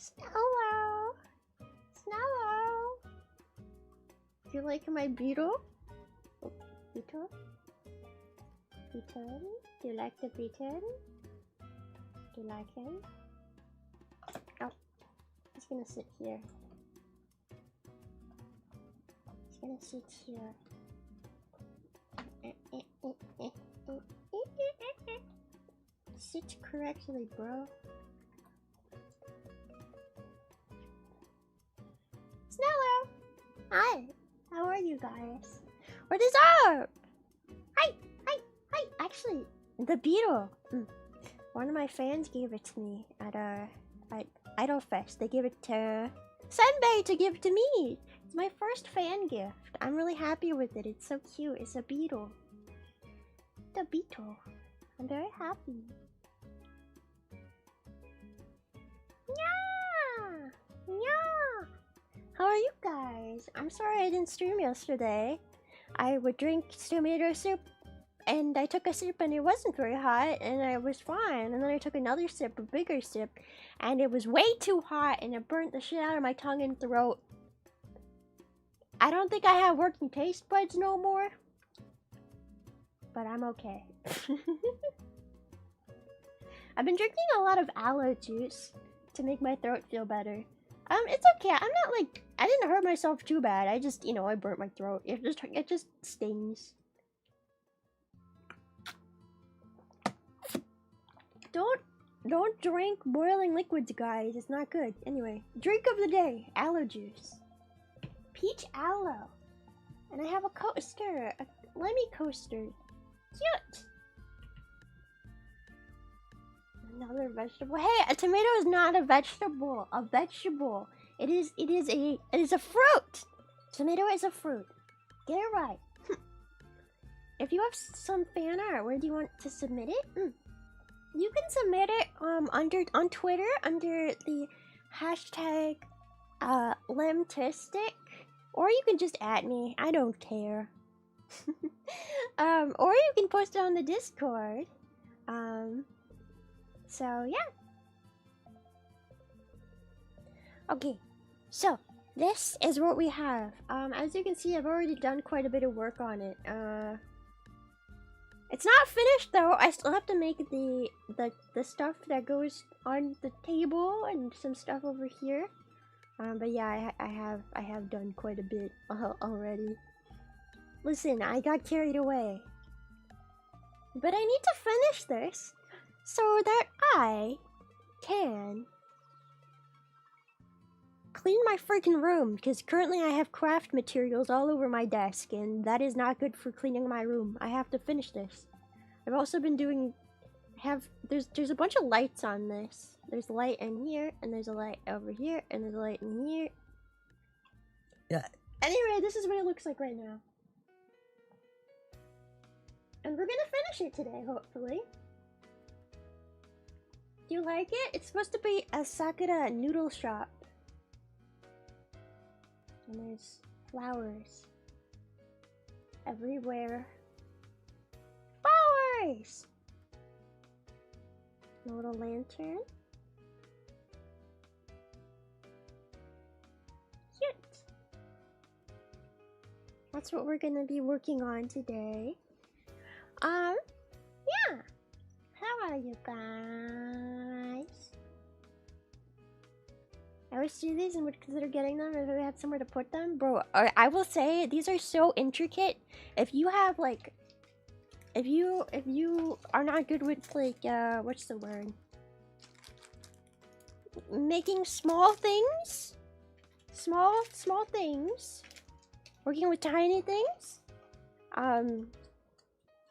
Snello! Snello! Do you like my beetle? Oh, beetle? Beetle? Do you like the beetle? Do you like him? Oh, he's gonna sit here. He's gonna sit here. Sit correctly, bro. Snello! Hi! How are you guys? What is up? Hi! Hi! Hi! Actually, the beetle! One of my fans gave it to me at Idolfest. They gave it to Senbei to give to me! It's my first fan gift. I'm really happy with it. It's so cute. It's a beetle. The beetle. I'm very happy. Yeah! Yeah! How are you guys? I'm sorry I didn't stream yesterday. I would drink tomato soup and I took a sip and it wasn't very hot and I was fine. And then I took another sip, a bigger sip, and it was way too hot and it burnt the shit out of my tongue and throat. I don't think I have working taste buds no more. But I'm okay. I've been drinking a lot of aloe juice to make my throat feel better. It's okay. I'm not like, I didn't hurt myself too bad. I just, you know, I burnt my throat. It just stings. Don't drink boiling liquids, guys. It's not good. Anyway, drink of the day, aloe juice. Peach aloe. And I have a coaster, a Lemmy coaster. Cute. Another vegetable. Hey, a tomato is not a vegetable. A vegetable. It is a fruit. Tomato is a fruit. Get it right. If you have some fan art, where do you want to submit it? You can submit it on Twitter under the hashtag lemtistic, or you can just @ me. I don't care. Or you can post it on the Discord. So yeah. Okay, so this is what we have. As you can see, I've already done quite a bit of work on it. It's not finished though. I still have to make the stuff that goes on the table and some stuff over here. But yeah, I have done quite a bit already. Listen, I got carried away. But I need to finish this so that I can clean my freaking room, because currently I have craft materials all over my desk and that is not good for cleaning my room. I have to finish this. I've also been doing there's a bunch of lights on this. There's a light in here and there's a light over here and there's a light in here. Yeah. Anyway, this is what it looks like right now. And we're gonna finish it today, hopefully. Do you like it? It's supposed to be a Sakura noodle shop. And there's flowers everywhere. Flowers! A little lantern. Cute. That's what we're gonna be working on today. Yeah. How are you guys? I wish you these and would consider getting them if I had somewhere to put them. Bro, I will say, these are so intricate. If you have, like... If you are not good with, like, what's the word? Making small things? Small things. Working with tiny things?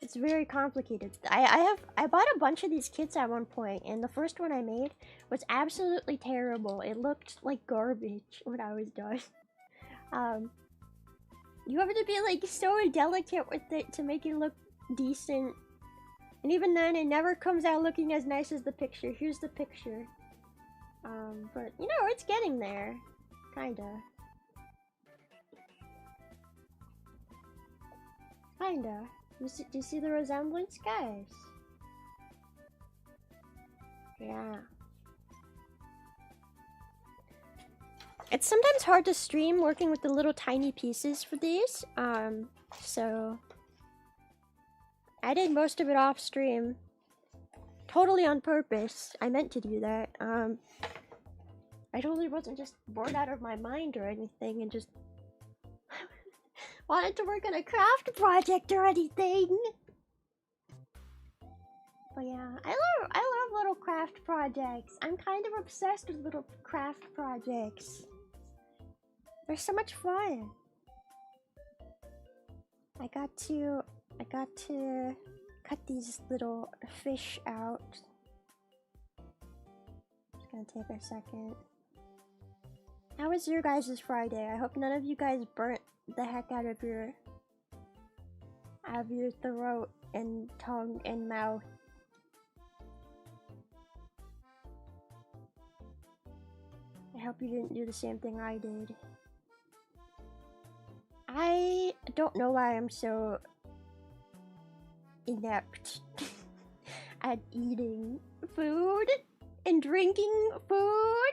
It's very complicated. I bought a bunch of these kits at one point, and the first one I made was absolutely terrible. It looked like garbage when I was done. You have to be like so delicate with it to make it look decent. And even then, it never comes out looking as nice as the picture. Here's the picture. But you know, it's getting there. Kinda. Kinda. Do you see the resemblance, guys? Yeah. It's sometimes hard to stream working with the little tiny pieces for these. So I did most of it off stream. Totally on purpose. I meant to do that. I totally wasn't just bored out of my mind or anything and just wanted to work on a craft project or anything. But yeah, I love little craft projects. I'm kind of obsessed with little craft projects. They're so much fun. I got to cut these little fish out. It's gonna take a second. How was your guys' Friday? I hope none of you guys burnt the heck out of your throat and tongue and mouth. I hope you didn't do the same thing I did. I don't know why I'm so inept at eating food and drinking food.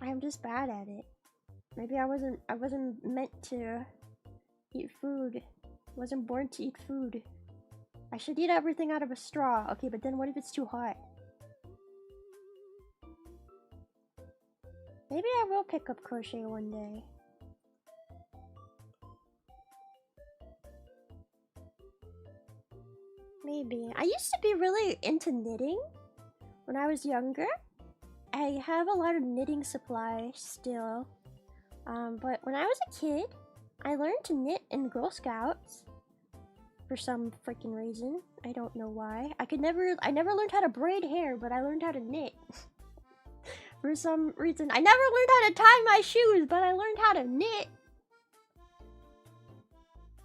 I'm just bad at it. Maybe I wasn't meant to eat food. I wasn't born to eat food. I should eat everything out of a straw. Okay, but then what if it's too hot? Maybe I will pick up crochet one day. Maybe. I used to be really into knitting when I was younger. I have a lot of knitting supplies still. But when I was a kid, I learned to knit in Girl Scouts. For some freaking reason. I don't know why. I never learned how to braid hair, but I learned how to knit. For some reason. I never learned how to tie my shoes, but I learned how to knit.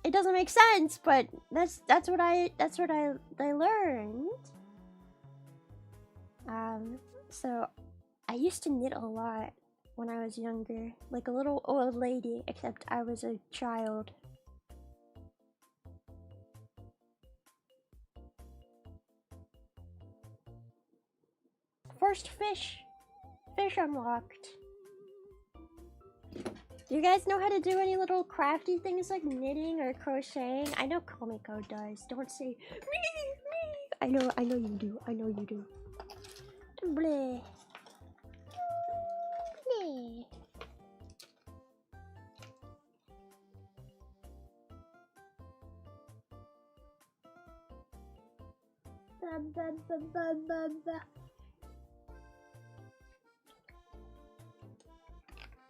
It doesn't make sense, but that's what I learned. So I used to knit a lot when I was younger, like a little old lady, except I was a child. First fish unlocked. Do you guys know how to do any little crafty things like knitting or crocheting? I know Komiko does. Don't say me. I know you do. I know you do. Bleh. Bleh. Ba, ba, ba, ba, ba, ba.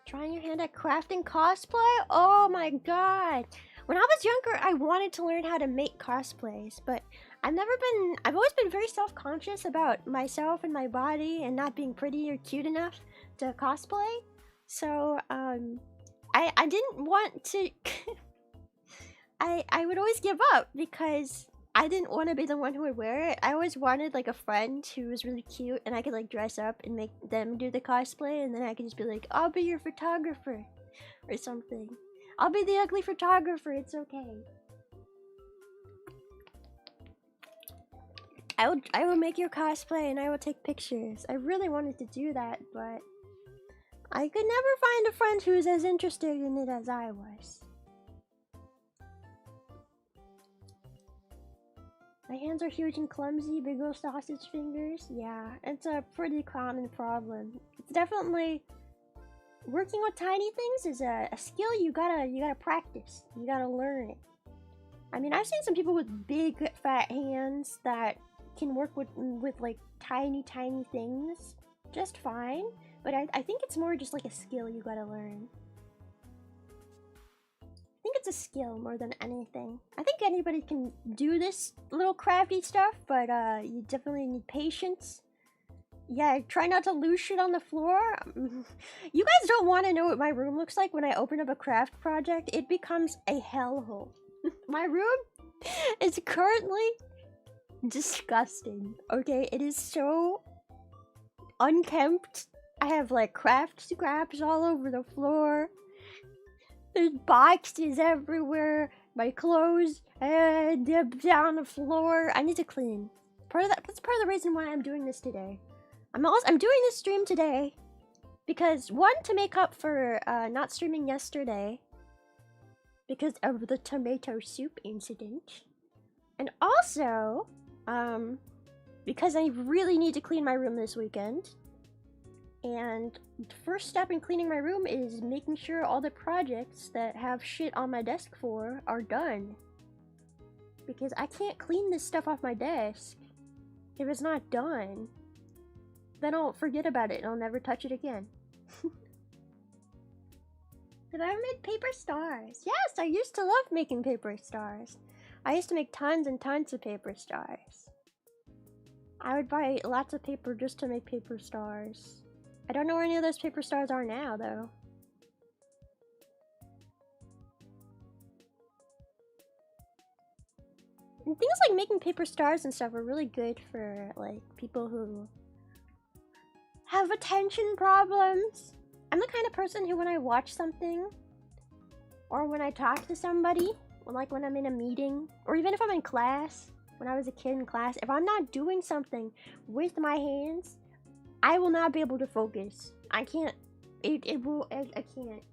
Trying your hand at crafting cosplay? Oh my god. When I was younger, I wanted to learn how to make cosplays, but I've always been very self-conscious about myself and my body and not being pretty or cute enough to cosplay. So, I didn't want to... I would always give up because I didn't want to be the one who would wear it. I always wanted like a friend who was really cute and I could like dress up and make them do the cosplay, and then I could just be like, I'll be your photographer or something. I'll be the ugly photographer, it's okay. I will make your cosplay and I will take pictures. I really wanted to do that, but I could never find a friend who was as interested in it as I was. My hands are huge and clumsy, big old sausage fingers. Yeah, it's a pretty common problem. It's definitely... Working with tiny things is a skill you gotta practice. You gotta learn it. I mean, I've seen some people with big fat hands that can work with like tiny things just fine. But I think it's more just like a skill you gotta learn. I think it's a skill more than anything. I think anybody can do this little crafty stuff, but you definitely need patience. Yeah, try not to lose shit on the floor. You guys don't want to know what my room looks like when I open up a craft project. It becomes a hellhole. My room is currently disgusting, okay? It is so unkempt. I have like craft scraps all over the floor. There's boxes everywhere. My clothes down the floor. I need to clean. That's part of the reason why I'm doing this today. I'm doing this stream today Because one, to make up for not streaming yesterday because of the tomato soup incident, and also because I really need to clean my room this weekend. And the first step in cleaning my room is making sure all the projects that have shit on my desk for are done. Because I can't clean this stuff off my desk if it's not done. Then I'll forget about it and I'll never touch it again. Have I ever made paper stars? Yes, I used to love making paper stars. I used to make tons and tons of paper stars. I would buy lots of paper just to make paper stars. I don't know where any of those paper stars are now, though. And things like making paper stars and stuff are really good for, like, people who have attention problems. I'm the kind of person who, when I watch something, or when I talk to somebody, like when I'm in a meeting, or even if I'm in class, when I was a kid in class, if I'm not doing something with my hands, I will not be able to focus. I can't. I can't.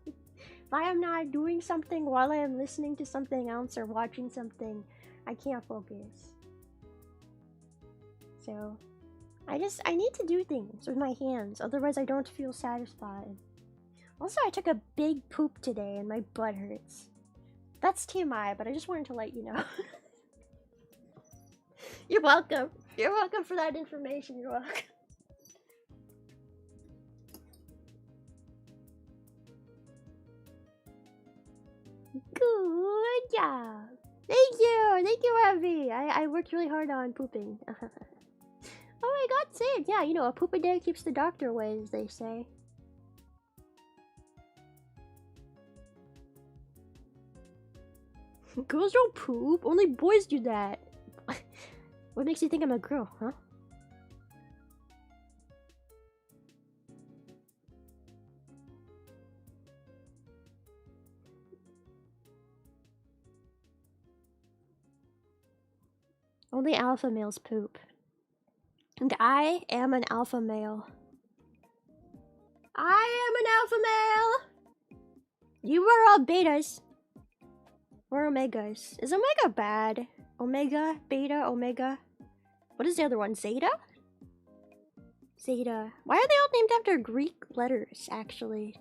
If I am not doing something while I am listening to something else or watching something, I can't focus. So, I need to do things with my hands, otherwise I don't feel satisfied. Also, I took a big poop today and my butt hurts. That's TMI, but I just wanted to let you know. You're welcome. You're welcome for that information. You're welcome. Good job. Thank you, Abby. I worked really hard on pooping. Oh my god, Sid. Yeah, you know, a poop a day keeps the doctor away, as they say. Girls don't poop. Only boys do that. What makes you think I'm a girl, huh? Only alpha males poop. And I am an alpha male. I am an alpha male! You were all betas. We're omegas. Is omega bad? Omega? Beta? Omega? What is the other one? Zeta? Zeta. Why are they all named after Greek letters, actually?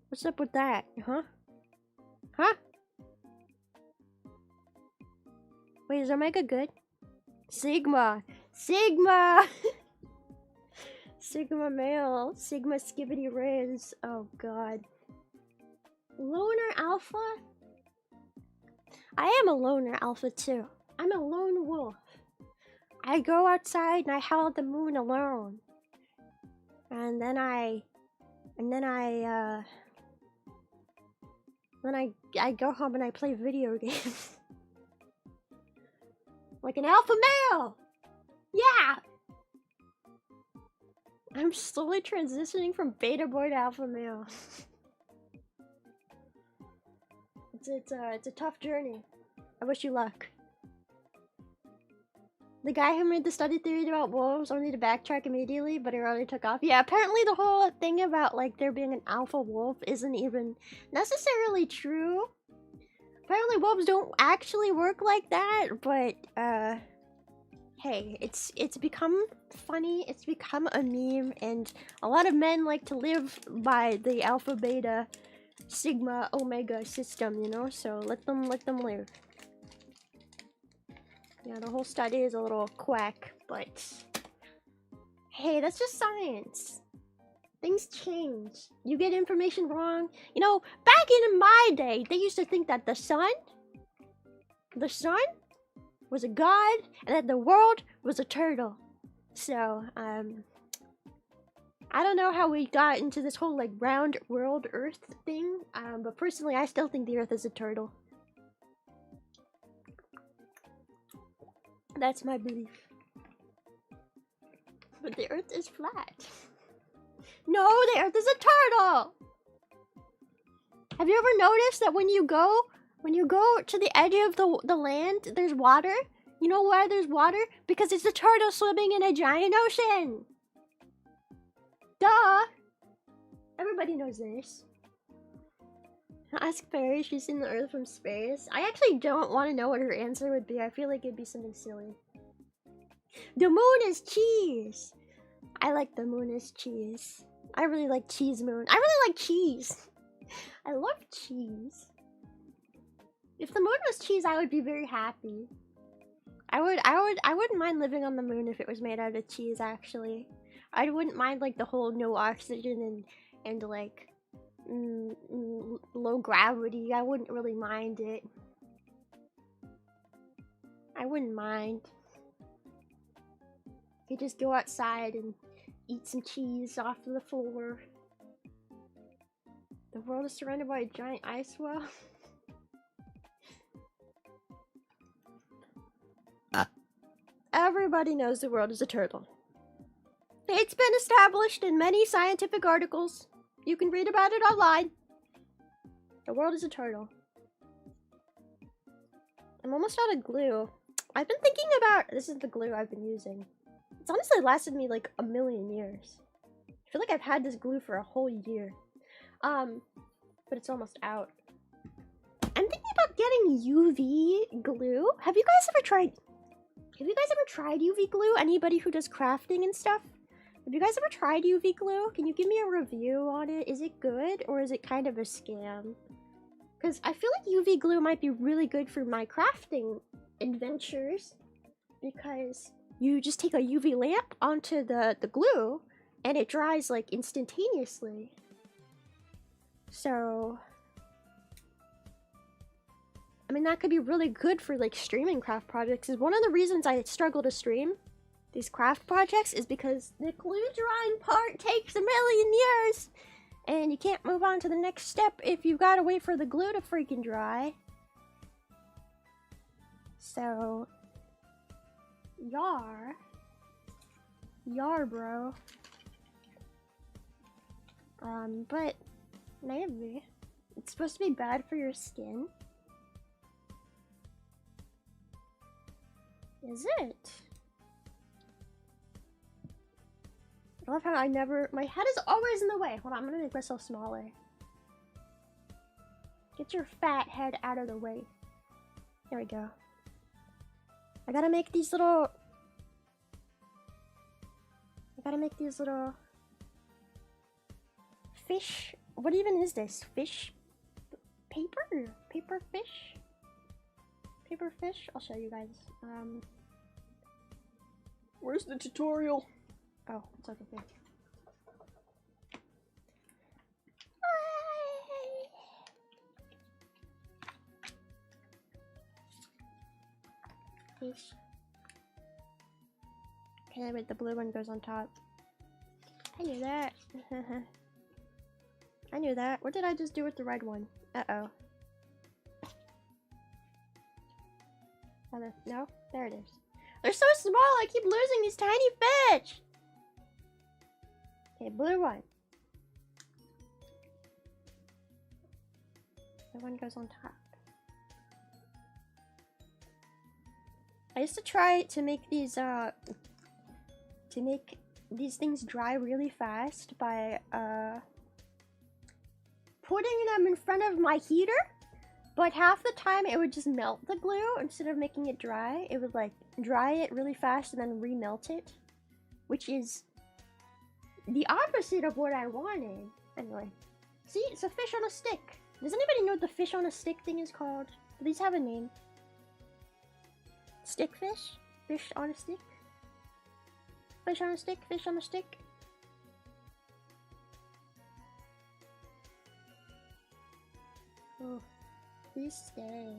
What's up with that? Huh? Huh? Wait, is Omega good? Sigma! Sigma! Sigma male. Sigma skibbity riz. Oh god. Loner alpha? I am a loner alpha too. I'm a lone wolf. I go outside and I howl at the moon alone. And then I go home and I play video games. Like an alpha male! Yeah! I'm slowly transitioning from beta boy to alpha male. It's a tough journey. I wish you luck. The guy who made the study theory about wolves only to backtrack immediately, but it already took off. Yeah, apparently the whole thing about like there being an alpha wolf isn't even necessarily true. Apparently wolves don't actually work like that, but hey, it's become funny, it's become a meme, and a lot of men like to live by the alpha, beta, sigma, omega system, you know, so let them live. Yeah, the whole study is a little quack, but hey, that's just science. Things change. You get information wrong. You know, back in my day, they used to think that the sun was a god and that the world was a turtle. So, I don't know how we got into this whole like round world earth thing, but personally I still think the earth is a turtle. That's my belief. But the earth is flat. No, the earth is a turtle! Have you ever noticed that when you go to the edge of the land, there's water? You know why there's water? Because it's a turtle swimming in a giant ocean! Duh! Everybody knows this. Ask Fairy, she's seen the Earth from space. I actually don't want to know what her answer would be. I feel like it'd be something silly. The moon is cheese! I like the moon is cheese. I really like cheese moon. I really like cheese. I love cheese. If the moon was cheese, I would be very happy. I wouldn't mind living on the moon if it was made out of cheese, actually. I wouldn't mind like the whole no oxygen and like low gravity. I wouldn't really mind it. I wouldn't mind. You just go outside and eat some cheese off the floor. The world is surrounded by a giant ice wall. Everybody knows the world is a turtle. It's been established in many scientific articles. You can read about it online. The world is a turtle. I'm almost out of glue. I've been thinking about... This is the glue I've been using. It's honestly lasted me like a million years. I feel like I've had this glue for a whole year. But it's almost out. I'm thinking about getting UV glue. Have you guys ever tried UV glue? Anybody who does crafting and stuff? Have you guys ever tried UV glue? Can you give me a review on it? Is it good or is it kind of a scam? Because I feel like UV glue might be really good for my crafting adventures. Because you just take a UV lamp onto the glue and it dries like instantaneously. So... I mean, that could be really good for like streaming craft projects. Is one of the reasons I struggle to stream these craft projects is because the glue drying part takes a million years. And you can't move on to the next step if you've got to wait for the glue to freaking dry. So... Yar, bro. But maybe it's supposed to be bad for your skin. Is it? I love how my head is always in the way. Hold on, I'm gonna make myself smaller. Get your fat head out of the way. There we go. I gotta make these little fish. What even is this? Fish? Paper? Paper fish? Paper fish? I'll show you guys. Where's the tutorial? Oh, it's over here. Fish. Okay, wait, the blue one goes on top. I knew that. I knew that. What did I just do with the red one? Uh-oh. No? There it is. They're so small, I keep losing these tiny fish! Okay, blue one. The one goes on top. I used to try to make these things dry really fast by putting them in front of my heater, but half the time it would just melt the glue instead of making it dry. It would like dry it really fast and then remelt it, which is the opposite of what I wanted. Anyway, see, it's a fish on a stick. Does anybody know what the fish on a stick thing is called? Do these have a name? Stick fish? Fish on a stick? Fish on a stick? Fish on a stick? Oh, please stay.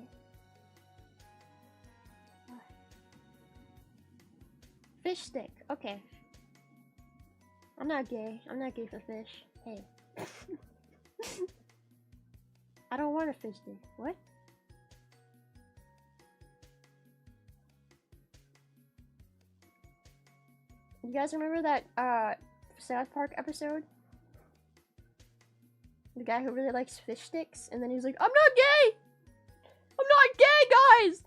Fish stick. Okay. I'm not gay. I'm not gay for fish. Hey. I don't want a fish stick. What? You guys remember that South Park episode? The guy who really likes fish sticks, and then he's like, I'm not gay! I'm not gay, guys!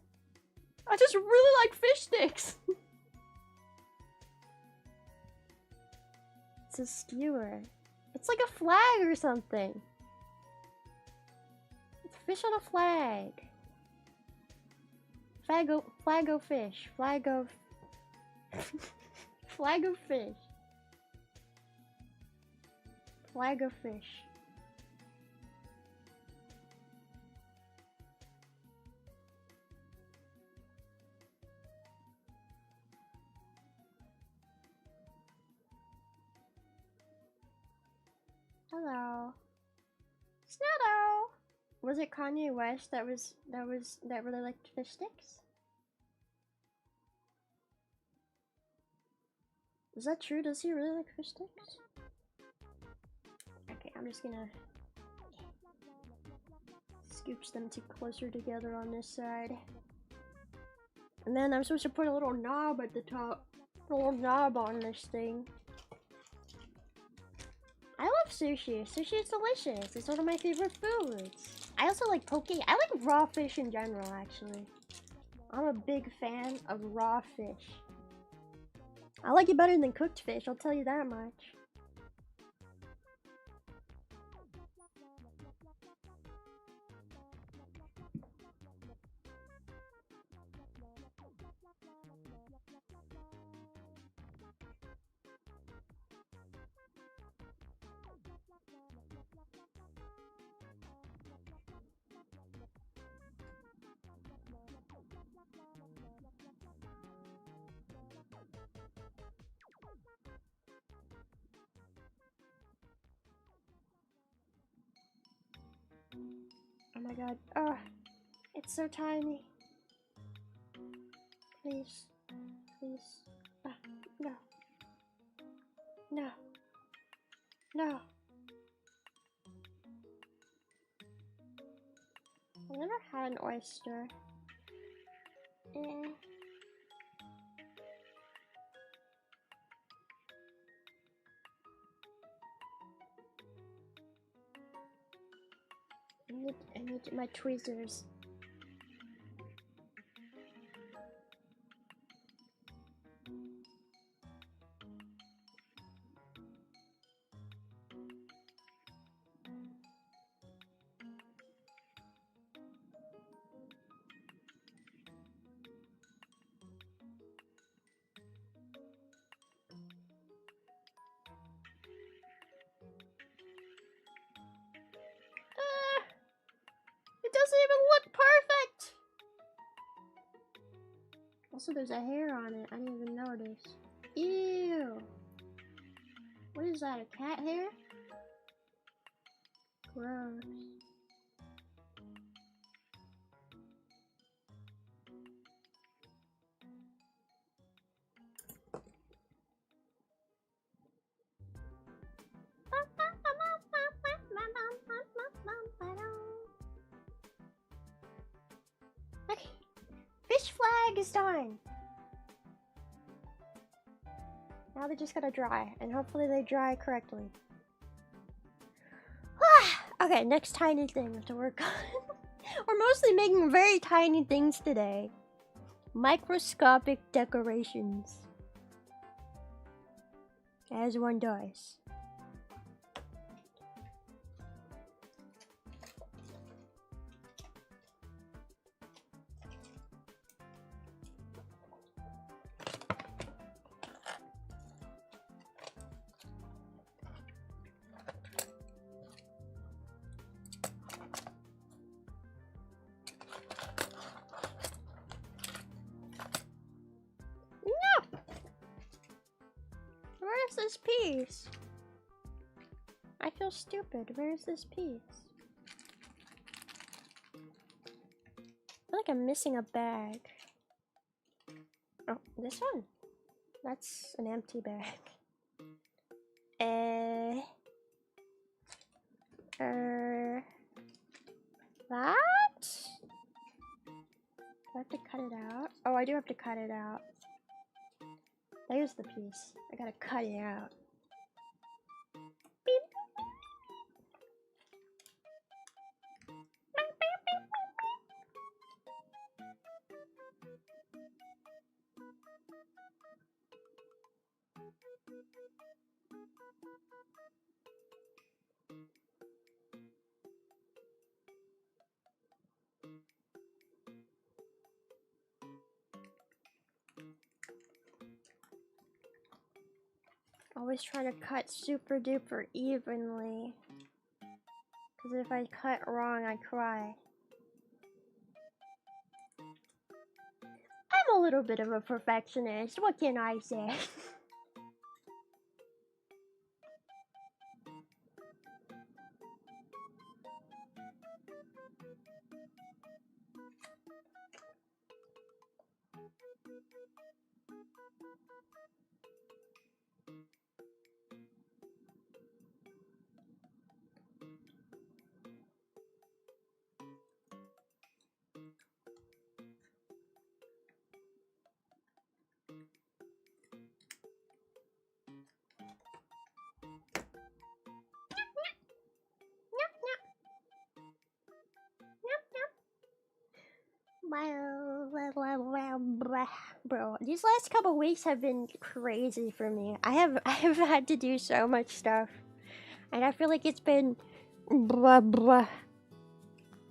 I just really like fish sticks! it's a skewer. It's like a flag or something. It's fish on a flag. Flag o fish. Flag o flag o fish. Flag o fish. Hello. Snatto! Was it Kanye West that really liked fish sticks? Is that true? Does he really like fish sticks? Okay, I'm just gonna scooch them closer together on this side. And then I'm supposed to put a little knob at the top. A little knob on this thing. I love sushi. Sushi is delicious. It's one of my favorite foods. I also like poke. I like raw fish in general, actually. I'm a big fan of raw fish. I like it better than cooked fish, I'll tell you that much. Oh my god. Oh, it's so tiny. Please. Please. No. No. No. I've never had an oyster. I need my tweezers. It doesn't even look perfect! Also, there's a hair on it. I didn't even notice. Ew! What is that, a cat hair? Gross. Okay. Fish flag is done. Now they just gotta dry, and hopefully they dry correctly. Okay, next tiny thing to work on. We're mostly making very tiny things today. Microscopic decorations. As one does. Where's this piece? I feel stupid. Where's this piece? I feel like I'm missing a bag. Oh, this one. That's an empty bag. That? Do I have to cut it out? Oh, I do have to cut it out. There's the piece. I gotta cut it out. Beep. Always trying to cut super duper evenly. Because if I cut wrong, I cry. I'm a little bit of a perfectionist. What can I say? Bro, these last couple weeks have been crazy for me. I have had to do so much stuff, and I feel like it's been blah blah,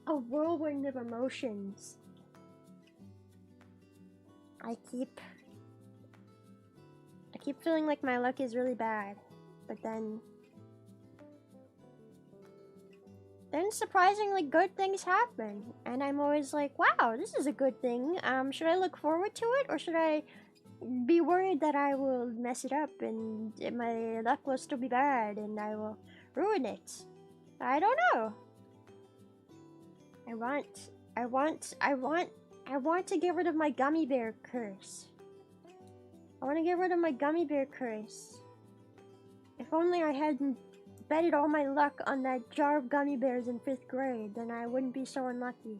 a whirlwind of emotions. I keep feeling like my luck is really bad, but then surprisingly good things happen, and I'm always like, wow, this is a good thing. Should I look forward to it, or should I be worried that I will mess it up and my luck will still be bad and I will ruin it? I don't know. I want to get rid of my gummy bear curse. I want to get rid of my gummy bear curse. If only I hadn't betted all my luck on that jar of gummy bears in 5th grade, then I wouldn't be so unlucky.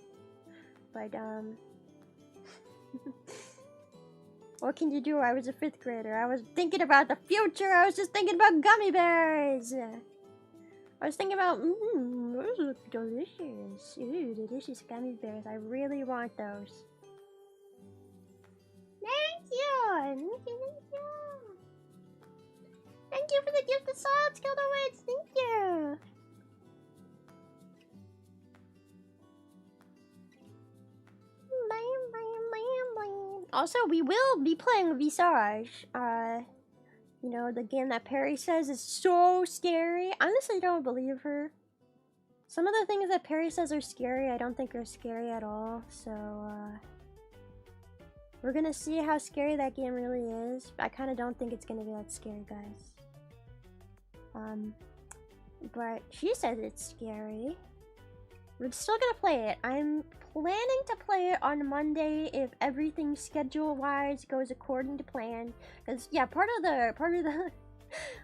But, what can you do? I was a 5th grader. I was thinking about the future. I was just thinking about gummy bears. I was thinking about, those look delicious. Ooh, delicious gummy bears. I really want those. Thank you! Thank you! Thank you for the gift of subs, Kildowitz! Thank you! Also, we will be playing Visage. You know, the game that Perry says is so scary. Honestly, I don't believe her. Some of the things that Perry says are scary, I don't think are scary at all. So, we're gonna see how scary that game really is. I kind of don't think it's gonna be that scary, guys. But she says it's scary. We're still gonna play it. I'm planning to play it on Monday if everything schedule-wise goes according to plan. Cause yeah, part of the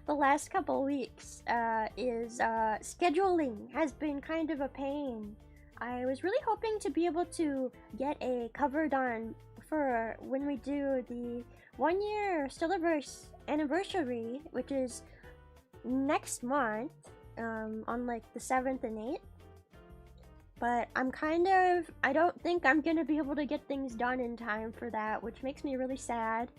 the last couple weeks is scheduling has been kind of a pain. I was really hoping to be able to get a cover done for when we do the 1-year Snailbert anniversary, which is next month, on like the 7th and 8th. But I don't think I'm gonna be able to get things done in time for that, which makes me really sad.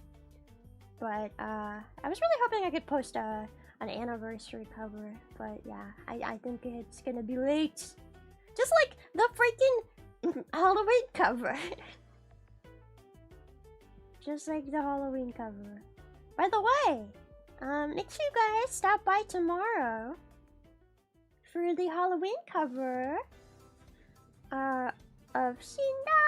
But I was really hoping I could post an anniversary cover, but yeah, I think it's gonna be late. Just like the freaking Halloween cover. Just like the Halloween cover. By the way, make sure you guys stop by tomorrow for the Halloween cover of Shinda.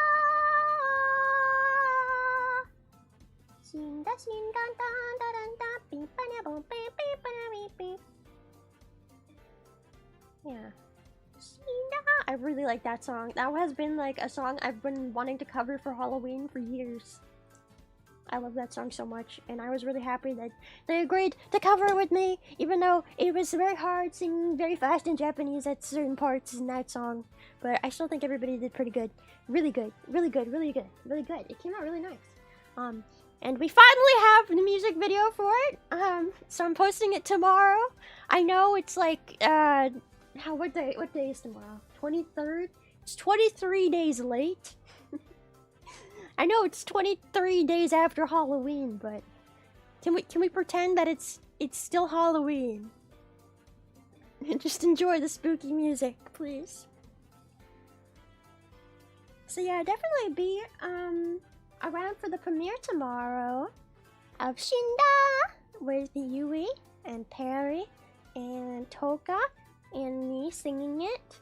Shinda, Shinda, da da da da, beep, ba da boom, beep, beep, ba da beep, beep. Yeah. Shinda. I really like that song. That has been like a song I've been wanting to cover for Halloween for years. I love that song so much, and I was really happy that they agreed to cover it with me, even though it was very hard singing very fast in Japanese at certain parts in that song. But I still think everybody did pretty good. Really good. Really good. Really good. Really good. It came out really nice. And we finally have the music video for it. So I'm posting it tomorrow. I know it's like, what day is tomorrow? 23rd? It's 23 days late. I know it's 23 days after Halloween, but can we pretend that it's still Halloween? And just enjoy the spooky music, please. So yeah, definitely be around for the premiere tomorrow of Shinda. with Yui and Perry and Toka and me singing it.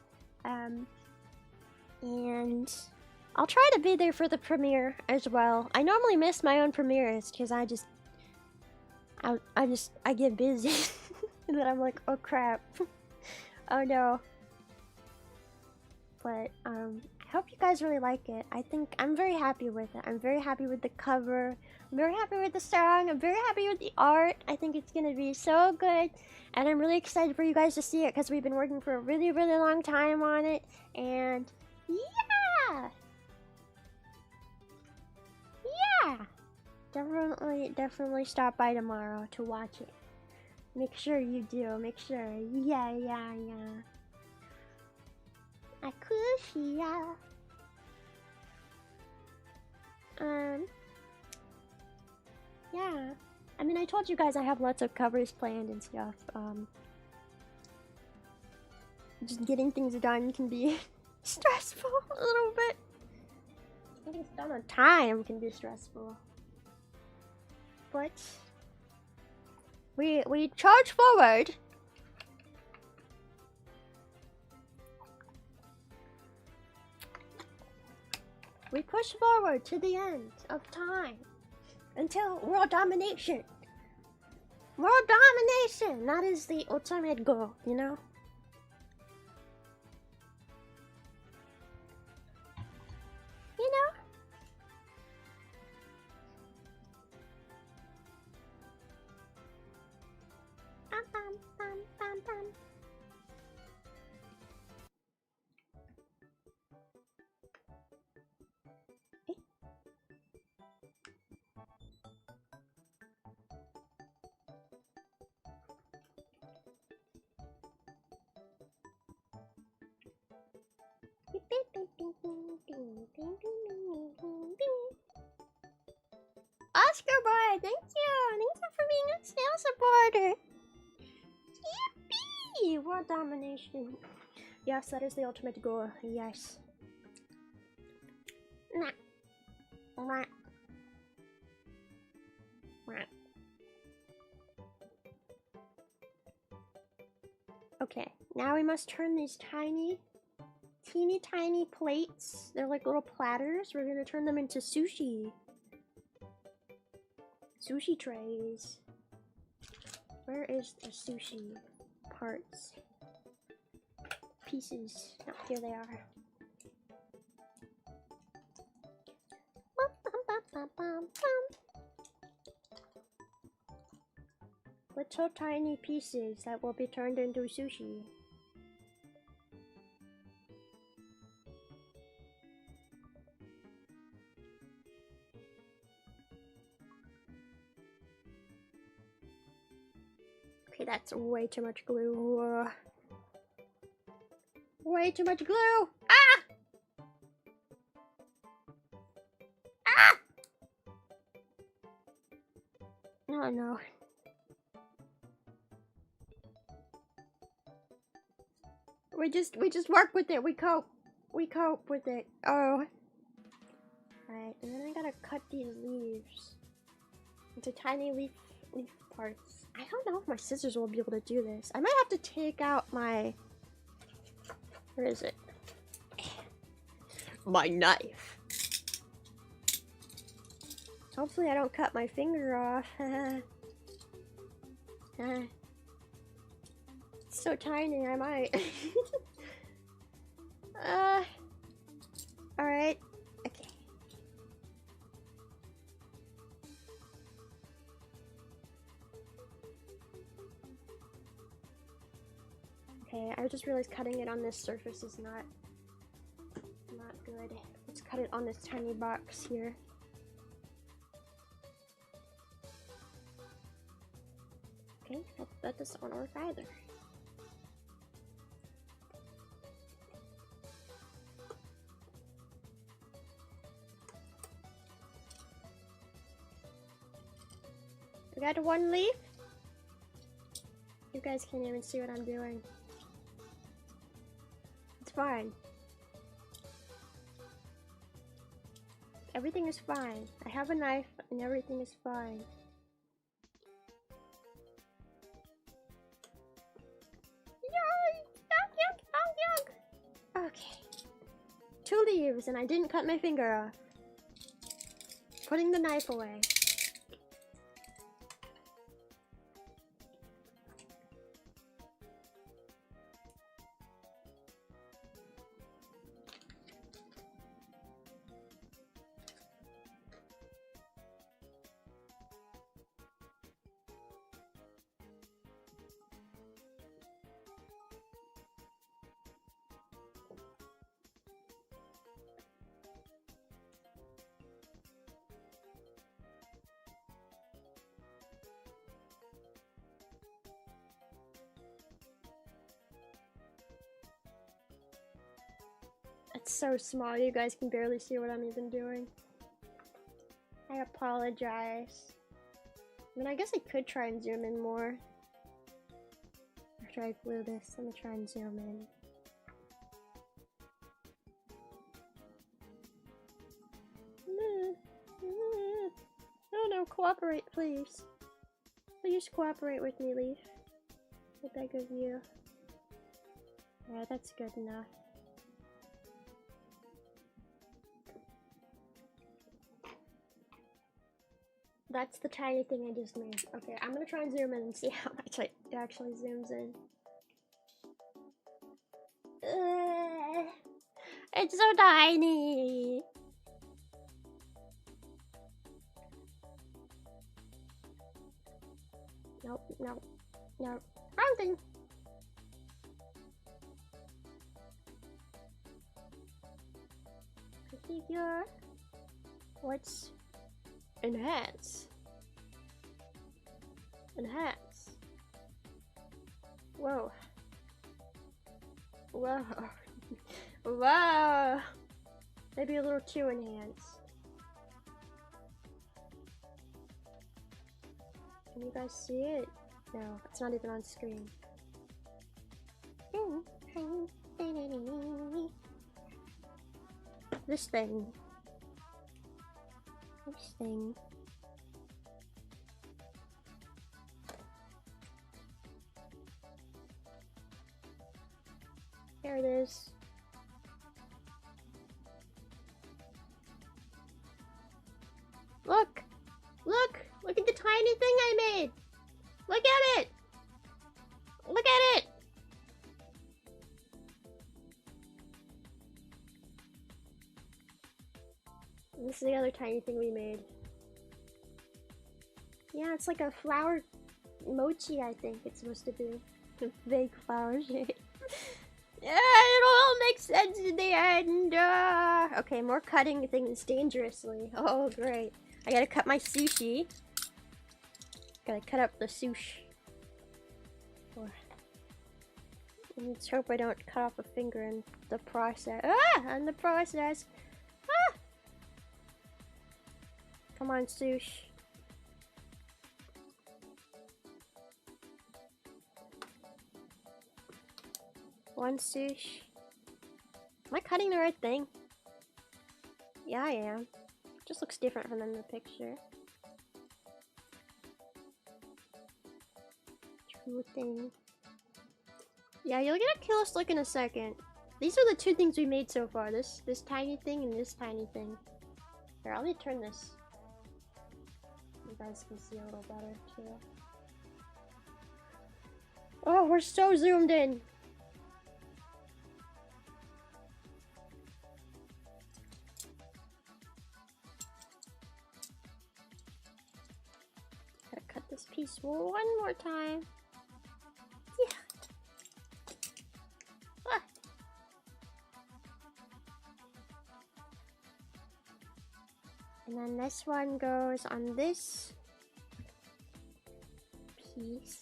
And I'll try to be there for the premiere as well. I normally miss my own premieres because I get busy. And then I'm like, oh crap. Oh no. But I hope you guys really like it. I'm very happy with it. I'm very happy with the cover. I'm very happy with the song. I'm very happy with the art. I think it's gonna be so good. And I'm really excited for you guys to see it because we've been working for a really, really long time on it. And yeah! Yeah! Definitely stop by tomorrow to watch it. Make sure you do. Make sure. Yeah. Akushia. Yeah. I mean, I told you guys I have lots of covers planned and stuff. Just getting things done can be stressful a little bit. Getting things done on time can be stressful. But we charge forward. We push forward to the end of time until world domination. World domination! That is the ultimate goal, you know? You know? Bum. Oscar boy, thank you! Thank you for being a snail supporter! Yippee! World domination. Yes, that is the ultimate goal. Yes. Nah. Okay, now we must turn these teeny tiny plates. They're like little platters. We're gonna turn them into sushi. Sushi trays. Where is the sushi parts? Pieces. Oh, here they are. Little tiny pieces that will be turned into sushi. Okay, that's way too much glue. Way too much glue! Ah! Ah! No. We just work with it. We cope with it. Oh. Alright, and then I gotta cut these leaves into tiny leaf parts. I don't know if my scissors will be able to do this. I might have to take out my... Where is it? My knife. Hopefully I don't cut my finger off. It's so tiny, I might. Alright. Okay. Okay, I just realized cutting it on this surface is not good. Let's cut it on this tiny box here. Okay, that doesn't want to work either. We got one leaf. You guys can't even see what I'm doing. It's fine. Everything is fine. I have a knife and everything is fine. leaves and I didn't cut my finger off. Putting the knife away. It's so small, you guys can barely see what I'm even doing. I apologize. I mean, I guess I could try and zoom in more. After I glue this, let me try and zoom in. Oh no, cooperate, please. Please cooperate with me, Leaf. I beg of you. Alright, that's good enough. That's the tiny thing I just made. Okay, I'm gonna try and zoom in and see how much it actually zooms in. It's so tiny! Nope, nope, nope. Wrong thing! Configure. What's enhance? Enhance. Whoa. Whoa. Whoa. Maybe a little too enhanced. Can you guys see it? No, it's not even on screen. This thing. This thing. There it is. Look! Look! Look at the tiny thing I made! Look at it! Look at it! This is the other tiny thing we made. Yeah, it's like a flower mochi, I think it's supposed to be. A fake flower shape. Yeah, it'll all make sense in the end. Okay, more cutting things dangerously. Oh, great. I gotta cut my sushi. Gotta cut up the sushi. Let's hope I don't cut off a finger in the process. Ah! In the process. Ah! Come on, sushi. One sushi. Am I cutting the right thing? Yeah, I am. Just looks different from in the picture. True thing. Yeah, you're gonna kill us like in a second. These are the two things we made so far. This tiny thing and this tiny thing. Here, I'll need to turn this. You guys can see a little better too. Oh, we're so zoomed in. Gotta cut this piece one more time. Yeah. Ah. And then this one goes on this piece.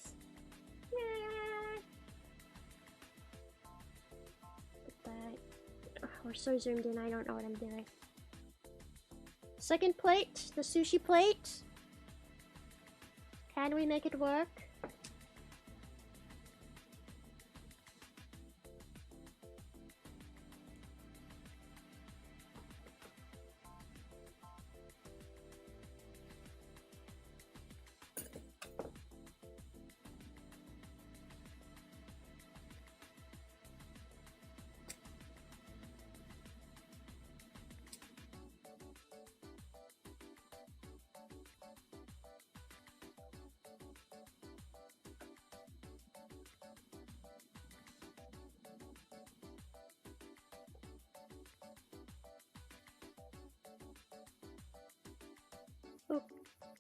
We're so zoomed in, I don't know what I'm doing. Second plate, the sushi plate. Can we make it work?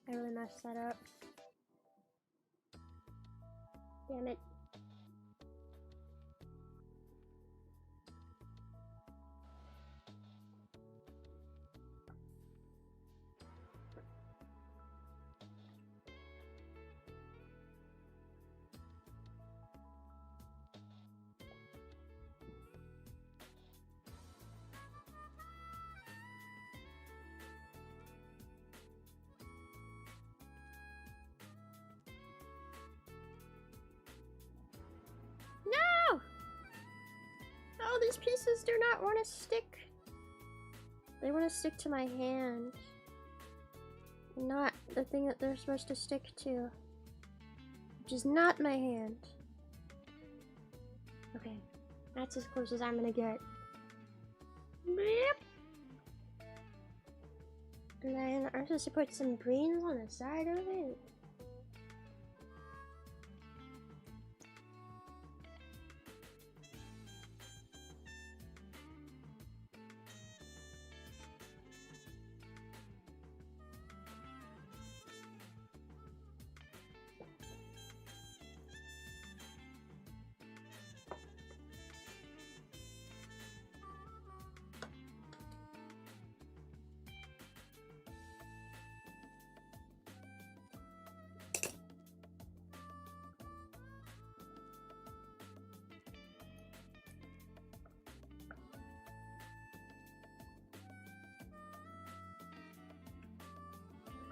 I really messed that up. Damn it. No! Oh, these pieces do not want to stick. They want to stick to my hand. Not the thing that they're supposed to stick to. Which is not my hand. Okay. That's as close as I'm gonna get. Beep. And then I'm supposed to put some greens on the side of it.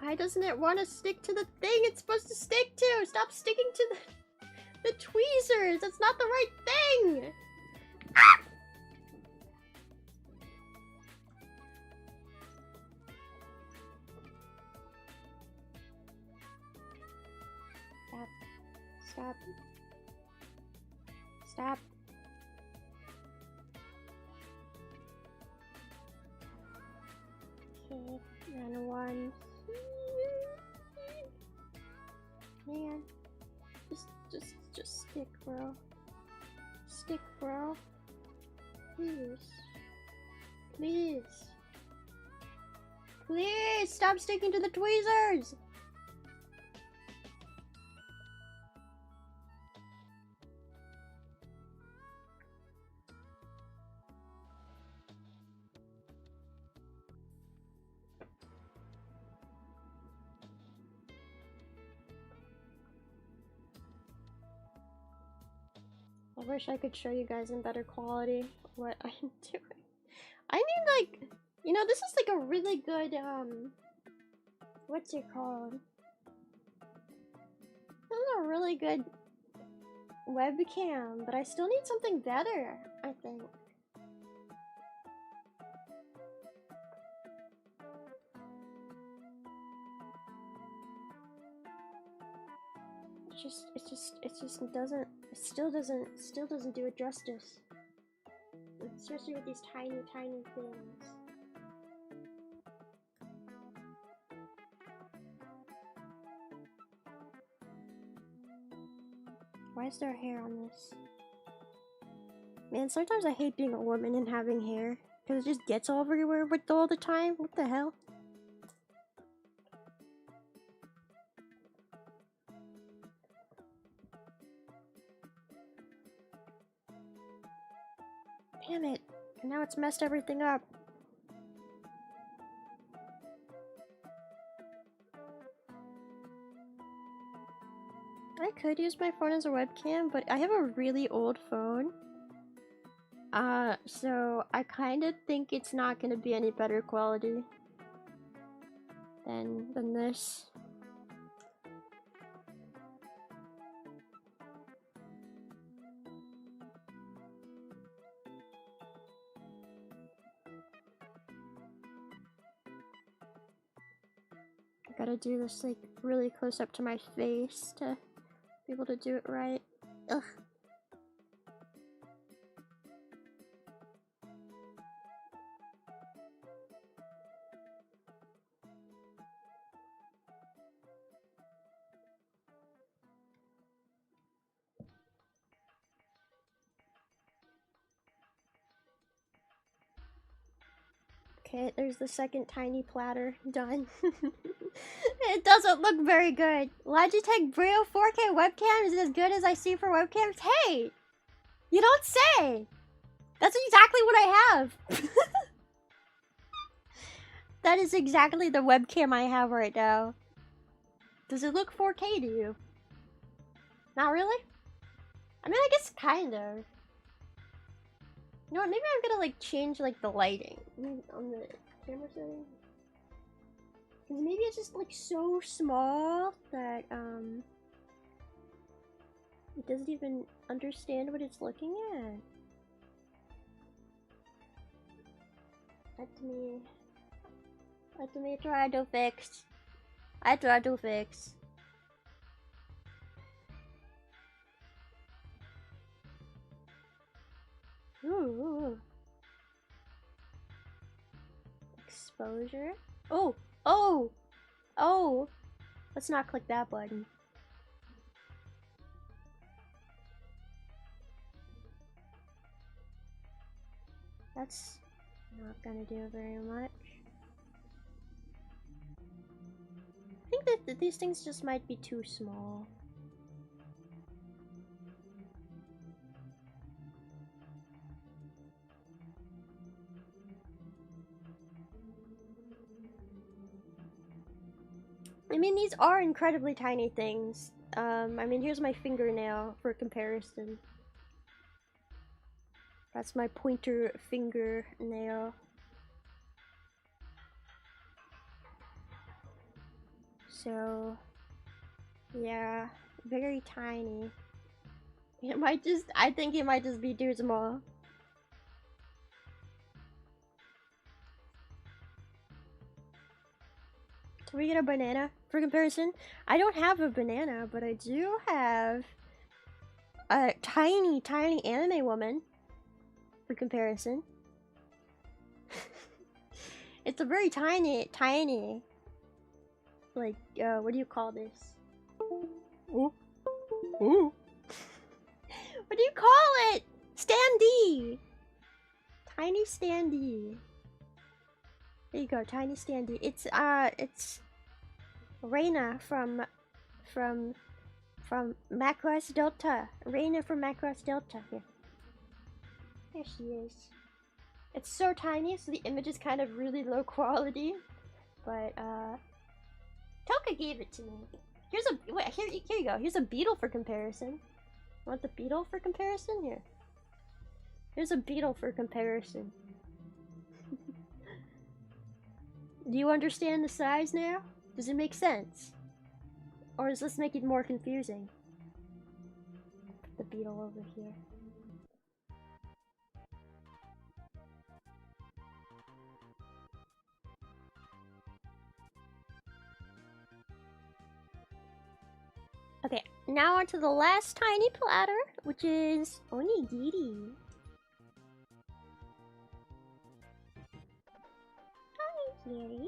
Why doesn't it want to stick to the thing it's supposed to stick to? Stop sticking to the tweezers! That's not the right thing! Stop. Stop. Stop. Okay, and one. Man, just stick, bro. Stick, bro. Please. Please. Please stop sticking to the tweezers! I wish I could show you guys in better quality what I'm doing. I need like, you know, this is like a really good, what's it called? This is a really good webcam, but I still need something better, I think. It still doesn't do it justice. Especially with these tiny things. Why is there hair on this? Man, sometimes I hate being a woman and having hair. Because it just gets everywhere with all the time. What the hell? Damn it. And now it's messed everything up. I could use my phone as a webcam, but I have a really old phone. So I kind of think it's not gonna be any better quality than this. I gotta do this like really close up to my face to be able to do it right. Ugh. Okay, there's the second tiny platter done. It doesn't look very good. Logitech Brio 4K webcam is as good as I see for webcams. Hey! You don't say! That's exactly what I have! That is exactly the webcam I have right now. Does it look 4K to you? Not really? I mean, I guess kind of. You know what, maybe I'm gonna like change like the lighting on the camera setting. Cause maybe it's just like so small that it doesn't even understand what it's looking at. Let me try to fix. I try to fix. Ooh. Exposure. Oh! Oh! Oh! Let's not click that button. That's not gonna do very much. I think that these things just might be too small. I mean, these are incredibly tiny things. I mean, here's my fingernail for comparison. That's my pointer fingernail. So, yeah, very tiny. It might just, I think it might just be too small. Can we get a banana for comparison? I don't have a banana, but I do have a tiny, tiny anime woman for comparison. It's a very tiny, tiny, like, what do you call this? Ooh. Ooh. What do you call it? Standee! Tiny standee. There you go, tiny standee. It's Reina from Macross Delta. Reina from Macross Delta. Here. There she is. It's so tiny, so the image is kind of really low quality. But Toka gave it to me. Here's a wait, here you go. Here's a beetle for comparison. Want the beetle for comparison? Here. Here's a beetle for comparison. Do you understand the size now? Does it make sense? Or does this make it more confusing? Put the beetle over here. Okay, now on to the last tiny platter, which is onigiri. Onigiri.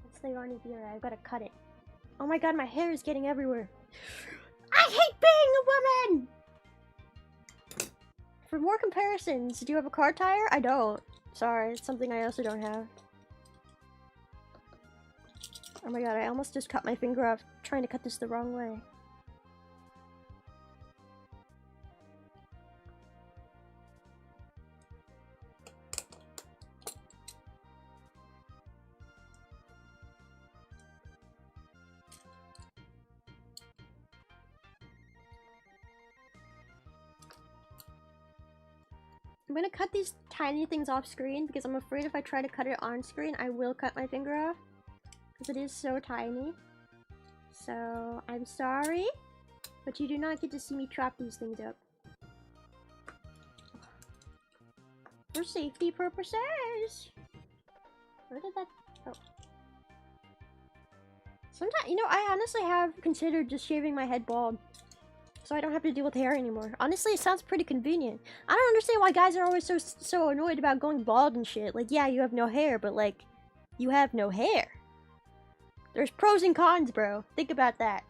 That's the onigiri. I've got to cut it. Oh my god, my hair is getting everywhere. I hate being a woman! For more comparisons, do you have a car tire? I don't. Sorry, it's something I also don't have. Oh my god, I almost just cut my finger off trying to cut this the wrong way. I'm gonna cut these tiny things off screen because I'm afraid if I try to cut it on screen, I will cut my finger off. Because it is so tiny. So, I'm sorry, but you do not get to see me chop these things up. For safety purposes! Where did that... oh. Sometimes, you know, I honestly have considered just shaving my head bald. So I don't have to deal with hair anymore. Honestly, it sounds pretty convenient. I don't understand why guys are always so annoyed about going bald and shit. Like, yeah, you have no hair, but like, you have no hair. There's pros and cons, bro. Think about that.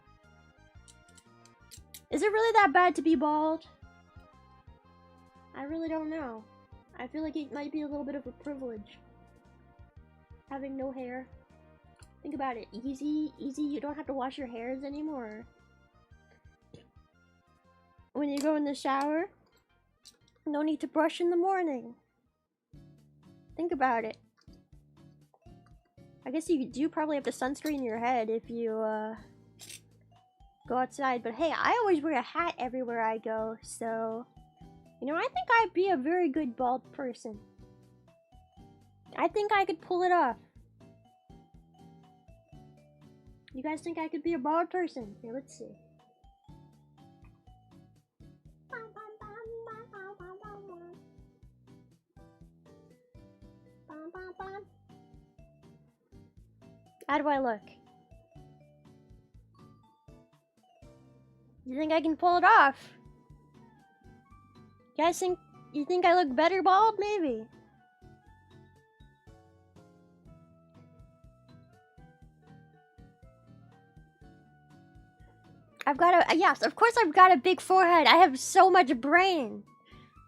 Is it really that bad to be bald? I really don't know. I feel like it might be a little bit of a privilege. Having no hair. Think about it. Easy, you don't have to wash your hairs anymore. When you go in the shower, no need to brush in the morning. Think about it. I guess you do probably have to sunscreen your head if you go outside, but hey, I always wear a hat everywhere I go, so you know, I think I'd be a very good bald person. I think I could pull it off. You guys think I could be a bald person? Here, let's see. How do I look? You think I can pull it off? You guys think I look better bald? Maybe. I've got a yes, of course I've got a big forehead. I have so much brain.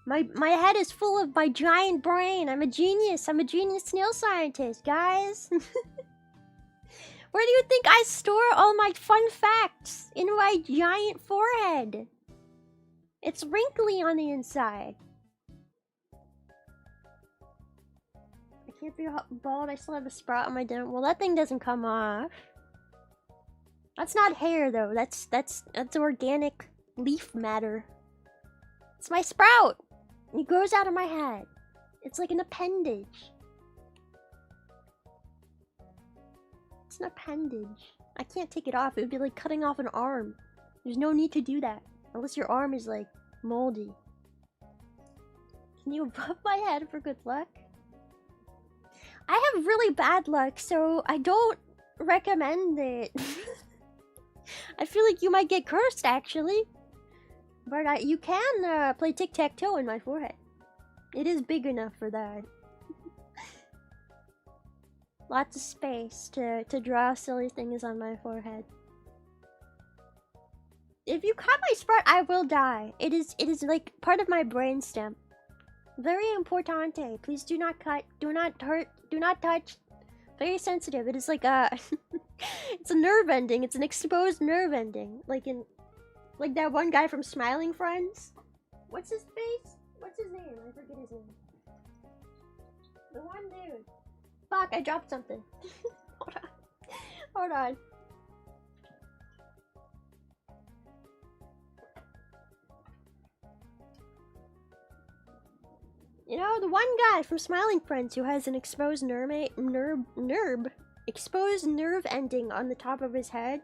My head is full of my giant brain. I'm a genius. I'm a genius snail scientist, guys. Where do you think I store all my fun facts? In my giant forehead. It's wrinkly on the inside. I can't be bald. I still have a sprout on my dent. Well, that thing doesn't come off. That's not hair though. That's organic leaf matter. It's my sprout. It grows out of my head. It's like an appendage. It's an appendage. I can't take it off. It would be like cutting off an arm. There's no need to do that. Unless your arm is like moldy. Can you rub my head for good luck? I have really bad luck, so I don't recommend it. I feel like you might get cursed actually. But you can play tic-tac-toe in my forehead. It is big enough for that. Lots of space to draw silly things on my forehead. If you cut my sprout, I will die. It is like part of my brainstem. Very importante. Please do not cut. Do not hurt. Do not touch. Very sensitive. It is like a it's a nerve ending. It's an exposed nerve ending. Like that one guy from Smiling Friends. What's his face? What's his name? I forget his name. The one dude. Fuck, I dropped something. Hold on. Hold on. You know, the one guy from Smiling Friends who has an exposed exposed nerve ending on the top of his head.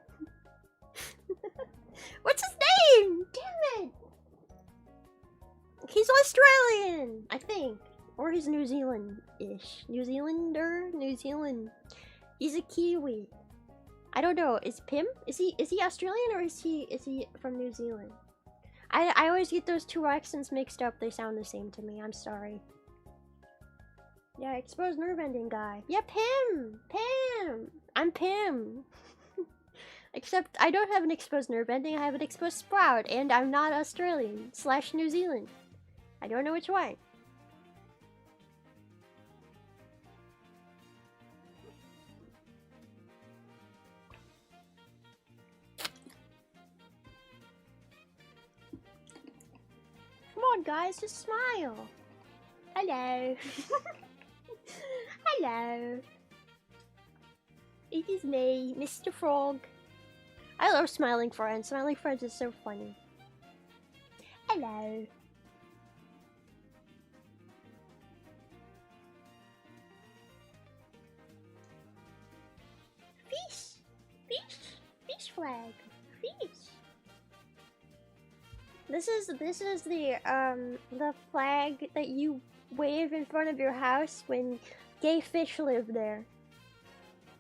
What's his name? Damn it! He's Australian, I think. Or he's New Zealand-ish. New Zealander? New Zealand. He's a Kiwi. I don't know. Is Pim? Is he Australian or is he from New Zealand? I always get those two accents mixed up. They sound the same to me. I'm sorry. Yeah, exposed nerve ending guy. Yeah, Pim! Pim! I'm Pim. Except I don't have an exposed nerve ending. I have an exposed sprout. And I'm not Australian / New Zealand. I don't know which one. Come on, guys, just smile. Hello. Hello. It is me, Mr. Frog. I love Smiling Friends. Smiling Friends is so funny. Hello. Fish. Fish. Fish flag. Fish. This is the flag that you wave in front of your house when gay fish live there.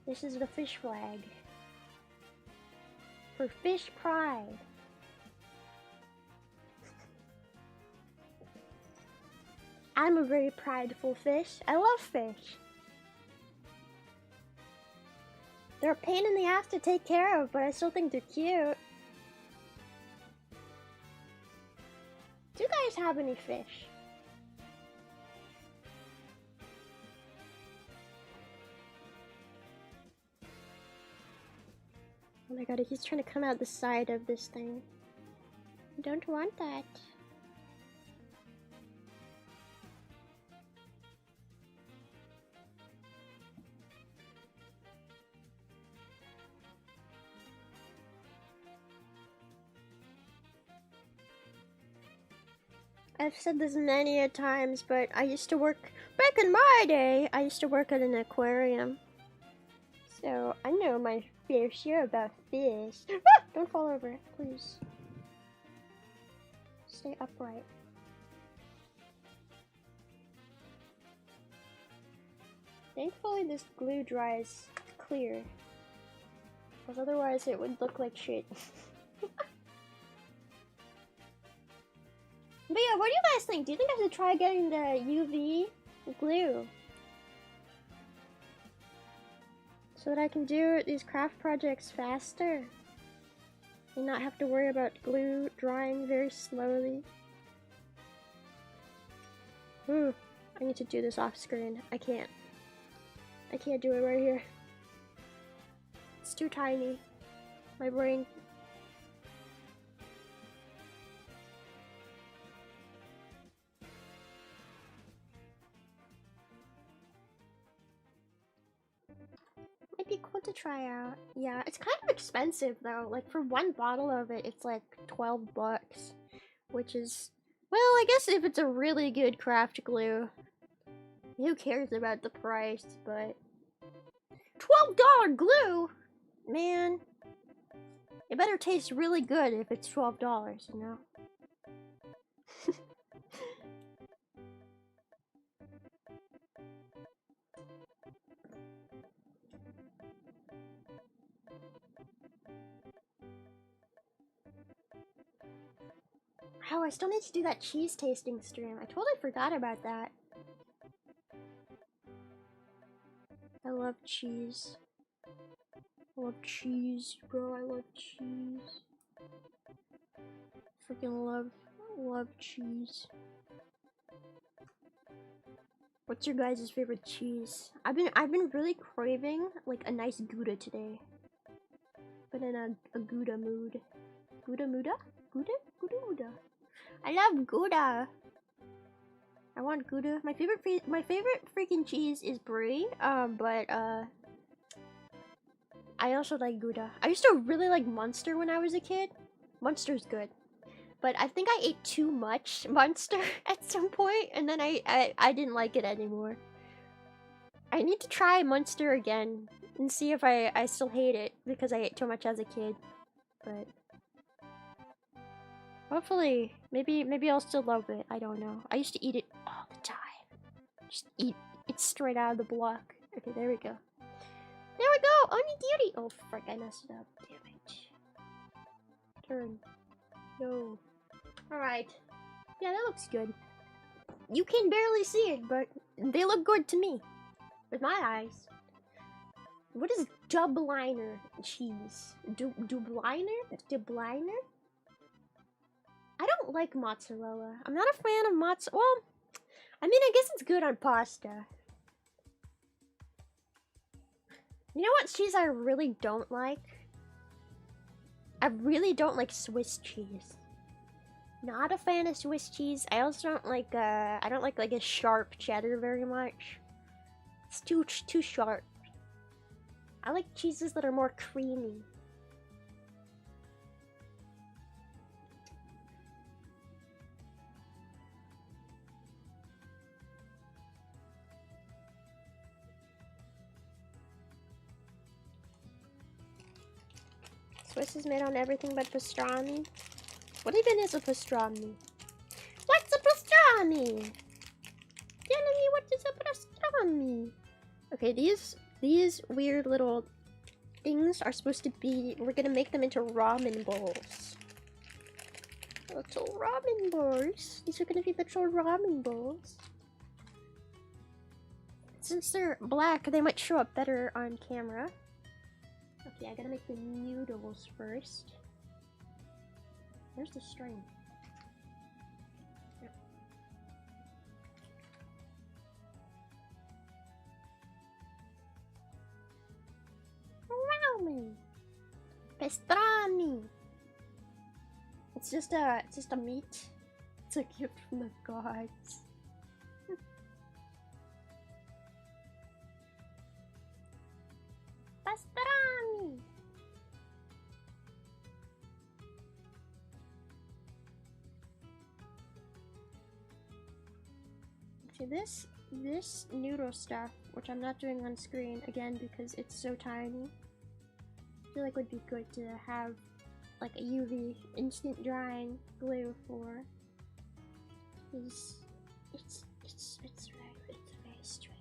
This is the fish flag. For fish pride. I'm a very prideful fish. I love fish. They're a pain in the ass to take care of, but I still think they're cute. Do you guys have any fish? Oh my god, he's trying to come out the side of this thing. I don't want that. I've said this many a times, but I used to work, back in my day, I used to work at an aquarium. So I know my fair share about fish. Ah! Don't fall over, please. Stay upright. Thankfully this glue dries clear, because otherwise it would look like shit. But yeah, what do you guys think? Do you think I should try getting the UV glue? So that I can do these craft projects faster? And not have to worry about glue drying very slowly? Ooh, I need to do this off screen. I can't do it right here. It's too tiny. My brain. Might be cool to try out. Yeah, it's kind of expensive though. Like for one bottle of it, it's like 12 bucks. Which is, well, I guess if it's a really good craft glue, who cares about the price, but $12 glue? Man, it better taste really good if it's $12, you know? Oh, I still need to do that cheese tasting stream. I totally forgot about that. I love cheese. I love cheese, bro. I love cheese. Freaking love cheese. What's your guys' favorite cheese? I've been really craving like a nice Gouda today. Been in a Gouda mood. Gouda Muda? Gouda? Gouda Muda. I love Gouda. I want Gouda. My favorite freaking cheese is Brie. But I also like Gouda. I used to really like Munster when I was a kid. Munster's good. But I think I ate too much Munster at some point, and then I didn't like it anymore. I need to try Munster again and see if I still hate it because I ate too much as a kid. But hopefully, maybe I'll still love it. I don't know. I used to eat it all the time. Just eat it straight out of the block. Okay, there we go. There we go! Oni duty! Oh, frick, I messed it up. Damn it. Turn. No. Alright. Yeah, that looks good. You can barely see it, but they look good to me. With my eyes. What is Dubliner cheese? Dubliner? Dubliner? I don't like mozzarella. I'm not a fan of mozzarella. Well, I mean, I guess it's good on pasta. You know what cheese I really don't like? I really don't like Swiss cheese. Not a fan of Swiss cheese. I also don't like I don't like a sharp cheddar very much. It's too sharp. I like cheeses that are more creamy. Swiss is made on everything but pastrami. What even is a pastrami? What's a pastrami? Telling me what is a pastrami? Okay, these weird little things are supposed to be. We're gonna make them into ramen bowls. Little ramen bowls. These are gonna be little ramen bowls. Since they're black, they might show up better on camera. Okay, I gotta make the noodles first. Where's the string? Yep. Ramen! Pastrami. It's just a meat. It's a gift from the gods. Pastrami. See this noodle stuff, which I'm not doing on screen again because it's so tiny. I feel like would be good to have like a UV instant drying glue for. It's very strange.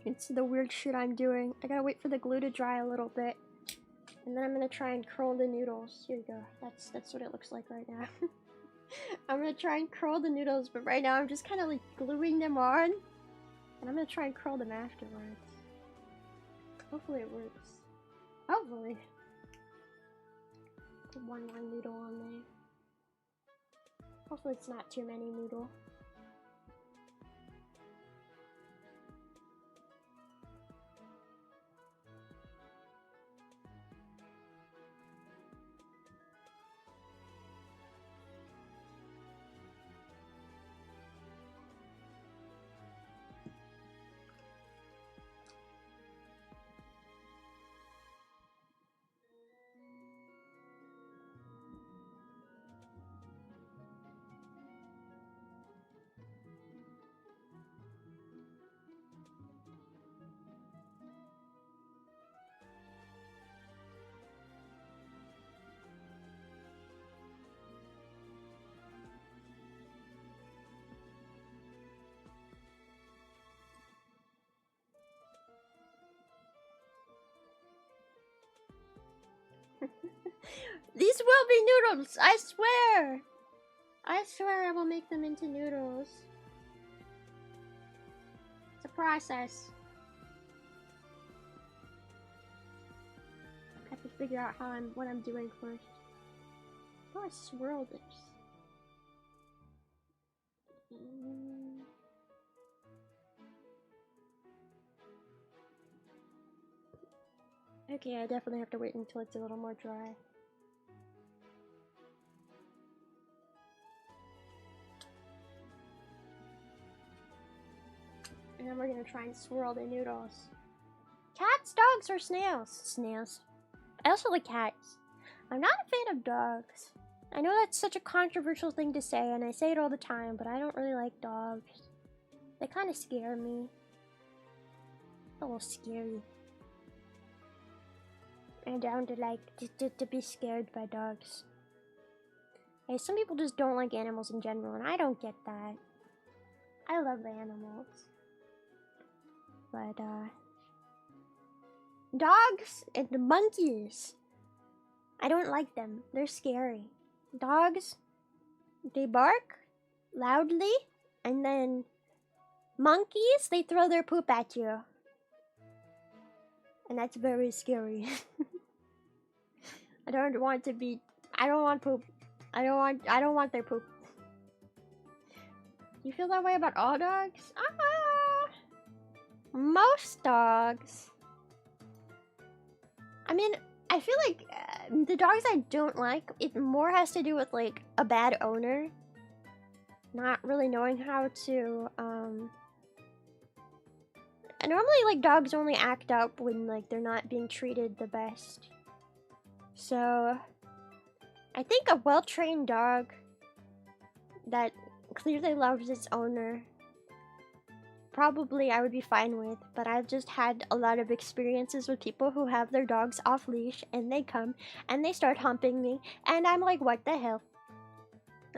It's the weird shit I'm doing. I gotta wait for the glue to dry a little bit. And then I'm gonna try and curl the noodles. Here you go. That's what it looks like right now. I'm gonna try and curl the noodles, but right now I'm just kind of like gluing them on. And I'm gonna try and curl them afterwards. Hopefully it works. Hopefully. Put one more noodle on there. Hopefully it's not too many noodle. These will be noodles, I swear! I swear I will make them into noodles. It's a process. I have to figure out what I'm doing first. How do I swirl this? Okay, I definitely have to wait until it's a little more dry. And then we're gonna try and swirl the noodles. Cats, dogs, or snails? Snails. I also like cats. I'm not a fan of dogs. I know that's such a controversial thing to say, and I say it all the time, but I don't really like dogs. They kind of scare me. A little scary. I'm down to like to be scared by dogs. Hey, some people just don't like animals in general, and I don't get that. I love animals. But dogs and the monkeys, I don't like them. They're scary. Dogs, they bark loudly, and then monkeys, they throw their poop at you. And that's very scary. I don't want poop. I don't want their poop. You feel that way about all dogs? Most dogs. I mean, I feel like the dogs I don't like, it more has to do with like a bad owner. Not really knowing how to, and normally like dogs only act up when like they're not being treated the best. So, I think a well-trained dog that clearly loves its owner, probably I would be fine with, but I've just had a lot of experiences with people who have their dogs off leash and they come and they start humping me and I'm like, what the hell?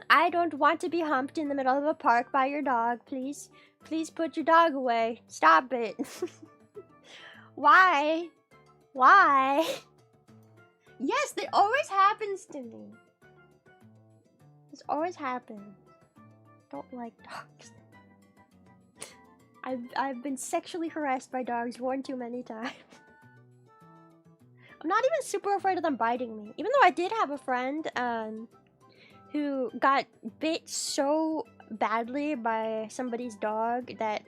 I don't want to be humped in the middle of a park by your dog. Please, please put your dog away. Stop it. Why? Why? Yes, it always happens to me. This always happens. Don't like dogs. I've been sexually harassed by dogs one too many times. I'm not even super afraid of them biting me. Even though I did have a friend who got bit so badly by somebody's dog that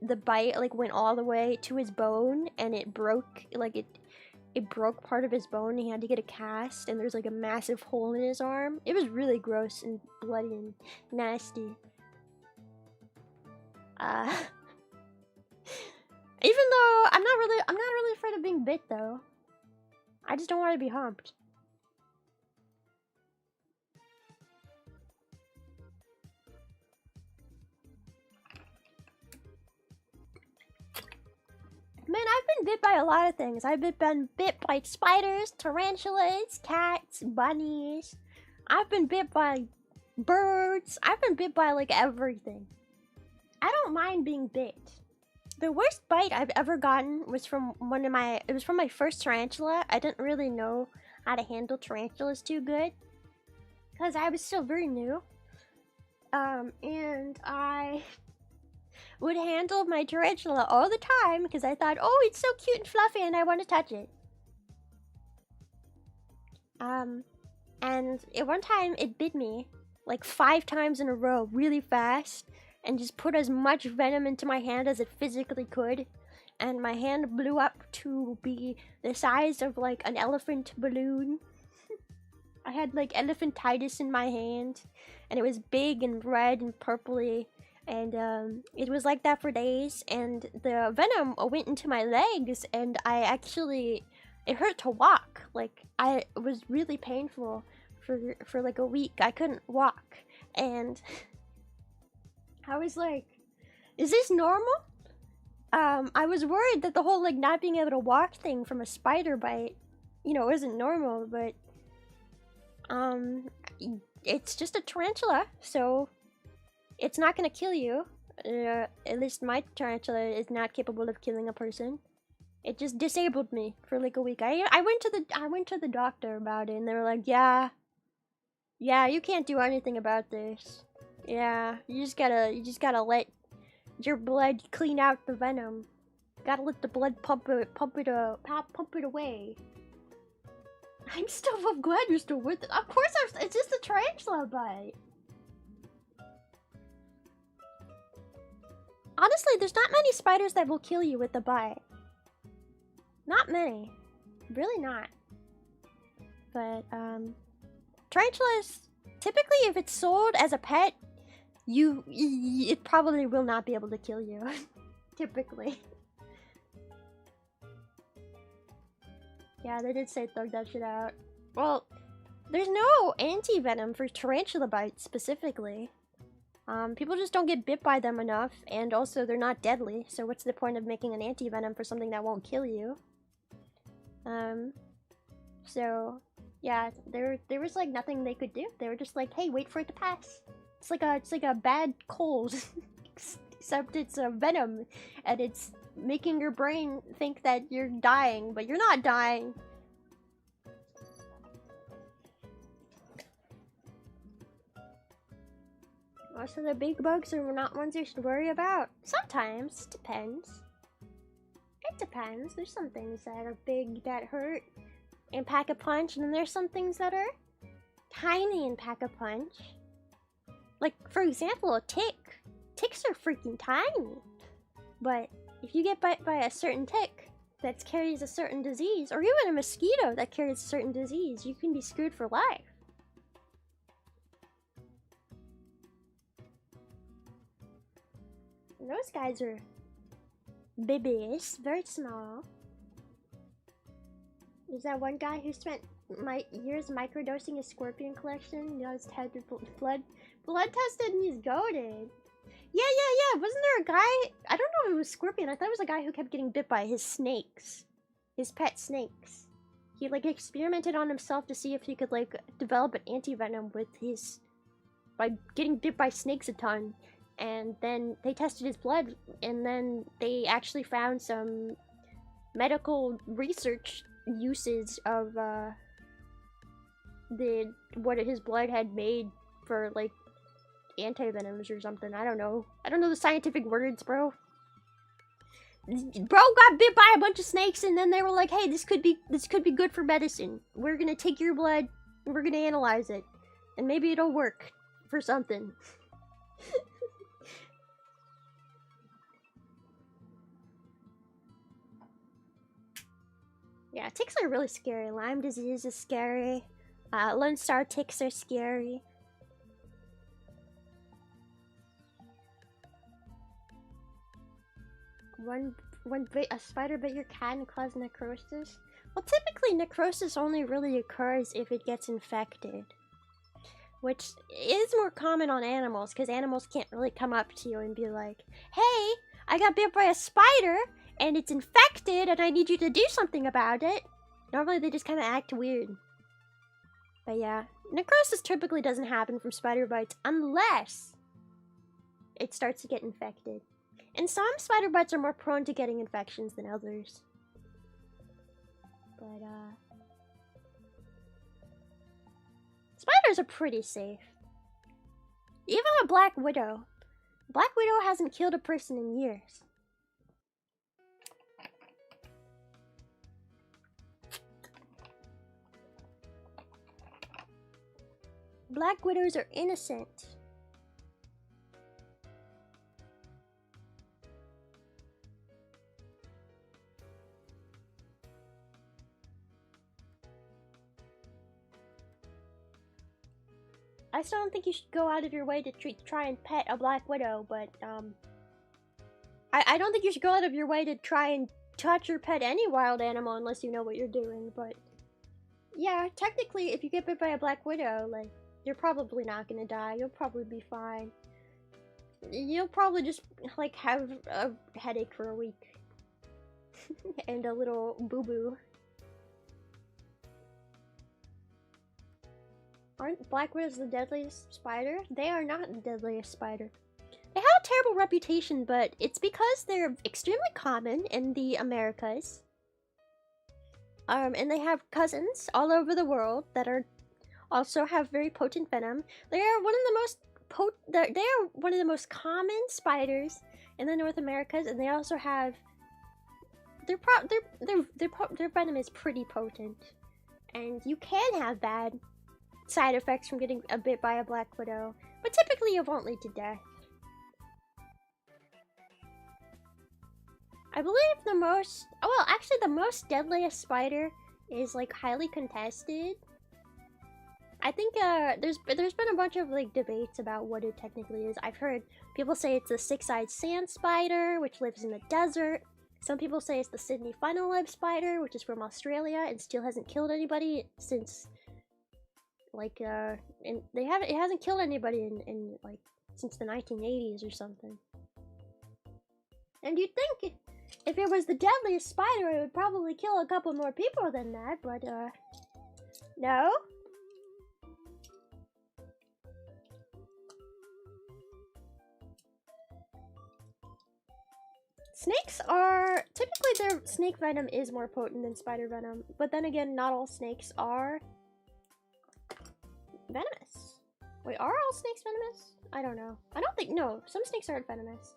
the bite like went all the way to his bone, and it broke it broke part of his bone. He had to get a cast, and there's like a massive hole in his arm. It was really gross and bloody and nasty. Even though I'm not really afraid of being bit though. I just don't want to be humped. Man, I've been bit by a lot of things. I've been bit by spiders, tarantulas, cats, bunnies. I've been bit by birds. I've been bit by like everything. I don't mind being bit. The worst bite I've ever gotten was from it was from my first tarantula. I didn't really know how to handle tarantulas too good because I was still very new. And I would handle my tarantula all the time because I thought, oh, it's so cute and fluffy and I want to touch it. And at one time it bit me like 5 times in a row really fast and just put as much venom into my hand as it physically could. And my hand blew up to be the size of like an elephant balloon. I had like elephantitis in my hand and it was big and red and purpley. And it was like that for days, and the venom went into my legs, and it hurt to walk. Like, it was really painful for like a week. I couldn't walk, and I was like, is this normal? I was worried that the whole like not being able to walk thing from a spider bite, you know, isn't normal, but it's just a tarantula, so it's not gonna kill you. At least my tarantula is not capable of killing a person. It just disabled me for like a week. I went to the doctor about it, and they were like, yeah, you can't do anything about this. Yeah, you just gotta let your blood clean out the venom. Gotta let the blood pump it away. I'm glad you're still with it. Of course, it's just a tarantula bite. Honestly, there's not many spiders that will kill you with a bite. Not many. Really not. But, tarantulas, typically if it's sold as a pet, it probably will not be able to kill you. Typically. Yeah, they did say throw that shit out. Well, there's no anti-venom for tarantula bites specifically. People just don't get bit by them enough, and also they're not deadly, so what's the point of making an anti-venom for something that won't kill you? So, yeah, there was like nothing they could do. They were just like, hey, wait for it to pass. It's like a bad cold, except it's a venom, and it's making your brain think that you're dying, but you're not dying. Also, the big bugs are not ones you should worry about. Sometimes. Depends. It depends. There's some things that are big that hurt and pack a punch, and then there's some things that are tiny and pack a punch. Like, for example, a tick. Ticks are freaking tiny. But if you get bit by a certain tick that carries a certain disease, or even a mosquito that carries a certain disease, you can be screwed for life. Those guys are babies, very small. There's that one guy who spent years microdosing his scorpion collection. You know, he's had blood tested and he's goated. Yeah. Wasn't there a guy? I don't know if it was scorpion. I thought it was a guy who kept getting bit by his snakes, his pet snakes. He like experimented on himself to see if he could like develop an anti-venom by getting bit by snakes a ton. And then they tested his blood, and then they actually found some medical research uses of what his blood had made for like anti-venoms or something. I don't know the scientific words, bro. Bro got bit by a bunch of snakes, and then they were like, "Hey, this could be good for medicine. We're gonna take your blood, and we're gonna analyze it, and maybe it'll work for something." Yeah, ticks are really scary. Lyme disease is scary. Lone Star ticks are scary. A spider bit your cat and caused necrosis? Well, typically necrosis only really occurs if it gets infected, which is more common on animals because animals can't really come up to you and be like, "Hey, I got bit by a spider and it's infected and I need you to do something about it." Normally they just kind of act weird. But yeah, necrosis typically doesn't happen from spider bites unless it starts to get infected. And some spider bites are more prone to getting infections than others. But, spiders are pretty safe. Even a black widow. Black widow hasn't killed a person in years. Black widows are innocent. I still don't think you should go out of your way to try and pet a black widow, but I don't think you should go out of your way to try and touch or pet any wild animal unless you know what you're doing. But yeah, technically, if you get bit by a black widow, like, you're probably not gonna die. You'll probably be fine. You'll probably just like have a headache for a week and a little boo-boo. Aren't black widows the deadliest spider? They are not the deadliest spider. They have a terrible reputation, but it's because they're extremely common in the Americas. And they have cousins all over the world that are also have very potent venom. They are one of the most common spiders in the North Americas, and they also have their venom is pretty potent, and you can have bad side effects from getting a bit by a black widow, but typically it won't lead to death. I believe the most deadliest spider is like highly contested. I think there's been a bunch of like debates about what it technically is. I've heard people say it's the six-eyed sand spider, which lives in the desert. Some people say it's the Sydney funnel web spider, which is from Australia and still hasn't killed anybody since like it hasn't killed anybody in like since the 1980s or something. And you'd think if it was the deadliest spider, it would probably kill a couple more people than that, but no. Snakes are typically their snake venom is more potent than spider venom, but then again, not all snakes are venomous. Wait, are all snakes venomous? I don't know. I don't think, no, some snakes aren't venomous.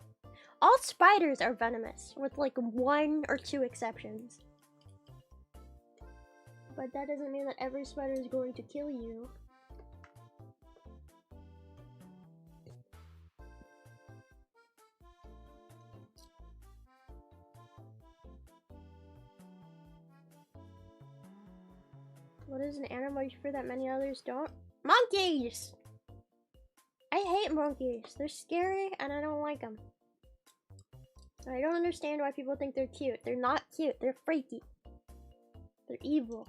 All spiders are venomous, with like 1 or 2 exceptions. But that doesn't mean that every spider is going to kill you. What is an animal you fear that many others don't? Monkeys! I hate monkeys. They're scary and I don't like them. I don't understand why people think they're cute. They're not cute. They're freaky. They're evil.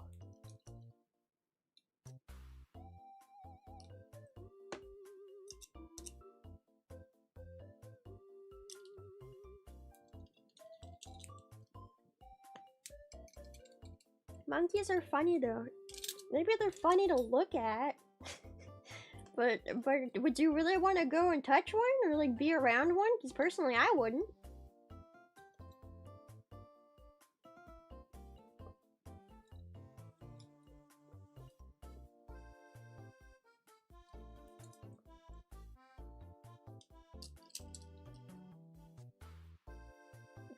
Monkeys are funny though. Maybe they're funny to look at. but would you really want to go and touch one or like be around one? Because personally I wouldn't.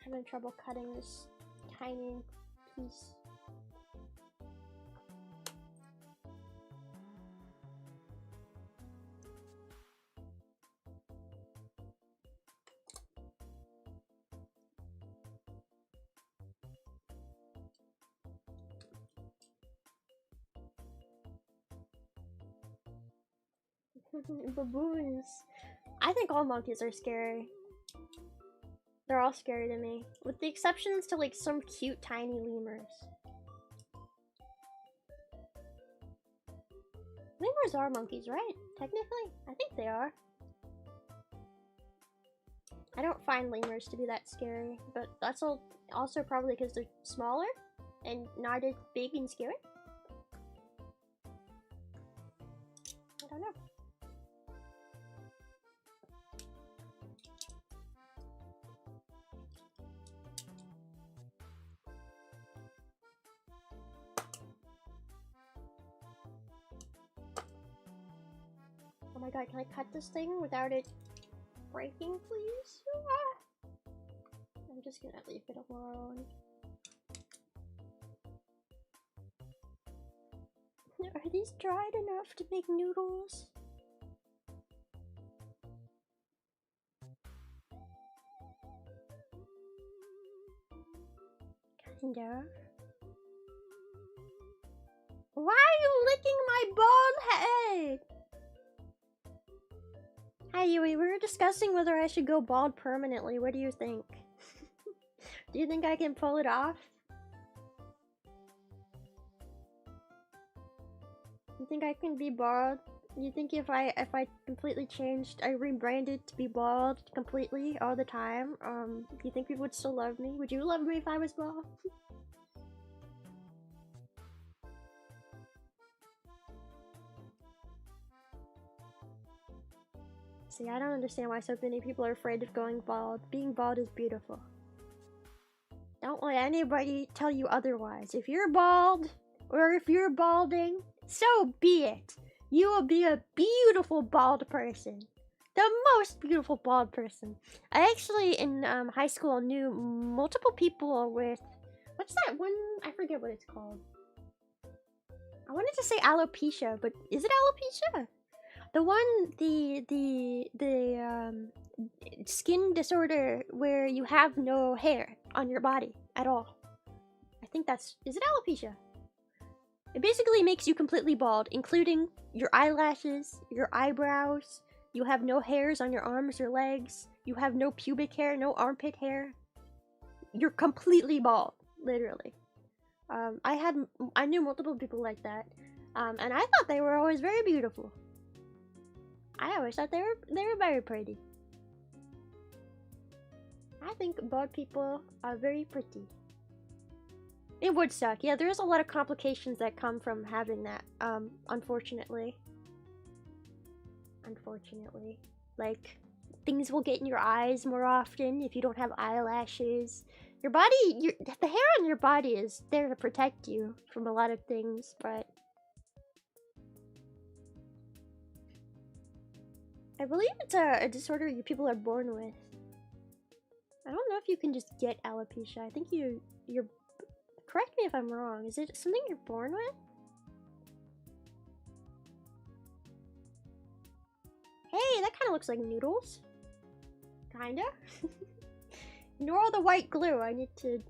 having trouble cutting this tiny piece. Baboons. I think all monkeys are scary. They're all scary to me, with the exceptions to like some cute tiny lemurs. Lemurs are monkeys, right? Technically, I think they are. I don't find lemurs to be that scary, but that's also probably because they're smaller and not as big and scary. I don't know. Oh my god, can I cut this thing without it breaking, please? Ah. I'm just gonna leave it alone. Are these dried enough to make noodles? Kinda. Why are you licking my bald head? Hi Yui, we were discussing whether I should go bald permanently. What do you think? Do you think I can pull it off? You think I can be bald? You think if I completely changed, I rebranded to be bald completely all the time, you think people would still love me? Would you love me if I was bald? See, I don't understand why so many people are afraid of going bald. Being bald is beautiful. Don't let anybody tell you otherwise. If you're bald, or if you're balding, so be it. You will be a beautiful bald person. The most beautiful bald person. I actually, in high school, knew multiple people with... What's that one? I forget what it's called. I wanted to say alopecia, but is it alopecia? The one, the skin disorder where you have no hair on your body at all. I think that's... Is it alopecia? It basically makes you completely bald, including your eyelashes, your eyebrows. You have no hairs on your arms or legs. You have no pubic hair, no armpit hair. You're completely bald, literally. I knew multiple people like that, and I thought they were always very beautiful. I always thought they were very pretty. I think bald people are very pretty. It would suck. Yeah, there's a lot of complications that come from having that, unfortunately. Unfortunately. Like, things will get in your eyes more often if you don't have eyelashes. Your body, the hair on your body is there to protect you from a lot of things, but... I believe it's a disorder people are born with. I don't know if you can just get alopecia. I think you're... Correct me if I'm wrong. Is it something you're born with? Hey, that kind of looks like noodles. Kinda. Ignore all the white glue. I need to...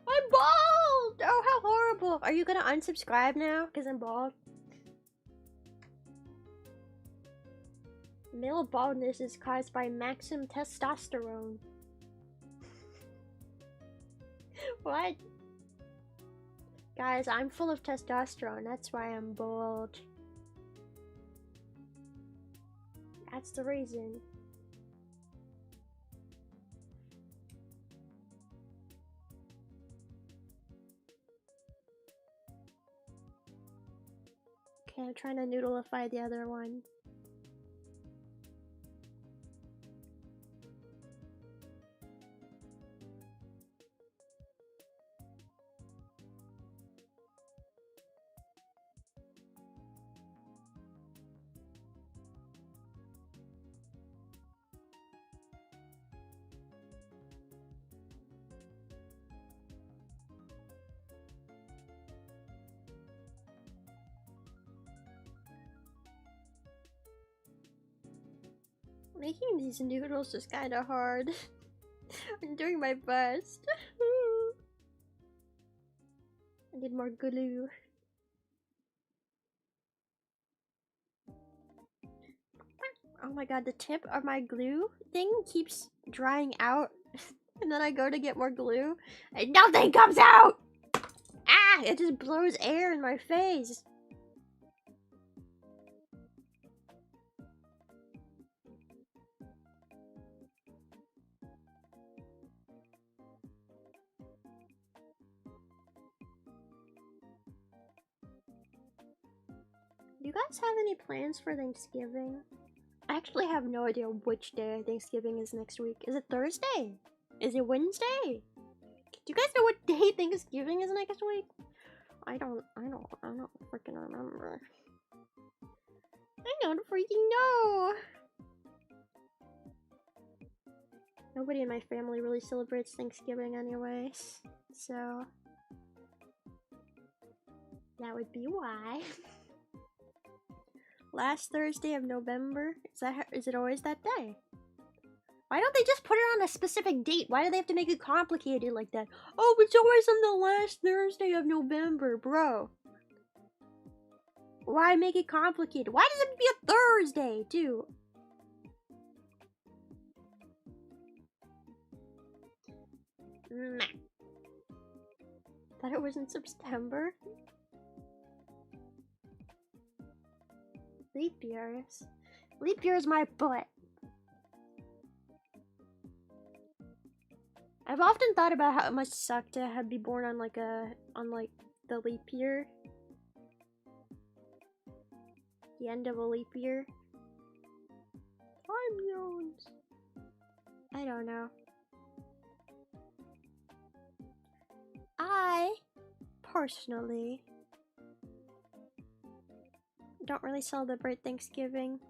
I'm bald! Oh, how horrible. Are you gonna unsubscribe now? Because I'm bald? Male baldness is caused by maximum testosterone. What? Guys, I'm full of testosterone. That's why I'm bald. That's the reason. Okay, I'm trying to noodleify the other one. Making these noodles is kind of hard. I'm doing my best. I need more glue. Oh my god, the tip of my glue thing keeps drying out. And then I go to get more glue and nothing comes out! Ah! It just blows air in my face. Do you guys have any plans for Thanksgiving? I actually have no idea which day Thanksgiving is next week. Is it Thursday? Is it Wednesday? Do you guys know what day Thanksgiving is next week? I don't freaking remember. I don't freaking know. Nobody in my family really celebrates Thanksgiving anyways, so that would be why. Last Thursday of November? Is it always that day? Why don't they just put it on a specific date? Why do they have to make it complicated like that? Oh, it's always on the last Thursday of November, bro. Why make it complicated? Why does it be a Thursday, too? Meh. Thought it was in September. Leap years. Leap year is my butt. I've often thought about how it must suck to be born on like the leap year. The end of a leap year. Time zones. I don't know. I personally don't really celebrate Thanksgiving.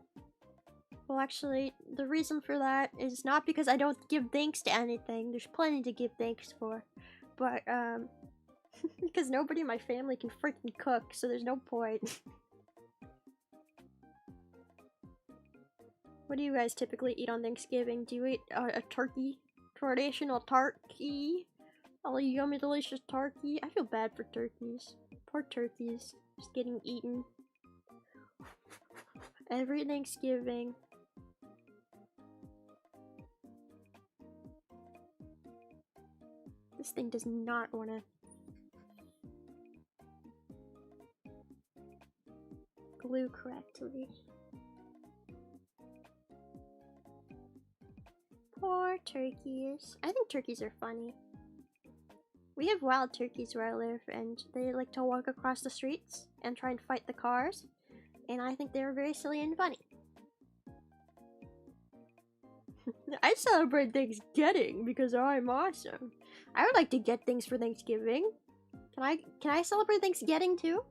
Well, actually, the reason for that is not because I don't give thanks to anything. There's plenty to give thanks for. But, because nobody in my family can freaking cook, so there's no point. What do you guys typically eat on Thanksgiving? Do you eat a turkey? Traditional turkey? A yummy, delicious turkey? I feel bad for turkeys. Poor turkeys. Just getting eaten. Every Thanksgiving. This thing does not want to glue correctly. Poor turkeys. I think turkeys are funny. We have wild turkeys where I live, and they like to walk across the streets and try and fight the cars. And I think they're very silly and funny. I celebrate Thanksgiving because I'm awesome. I would like to get things for Thanksgiving. Can I celebrate Thanksgiving too?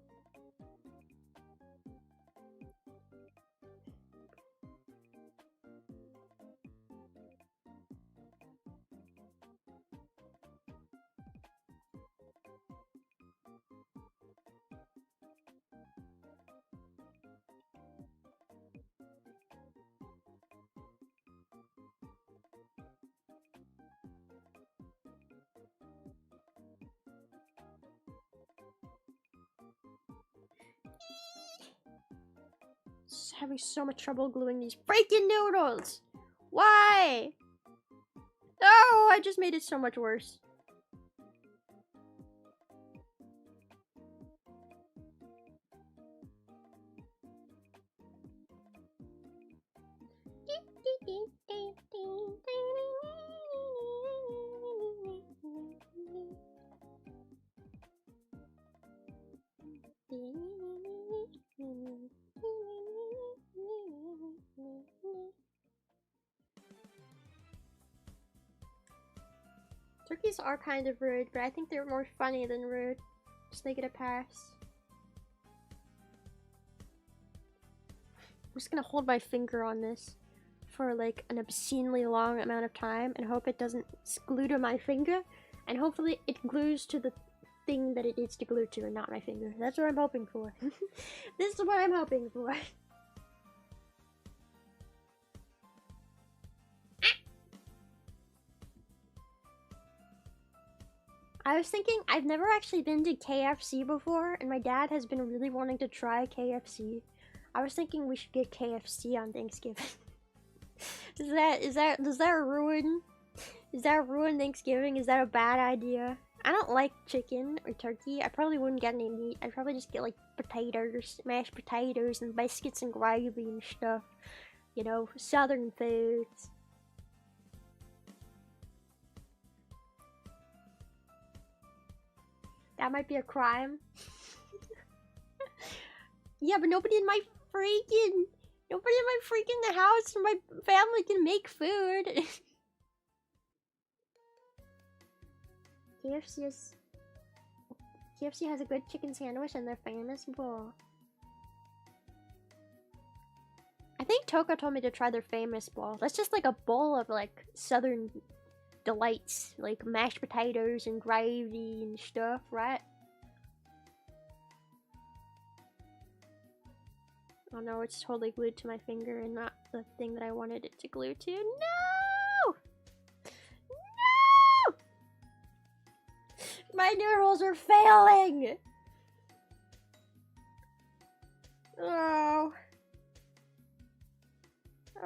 Having so much trouble gluing these freaking noodles. Why? No, I just made it so much worse. Turkeys are kind of rude, but I think they're more funny than rude. So they get a pass. I'm just gonna hold my finger on this for like an obscenely long amount of time and hope it doesn't glue to my finger, and hopefully it glues to the thing that it needs to glue to and not my finger. That's what I'm hoping for. This is what I'm hoping for. I was thinking, I've never actually been to KFC before, and my dad has been really wanting to try KFC. I was thinking we should get KFC on Thanksgiving. does that ruin Thanksgiving? Is that a bad idea? I don't like chicken or turkey. I probably wouldn't get any meat. I'd probably just get like potatoes, mashed potatoes and biscuits and gravy and stuff. You know, southern foods. That might be a crime. Yeah, but nobody in my freaking house or my family can make food. KFC has a good chicken sandwich and their famous bowl. I think Toka told me to try their famous bowl. That's just like a bowl of like southern delights, like mashed potatoes and gravy and stuff, right? Oh no, it's totally glued to my finger and not the thing that I wanted it to glue to. No! No! My noodles are failing! Oh.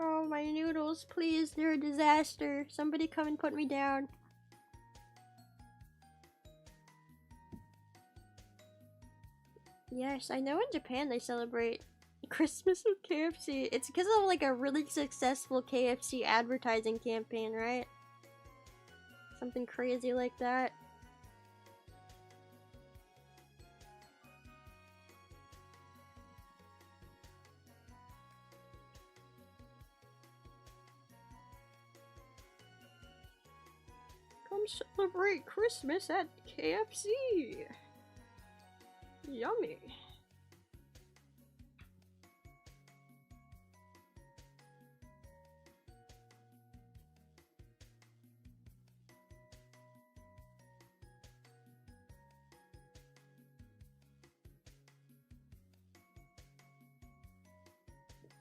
Oh, my noodles, please, they're a disaster. Somebody come and put me down. Yes, I know in Japan they celebrate Christmas with KFC. It's because of like a really successful KFC advertising campaign, right? Something crazy like that. Come celebrate Christmas at KFC. Yummy.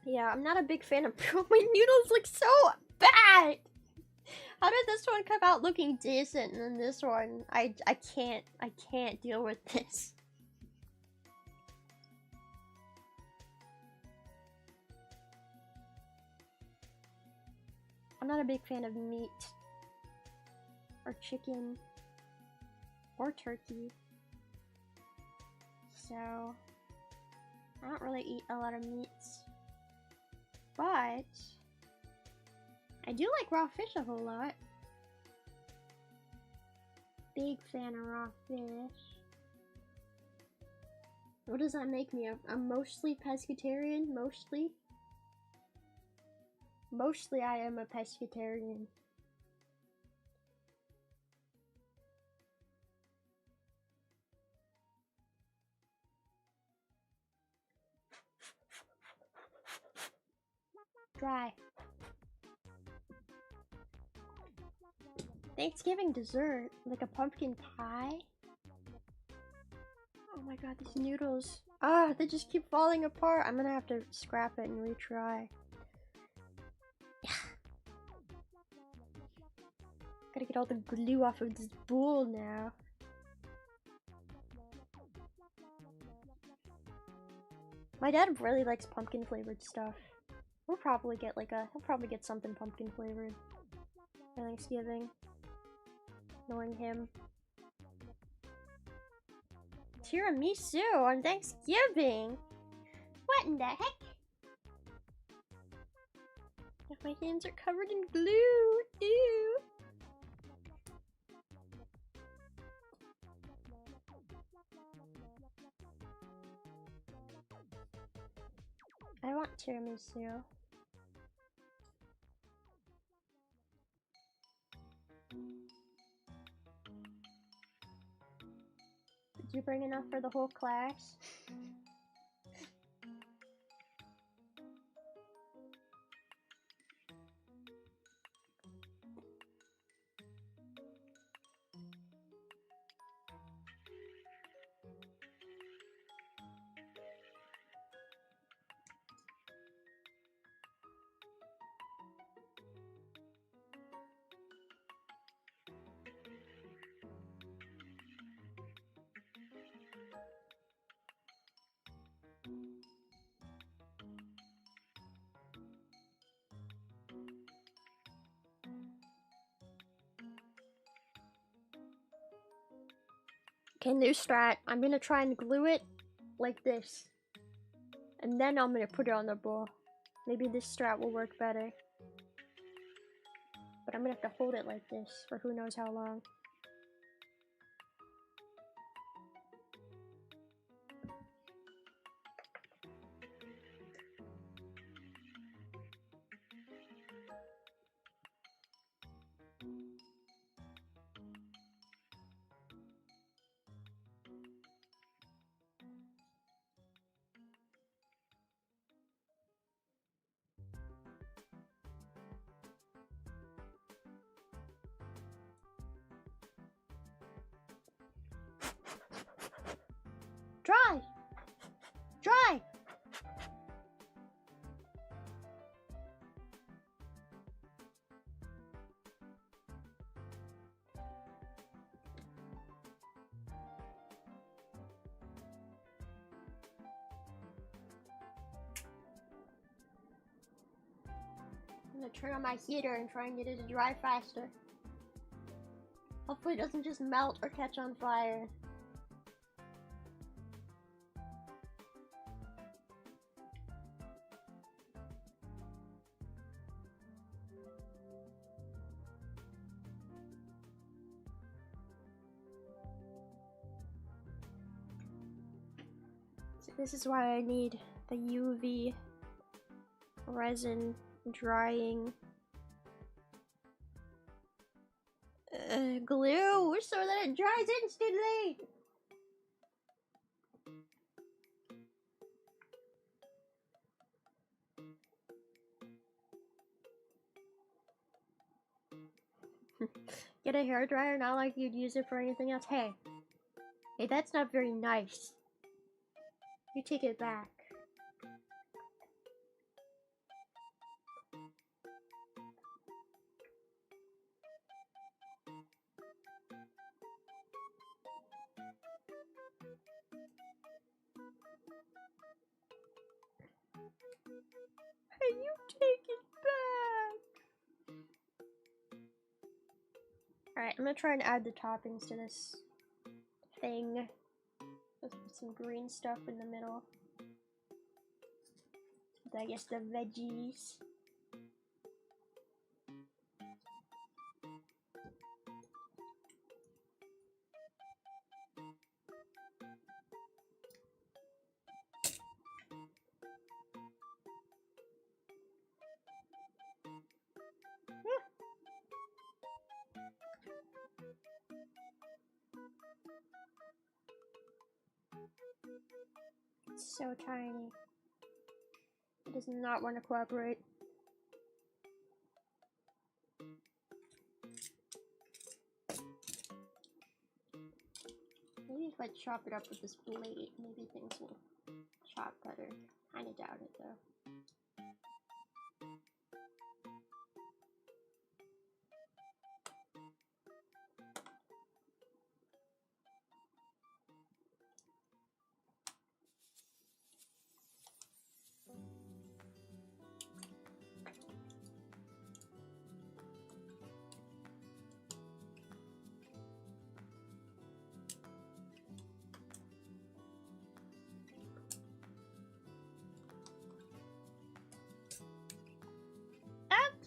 Yeah, I'm not a big fan of my noodles look so bad. How did this one come out looking decent and then this one I can't deal with this. I'm not a big fan of meat or chicken or turkey. So I don't really eat a lot of meats. But I do like raw fish a whole lot. Big fan of raw fish. What does that make me? I'm mostly pescatarian, mostly. Mostly I am a pescatarian. Dry. Thanksgiving dessert, like a pumpkin pie. Oh my god, these noodles. Ah, they just keep falling apart. I'm gonna have to scrap it and retry. Gotta get all the glue off of this bowl now. My dad really likes pumpkin flavored stuff. We'll probably get like he'll probably get something pumpkin flavored for Thanksgiving. Knowing him. Tiramisu on Thanksgiving? What in the heck? My hands are covered in glue. Ew. I want tiramisu. Did you bring enough for the whole class? Okay, new strat. I'm gonna try and glue it like this. And then I'm gonna put it on the bowl. Maybe this strat will work better. But I'm gonna have to hold it like this for who knows how long. Dry! Dry! I'm gonna turn on my heater and try and get it to dry faster. Hopefully it doesn't just melt or catch on fire. So this is why I need the UV resin drying glue so that it dries instantly. Get a hairdryer, not like you'd use it for anything else. Hey, that's not very nice. You take it back. Hey, you take it back. Alright, I'm gonna try and add the toppings to this thing. Let's put some green stuff in the middle. I guess the veggies. It's so tiny. It does not want to cooperate. Maybe if I chop it up with this blade, maybe things will chop better. Kinda doubt it though.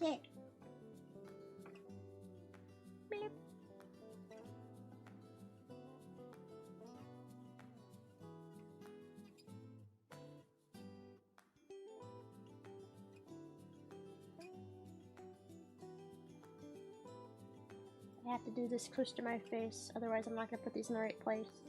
Okay. Beep. I have to do this close to my face, otherwise I'm not gonna put these in the right place.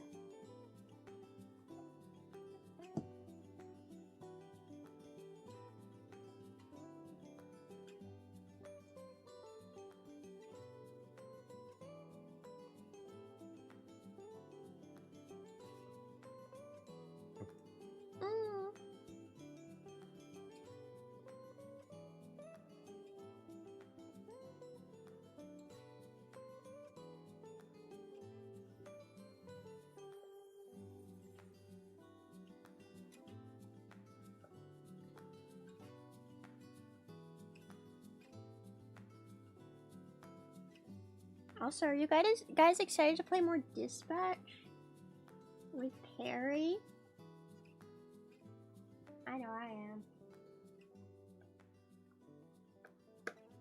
Also, are you guys excited to play more Dispatch? Perry? I know I am.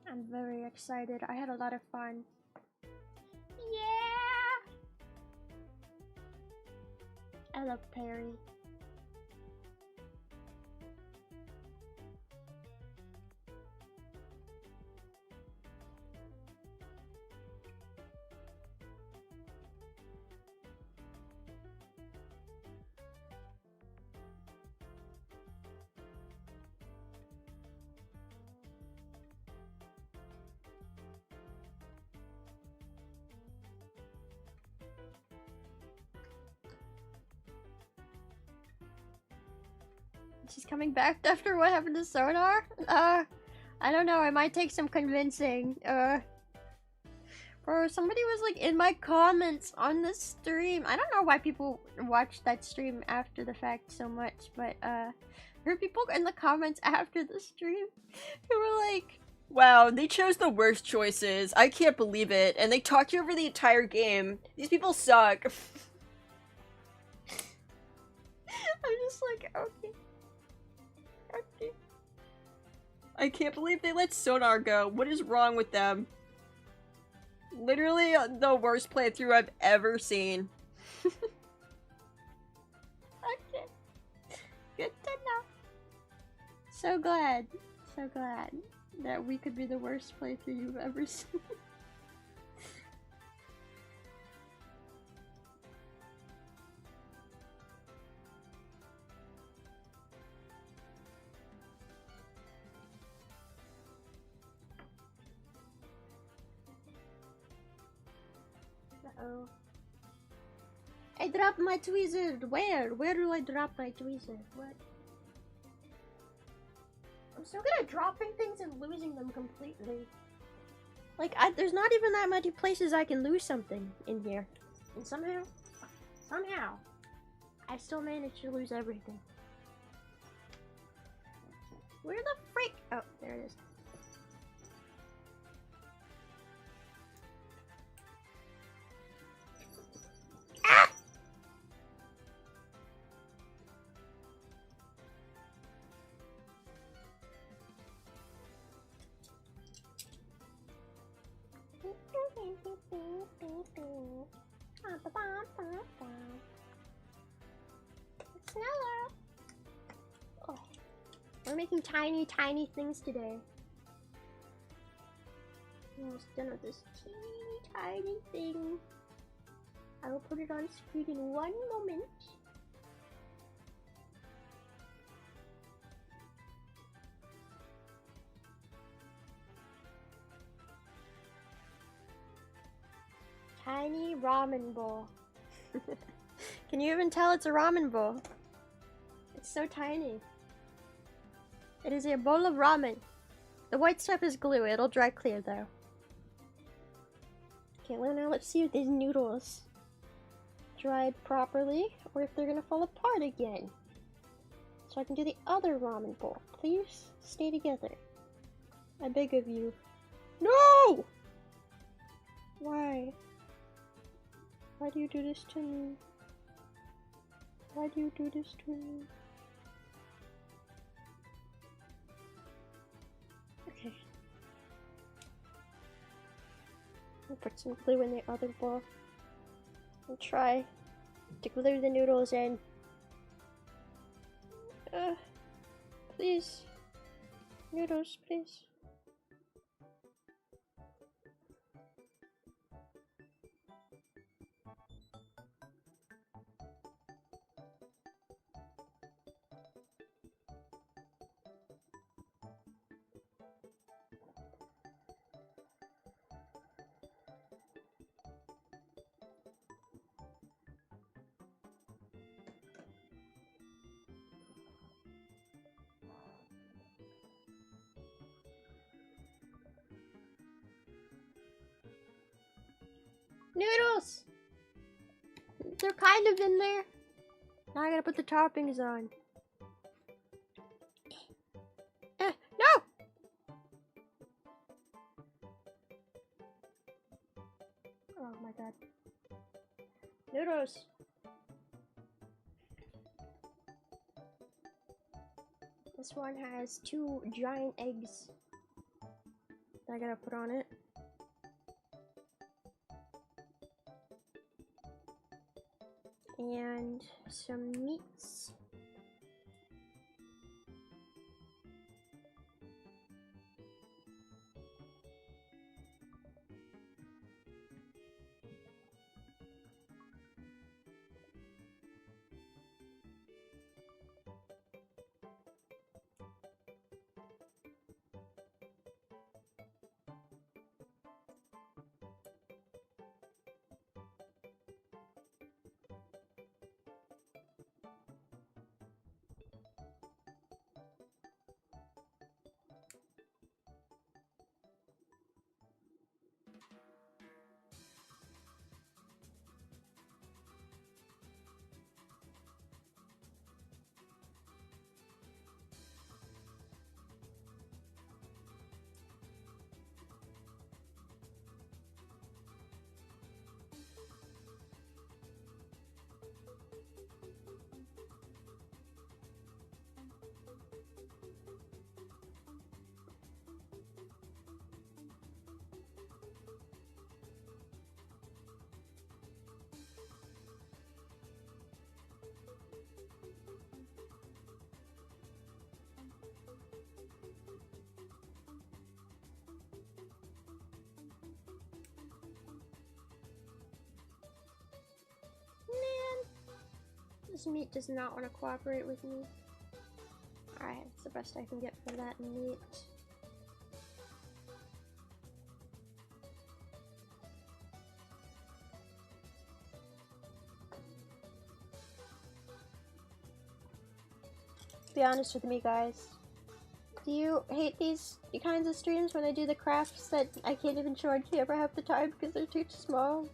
I'm very excited. I had a lot of fun. Yeah! I love Perry. She's coming back after what happened to Sonar? I don't know, it might take some convincing. Bro, somebody was like in my comments on the stream. I don't know why people watch that stream after the fact so much, but there were people in the comments after the stream who were like, wow, they chose the worst choices. I can't believe it. And they talked you over the entire game. These people suck. I'm just like, okay. Okay. I can't believe they let Sonar go. What is wrong with them? Literally the worst playthrough I've ever seen. Okay. Good to know. So glad that we could be the worst playthrough you've ever seen. Uh-oh. I dropped my tweezer. Where? Where do I drop my tweezer? What? I'm so good at dropping things and losing them completely. Like, there's not even that many places I can lose something in here. And somehow, I still managed to lose everything. Where the freak? Oh, there it is. Ah! Sneller. Oh. We're making tiny things today. Almost done with this teeny tiny thing. I will put it on screen in one moment. Tiny ramen bowl. Can you even tell it's a ramen bowl? It's so tiny. It is a bowl of ramen. The white stuff is glue. It'll dry clear though. Okay, well now let's see if these noodles dried properly or if they're gonna fall apart again. So I can do the other ramen bowl. Please stay together. I beg of you. No! Why? Why do you do this to me? Why do you do this to me? Okay. I'll put some glue in the other bowl. And try to glue the noodles in. Please. Noodles, please. Noodles! They're kind of in there. Now I gotta put the toppings on. No! Oh my god. Noodles. This one has 2 giant eggs that I gotta put on it. And some meats. Man, this meat does not want to cooperate with me. Alright, that's the best I can get for that meat. Be honest with me, guys. Do you hate these kinds of streams when I do the crafts that I can't even show on camera half the time because they're too small?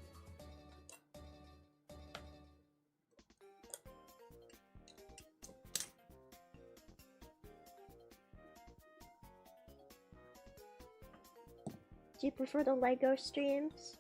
Do you prefer the Lego streams?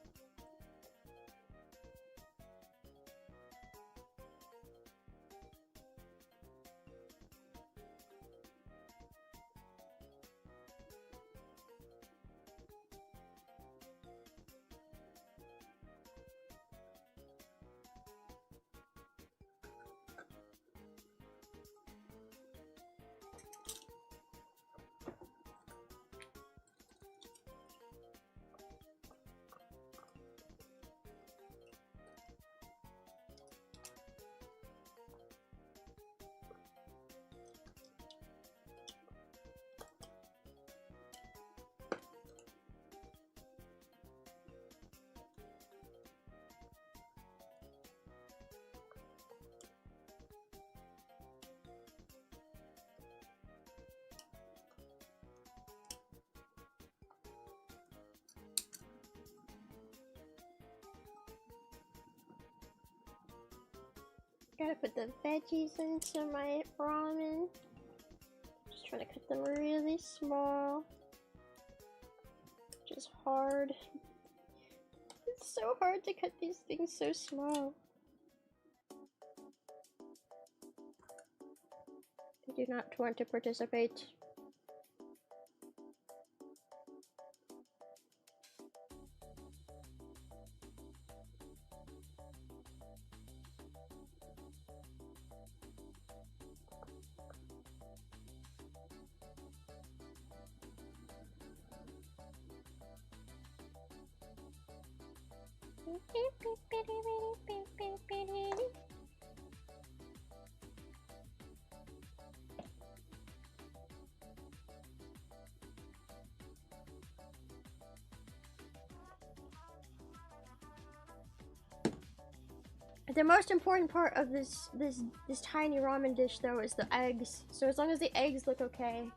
Gotta put the veggies into my ramen. Just trying to cut them really small. Which is hard. It's so hard to cut these things so small. I do not want to participate. The most important part of this tiny ramen dish though is the eggs. So as long as the eggs look okay,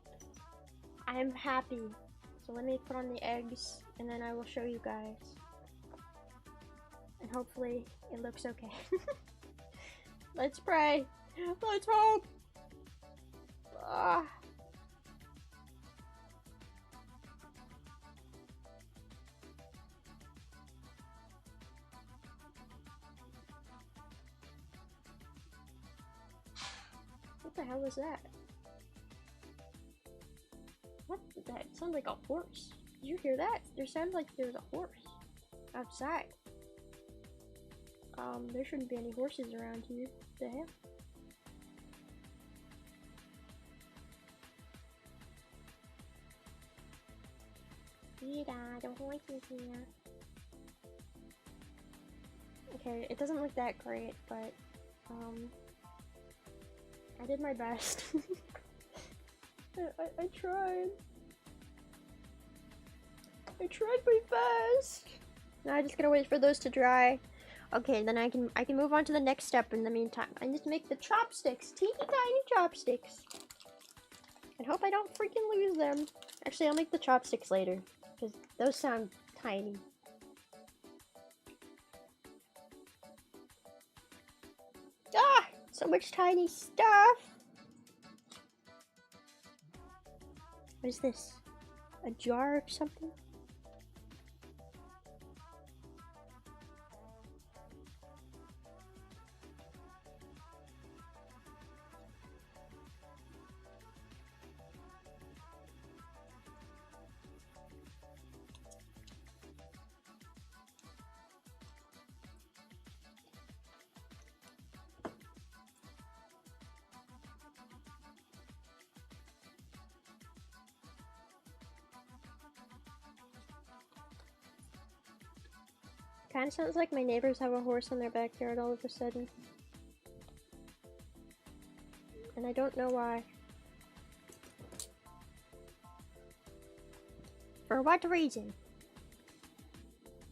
I'm happy. So let me put on the eggs and then I will show you guys. And hopefully it looks okay. Let's pray. Let's hope. Ah. What the hell was that? What? That sounds like a horse. Did you hear that? There sounds like there's a horse outside. There shouldn't be any horses around here. What the hell? Yeah, the horses here. Okay, it doesn't look that great, but I did my best. I tried. I tried my best. Now I just gotta wait for those to dry. Okay, then I can move on to the next step in the meantime. I need to make the chopsticks, teeny tiny chopsticks. And hope I don't freaking lose them. Actually, I'll make the chopsticks later, because those sound tiny. Ah! So much tiny stuff! What is this? A jar of something? Kinda sounds like my neighbors have a horse in their backyard all of a sudden. And I don't know why. For what reason?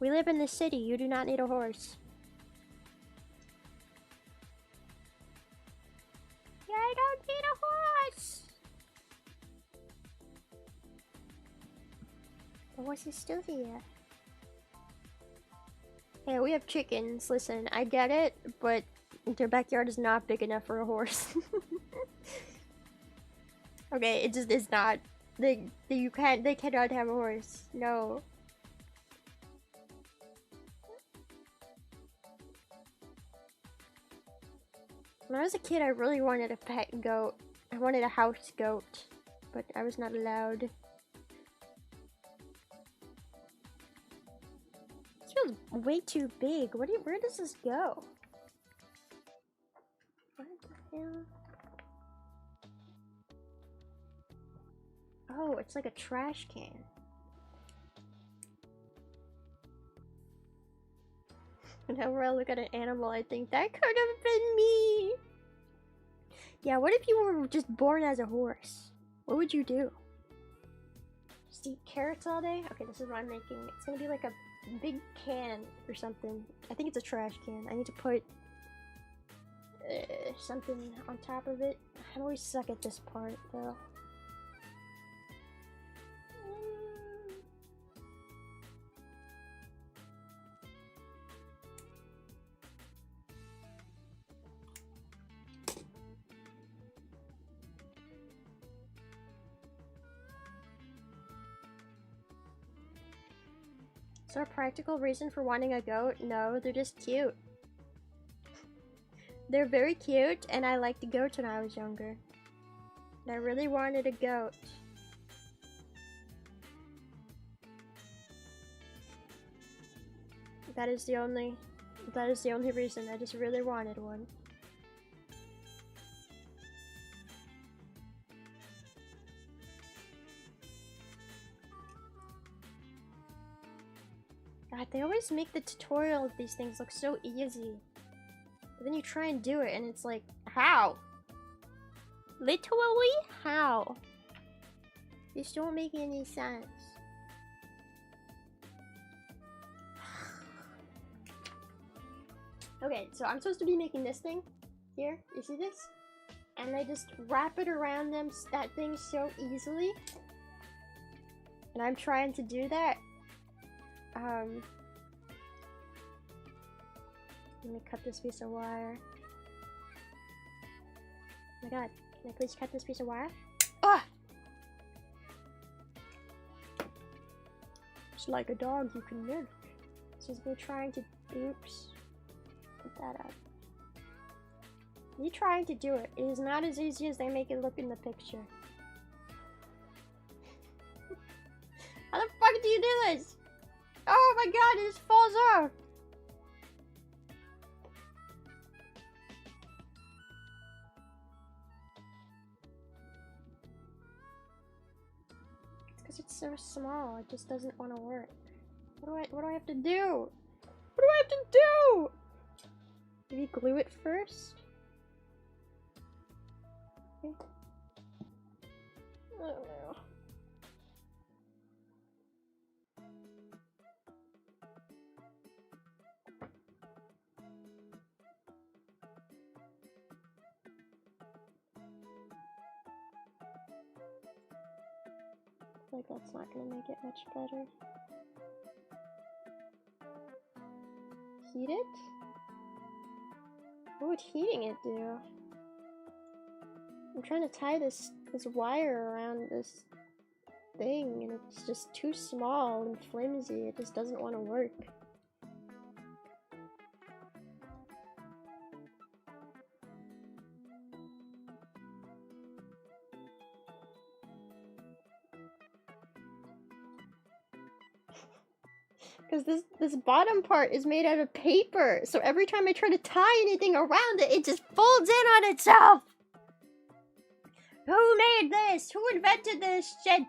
We live in the city, you do not need a horse. Yeah, I don't need a horse! The horse is still here. Hey, we have chickens. Listen, I get it, but their backyard is not big enough for a horse. Okay, it just is not. They cannot have a horse. No. When I was a kid, I really wanted a pet goat. I wanted a house goat, but I was not allowed. This feels way too big. Where does this go? What the hell? Oh, it's like a trash can. Whenever I look at an animal, I think that could have been me. Yeah, what if you were just born as a horse? What would you do? Just eat carrots all day? Okay, this is what I'm making. It's gonna be like a big can or something. I think it's a trash can. I need to put something on top of it. I always suck at this part, though. Is there a practical reason for wanting a goat? No, they're just cute. They're very cute, and I liked goats when I was younger. And I really wanted a goat. That is the only reason. I just really wanted one. God, they always make the tutorial of these things look so easy. But then you try and do it and it's like, how? Literally, how? This don't make any sense. Okay, so I'm supposed to be making this thing. Here, you see this? And I just wrap it around that thing so easily. And I'm trying to do that. Let me cut this piece of wire. Oh my god, can I please cut this piece of wire? Ah! It's like a dog you can milk. This is me trying to, oops. Put that up. Me trying to do it. It is not as easy as they make it look in the picture. do this? Oh my god, it just falls off. It's because it's so small, it just doesn't want to work. What do I have to do? What do I have to do? Maybe glue it first? Okay. I don't know. Like that's not gonna make it much better. Heat it? What would heating it do? I'm trying to tie this wire around this thing and it's just too small and flimsy. It just doesn't want to work. Because this bottom part is made out of paper, so every time I try to tie anything around it, it just folds in on itself! Who made this? Who invented this shit?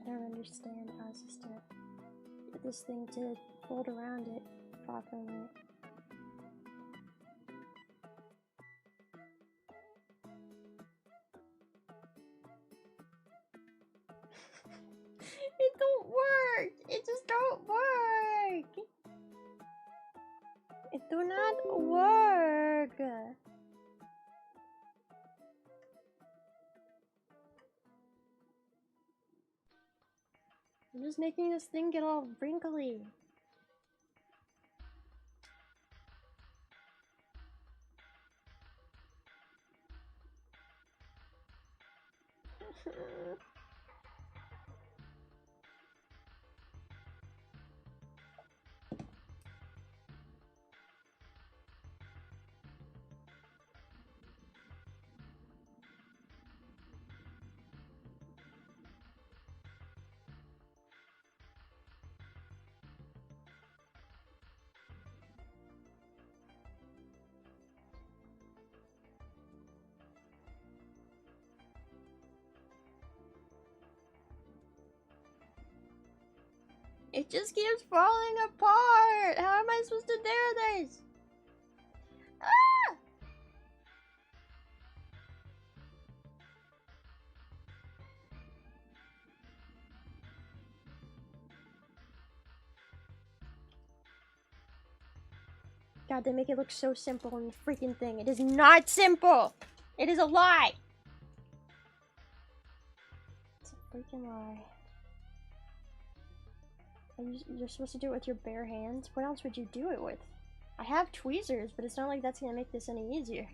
I don't understand how it's just to get this thing to fold around it properly. It don't work! It just don't work! It do not work! I'm just making this thing get all wrinkly. It just keeps falling apart! How am I supposed to do this? Ah! God, they make it look so simple in the freaking thing. It is not simple! It is a lie! It's a freaking lie. You're supposed to do it with your bare hands? What else would you do it with? I have tweezers, but it's not like that's gonna make this any easier.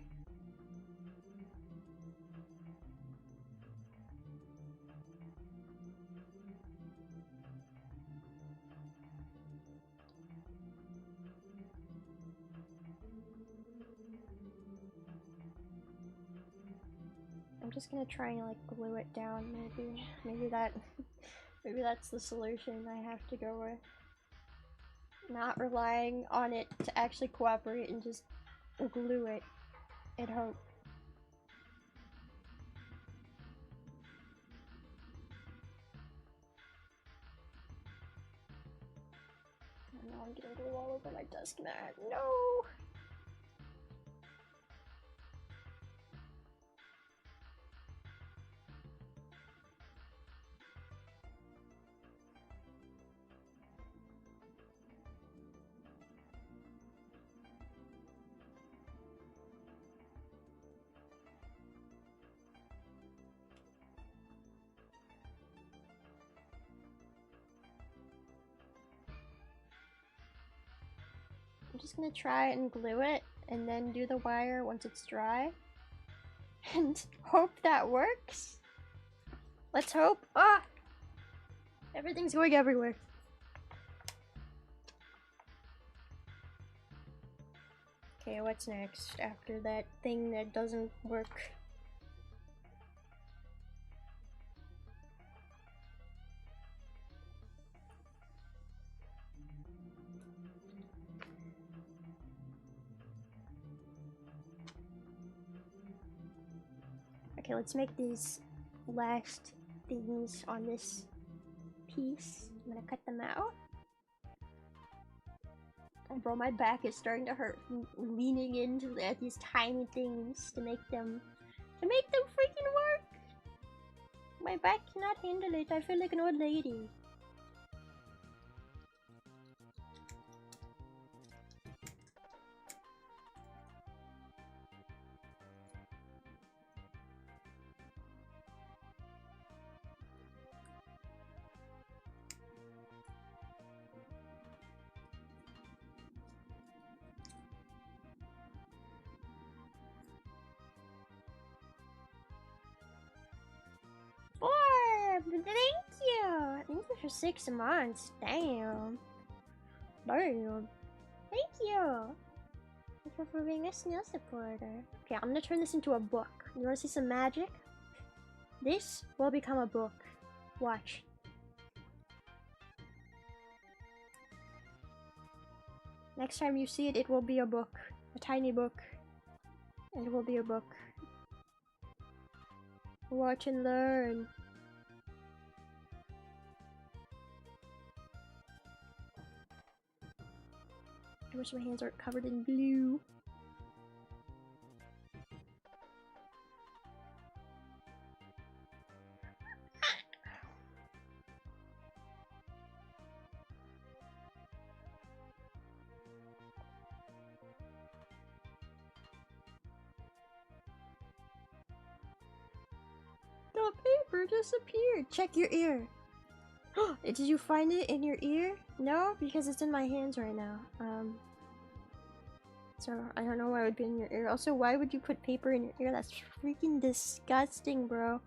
I'm just gonna try and like glue it down, maybe. Maybe that's the solution I have to go with. Not relying on it to actually cooperate and just glue it and hope. Oh no, I'm getting glue all over my desk mat. No! I'm just gonna try and glue it and then do the wire once it's dry. And hope that works. Let's hope. Ah! Everything's going everywhere. Okay, what's next after that thing that doesn't work? Okay, let's make these last things on this piece. I'm gonna cut them out. Oh, bro, my back is starting to hurt from leaning into these tiny things to make them freaking work. My back cannot handle it. I feel like an old lady. Thank you! Thank you for 6 months. Damn. Damn. Thank you! Thank you for being a snail supporter. Okay, I'm gonna turn this into a book. You wanna see some magic? This will become a book. Watch. Next time you see it, it will be a book. A tiny book. It will be a book. Watch and learn. I wish my hands aren't covered in glue. The paper disappeared. Check your ear. Did you find it in your ear? No, because it's in my hands right now. So I don't know why it would be in your ear. Also, why would you put paper in your ear? That's freaking disgusting, bro.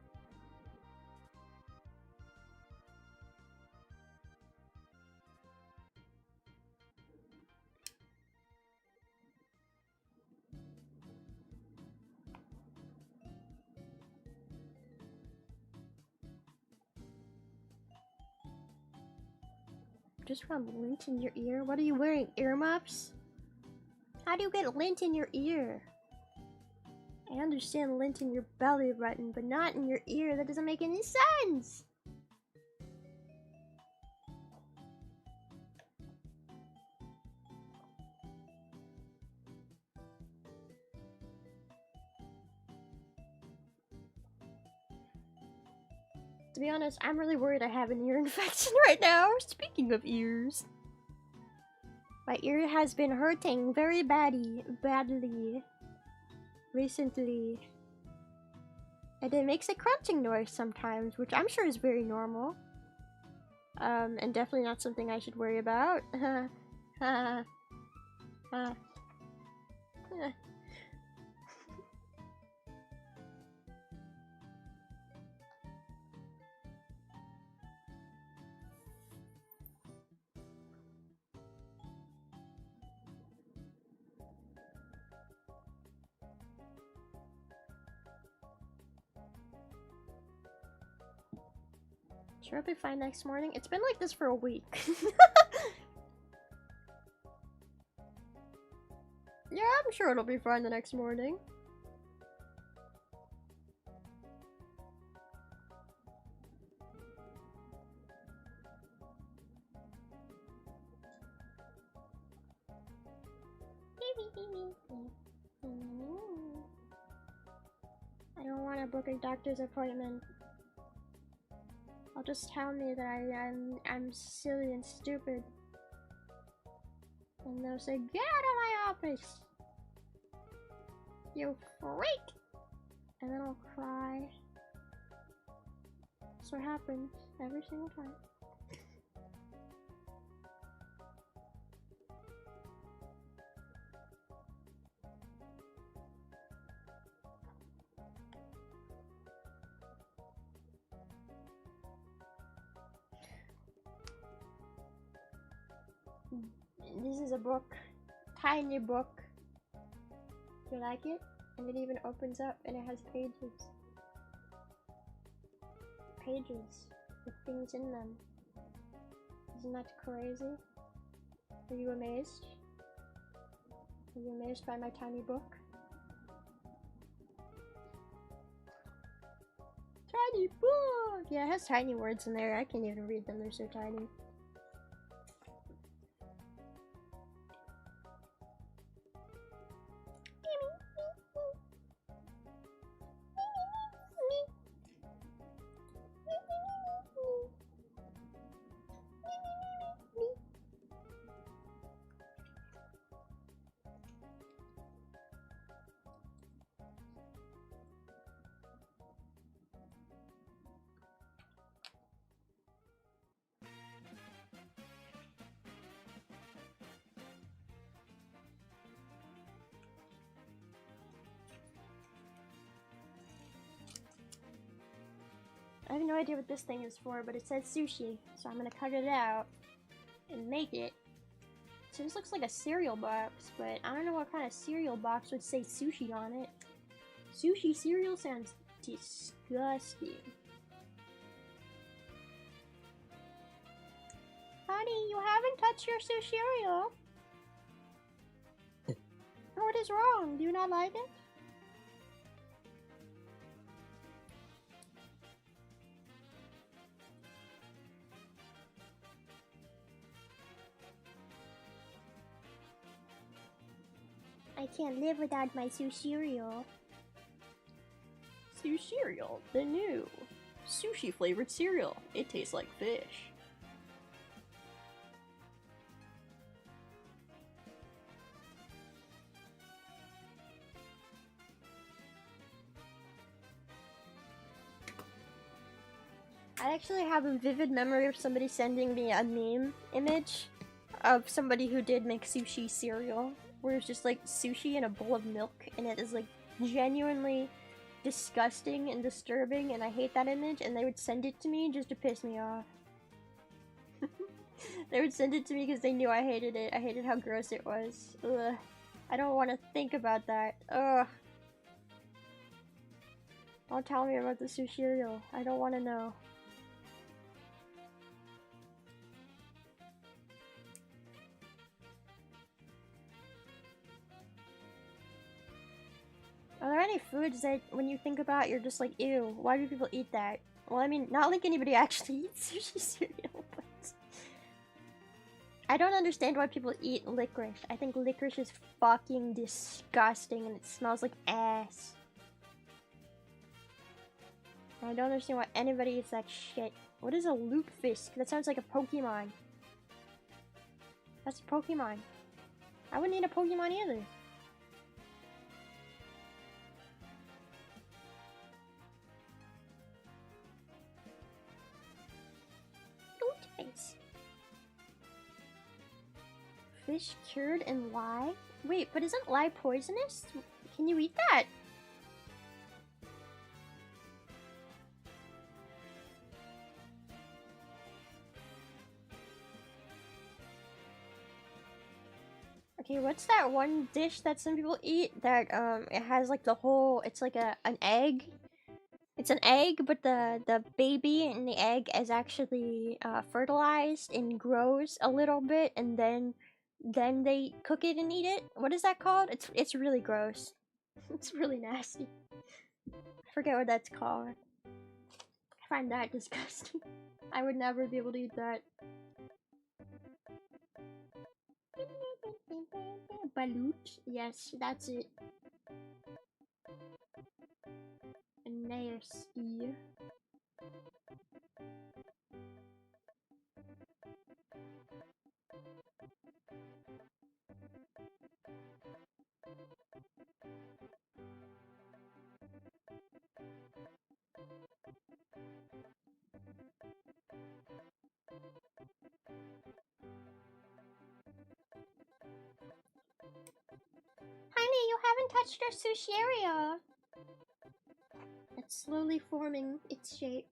Just want lint in your ear? What are you wearing? Earmuffs? How do you get lint in your ear? I understand lint in your belly button, but not in your ear. That doesn't make any sense! To be honest, I'm really worried I have an ear infection right now. Speaking of ears. My ear has been hurting very badly recently. And it makes a crunching noise sometimes, which I'm sure is very normal. And definitely not something I should worry about. Sure, I'll be fine next morning. It's been like this for a week. Yeah, I'm sure it'll be fine the next morning. I don't want to book a doctor's appointment. I'll just tell me that I'm silly and stupid. And they'll say, "Get out of my office! You freak!" And then I'll cry. That's what happens every single time. This is a book. Tiny book. Do you like it? And it even opens up and it has pages. Pages with things in them. Isn't that crazy? Are you amazed? Are you amazed by my tiny book? Tiny book! Yeah, it has tiny words in there. I can't even read them, they're so tiny. I have no idea what this thing is for, but it says sushi, so I'm gonna cut it out and make it. So this looks like a cereal box, but I don't know what kind of cereal box would say sushi on it. Sushi cereal sounds disgusting. Honey, you haven't touched your cereal. What is wrong? Do you not like it? I can't live without my cereal. Cereal, the new sushi flavored cereal. It tastes like fish. I actually have a vivid memory of somebody sending me a meme image of somebody who did make sushi cereal, where it's just like sushi in a bowl of milk, and it is like genuinely disgusting and disturbing, and I hate that image, and they would send it to me just to piss me off. They would send it to me because they knew I hated it. I hated how gross it was. Ugh. I don't want to think about that. Ugh. Don't tell me about the sushi cereal. I don't want to know. Are there any foods that, when you think about, you're just like, ew, why do people eat that? Well, I mean, not like anybody actually eats sushi cereal, but... I don't understand why people eat licorice. I think licorice is fucking disgusting and it smells like ass. I don't understand why anybody eats that shit. What is a lutefisk? That sounds like a Pokemon. That's a Pokemon. I wouldn't eat a Pokemon either. Lutefisk. Fish cured in lye? Wait, but isn't lye poisonous? Can you eat that? Okay, what's that one dish that some people eat that it has like the whole, it's like an egg. It's an egg, but the baby in the egg is actually fertilized and grows a little bit, and then they cook it and eat it. What is that called? It's really gross. It's really nasty. I forget what that's called. I find that disgusting. I would never be able to eat that. Balut? Yes, that's it. Nasty. Honey, you haven't touched your sushi area. It's slowly forming its shape.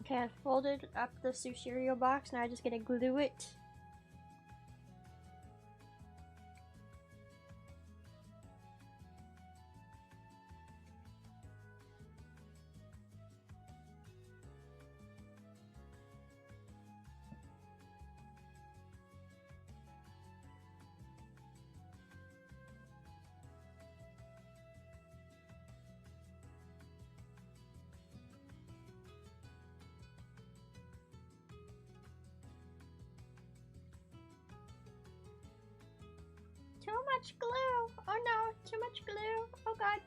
Okay, I folded up the cereal box. Now I'm just gonna glue it. Too much glue! Oh no, too much glue! Oh god.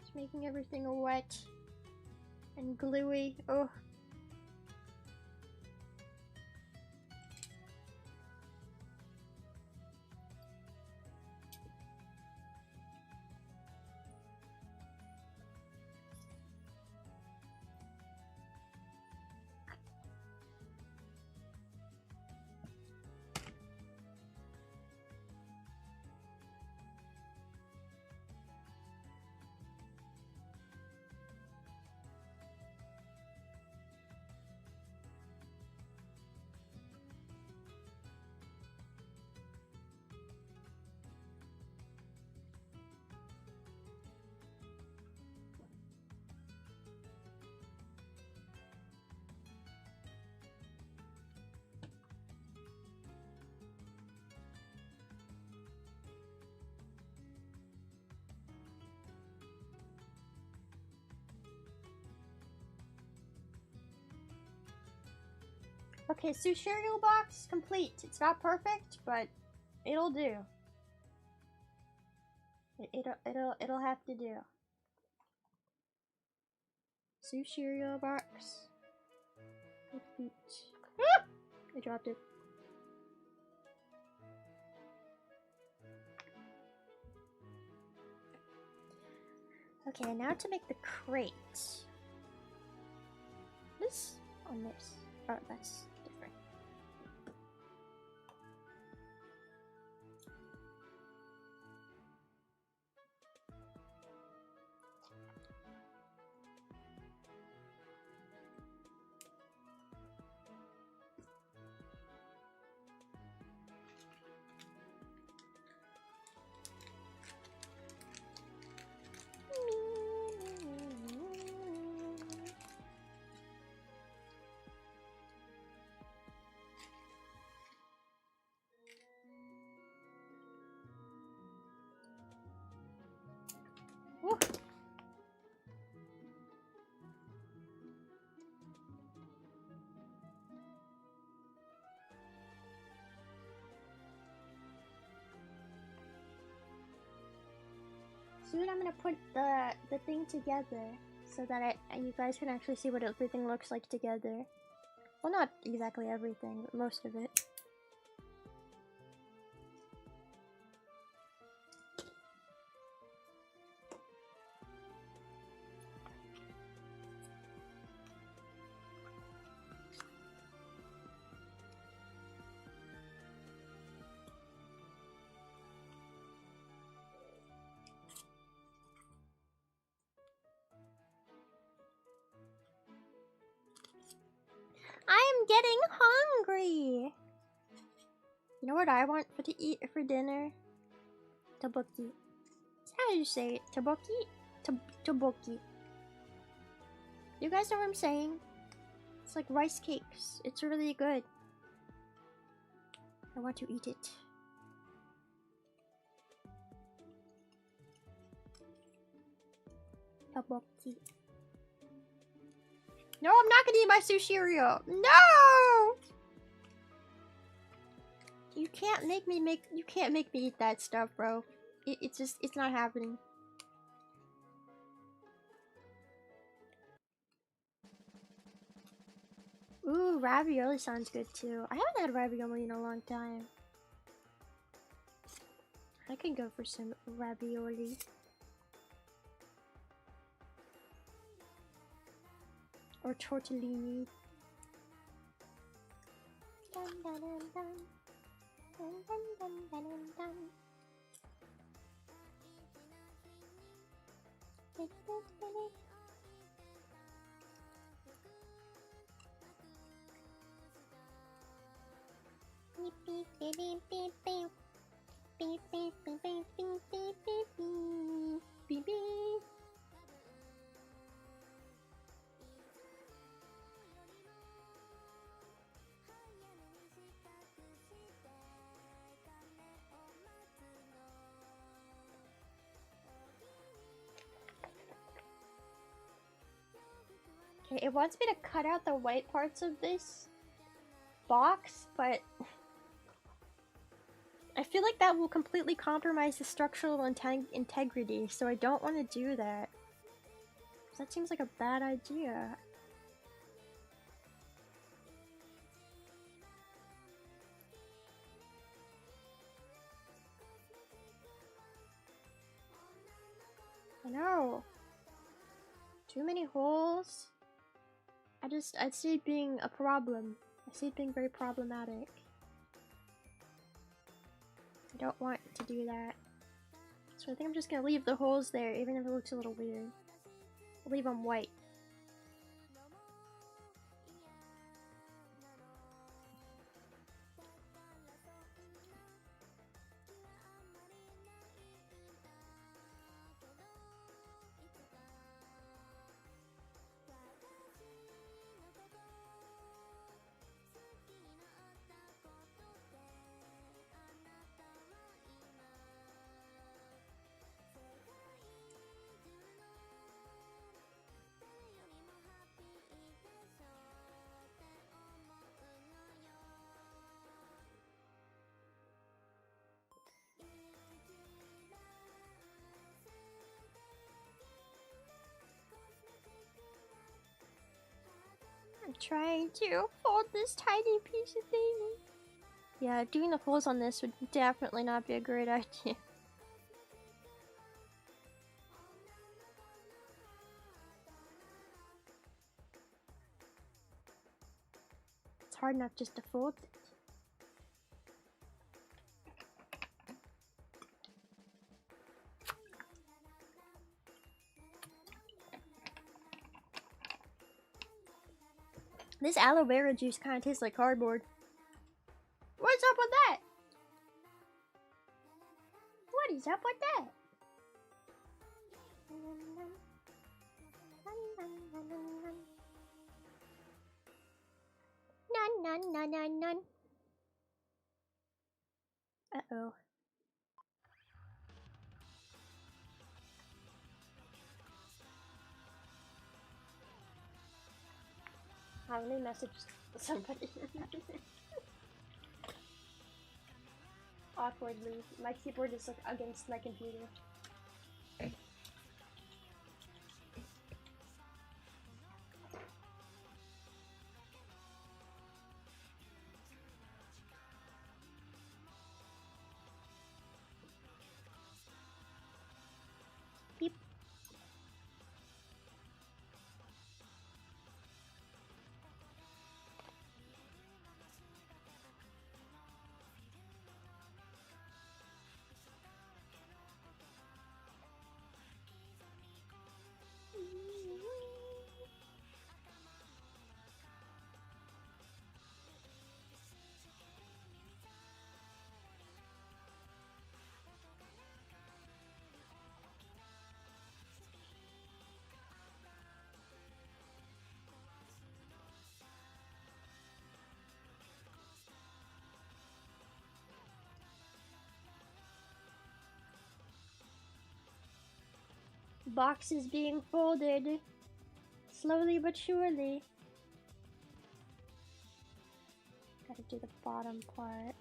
It's making everything wet and gluey. Oh. Okay, so cereal box complete. It's not perfect, but it'll do. It'll have to do. Sue cereal box. Ah! I dropped it. Okay, now to make the crate. This on this. Oh, that's different. Woo. Soon I'm gonna put the thing together so that you guys can actually see what everything looks like together. Well, not exactly everything, but most of it. I am getting hungry. You know what I want to eat for dinner? Tteokbokki. do you say it? Tteokbokki? Tteokbokki. You guys know what I'm saying? It's like rice cakes. It's really good. I want to eat it. Tteokbokki. No, I'm not gonna eat my sushi-rio. No! You can't make me eat that stuff, bro. It's just, it's not happening. Ooh, ravioli sounds good too. I haven't had ravioli in a long time. I could go for some ravioli. Or tortellini. Dun, dun, dun, dun. Dun, dun, dun, dun, dun, dun. Beep, beep, beep, beep, beep, beep. Beep, beep, beep, beep, beep, beep, beep, beep. Beep, beep. Okay, it wants me to cut out the white parts of this box, but I feel like that will completely compromise the structural integrity, so I don't want to do that. That seems like a bad idea. I know. Too many holes. I see it being a problem. I see it being very problematic. I don't want to do that. So I think I'm just gonna leave the holes there, even if it looks a little weird. I'll leave them white. I'm trying to fold this tiny piece of thing. Yeah, doing the holes on this would definitely not be a great idea. It's hard enough just to fold it. This aloe vera juice kind of tastes like cardboard. What's up with that? What is up with that? None. Uh-oh. Let me message somebody. Awkwardly. My keyboard is like against my computer. Beep. Boxes being folded. Slowly but surely. Gotta do the bottom part.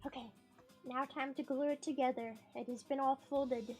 Okay, now time to glue it together. It has been all folded.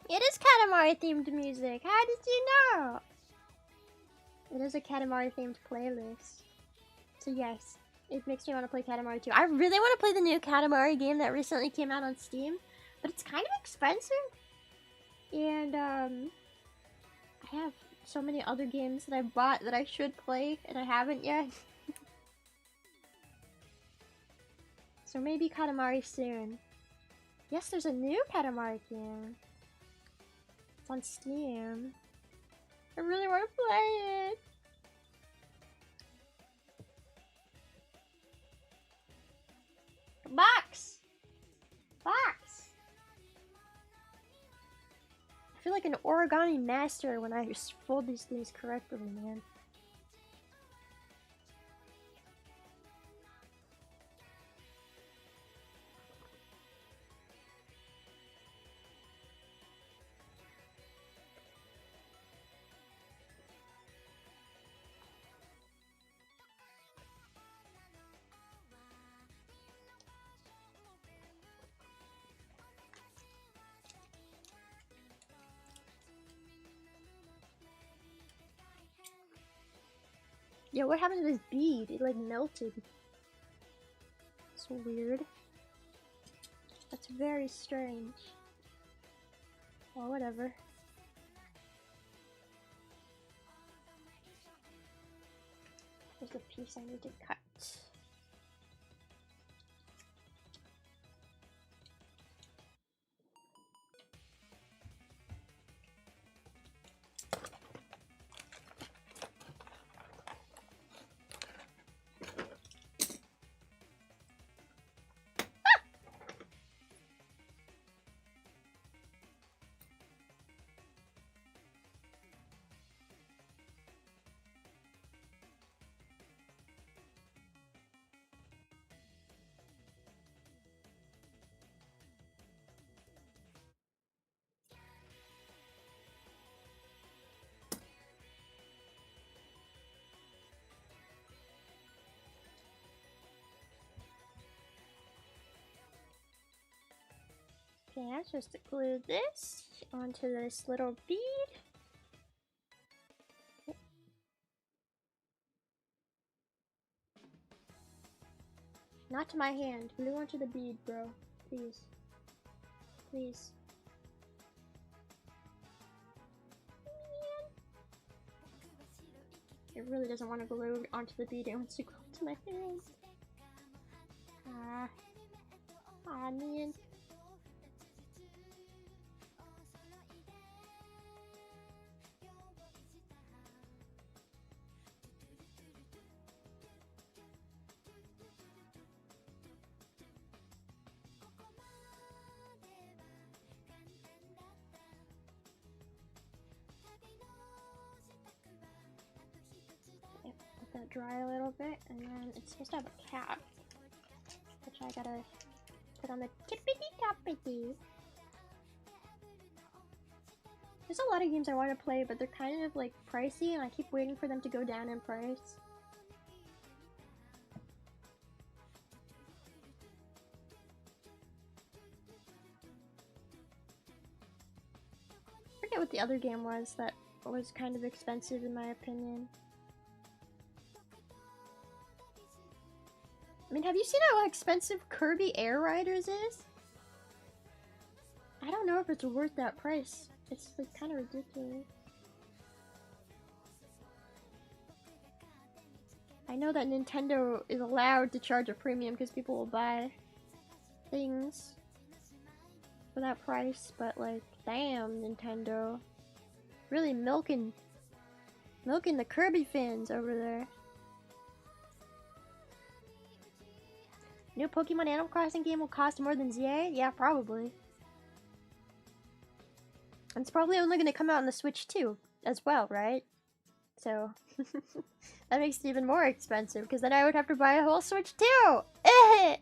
It is Katamari themed music. How did you know? It is a Katamari themed playlist. So yes, it makes me want to play Katamari too. I really want to play the new Katamari game that recently came out on Steam, but it's kind of expensive. And I have so many other games that I bought that I should play and I haven't yet. So maybe Katamari soon. Yes, there's a new Katamari game. It's on Steam. I really want to play it. Box! Box! I feel like an origami master when I just fold these things correctly, man. Yeah, what happened to this bead? It like melted. It's weird. That's very strange. Well, whatever. There's the piece I need to cut. Okay, I'm supposed to glue this onto this little bead. Okay. Not to my hand. Glue onto the bead, bro. Please. Please. It really doesn't want to glue onto the bead. It wants to glue onto my hand. Ah, man. Let that dry a little bit, and then it's supposed to have a cap, which I gotta put on the tippity-toppity. There's a lot of games I want to play, but they're kind of like pricey, and I keep waiting for them to go down in price. I forget what the other game was that was kind of expensive in my opinion. I mean, have you seen how expensive Kirby Air Riders is? I don't know if it's worth that price. It's like kind of ridiculous. I know that Nintendo is allowed to charge a premium because people will buy things for that price, but like, damn, Nintendo. Really milking the Kirby fans over there. New Pokemon Animal Crossing game will cost more than ZA? Yeah, probably. And it's probably only going to come out on the Switch too, as well, right? So, that makes it even more expensive, because then I would have to buy a whole Switch too! Eh!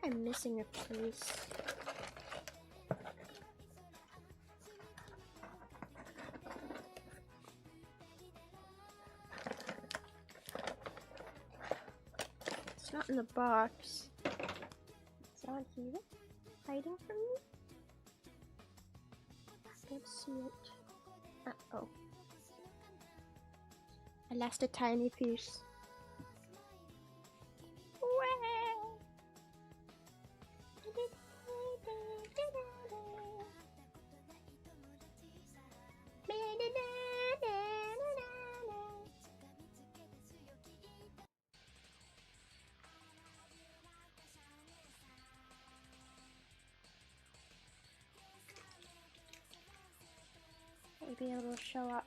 I'm missing a piece. It's not in the box. It's on here. Hiding from me? I don't see it. Uh-oh. I lost a tiny piece. Maybe it'll show up.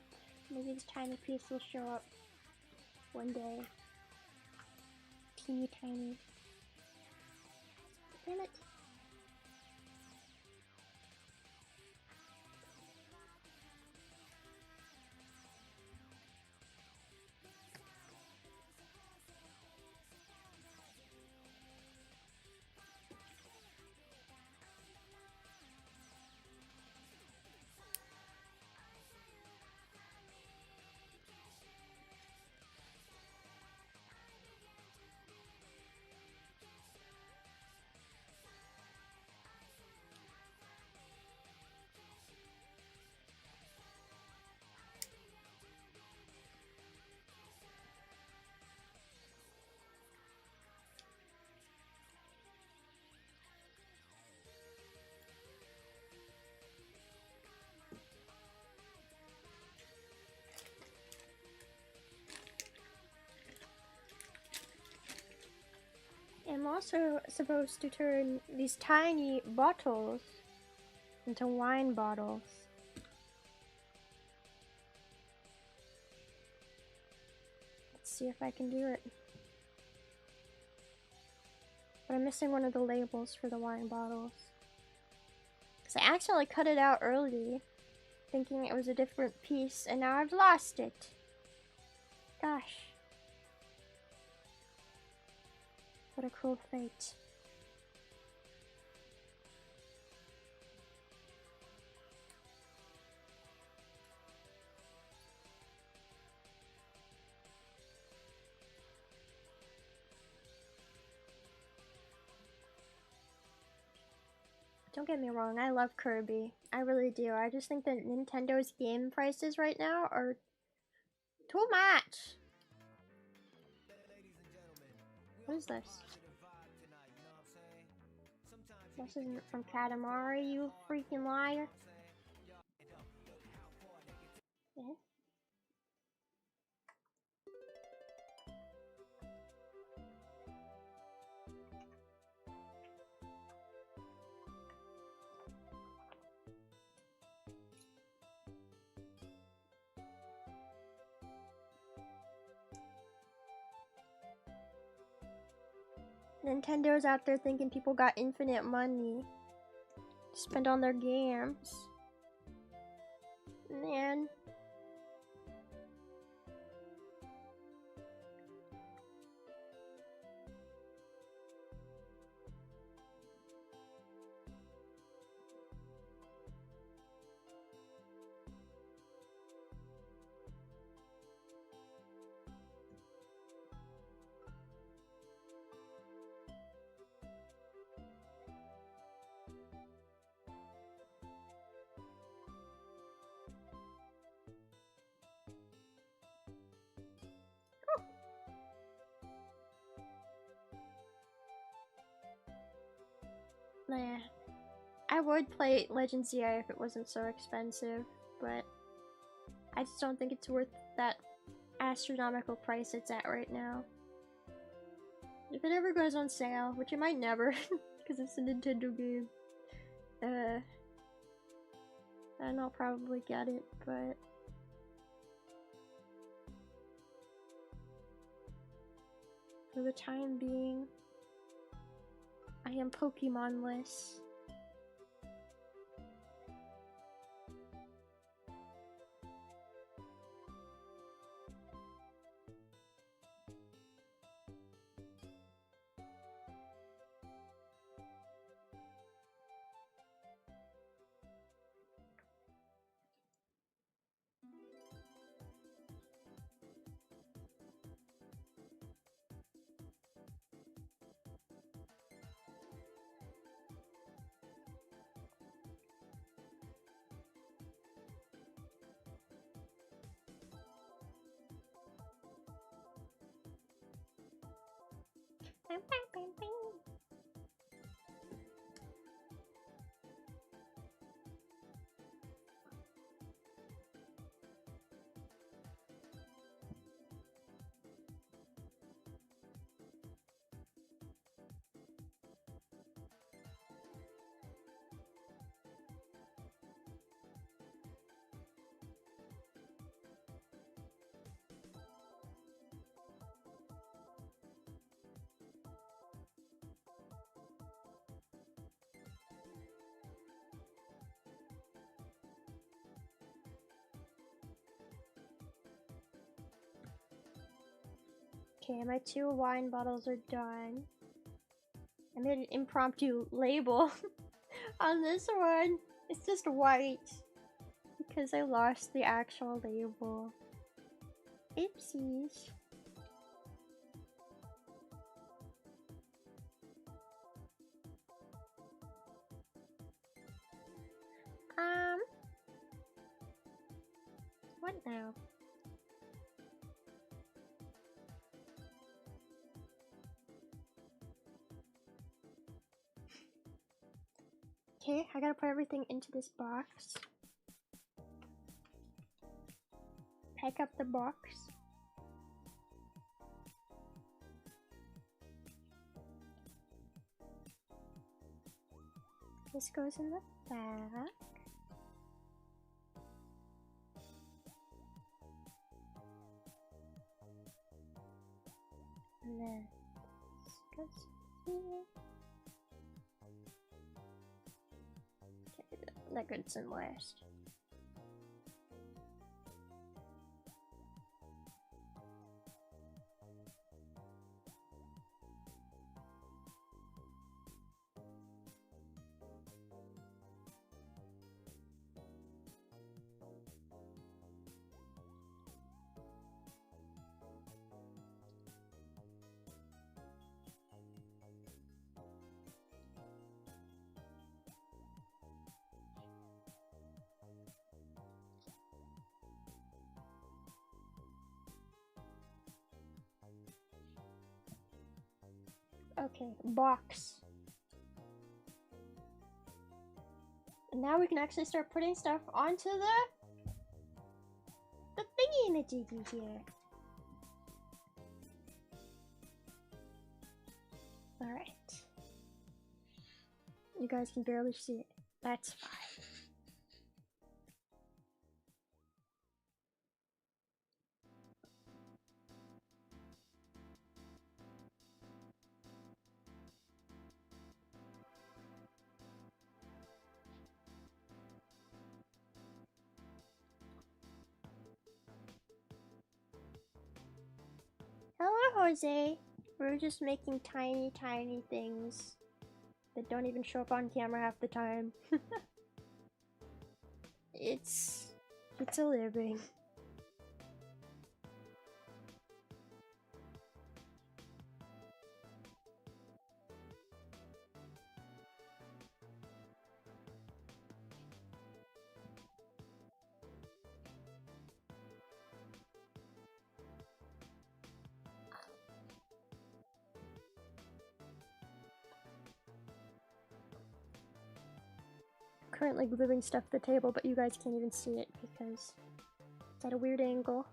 Maybe this tiny piece will show up one day. Teeny tiny. Damn it. I'm also supposed to turn these tiny bottles into wine bottles. Let's see if I can do it. But I'm missing one of the labels for the wine bottles. Because I accidentally cut it out early, thinking it was a different piece, and now I've lost it. Gosh. What a cruel fate. Don't get me wrong, I love Kirby. I really do. I just think that Nintendo's game prices right now are too much. What is this? This isn't from Katamari, you freaking liar. Yeah. Nintendo's out there thinking people got infinite money to spend on their games. Man. Nah. I would play Legend ZI if it wasn't so expensive, but I just don't think it's worth that astronomical price it's at right now. If it ever goes on sale, which it might never, because it's a Nintendo game, then I'll probably get it, but for the time being, I am Pokemon-less. Okay, my 2 wine bottles are done. I made an impromptu label on this one. It's just white because I lost the actual label. Oopsies. What now? Okay, I gotta put everything into this box. Pack up the box. This goes in the back. And then this goes Okay, that goes in last. Okay, box. And now we can actually start putting stuff onto the thingy-majiggy here. Alright. You guys can barely see it. That's fine. Hello, Jose. We're just making tiny, tiny things that don't even show up on camera half the time. It's a living. Currently gluing stuff to the table, but you guys can't even see it because it's at a weird angle.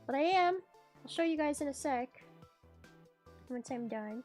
But I am. I'll show you guys in a sec once I'm done.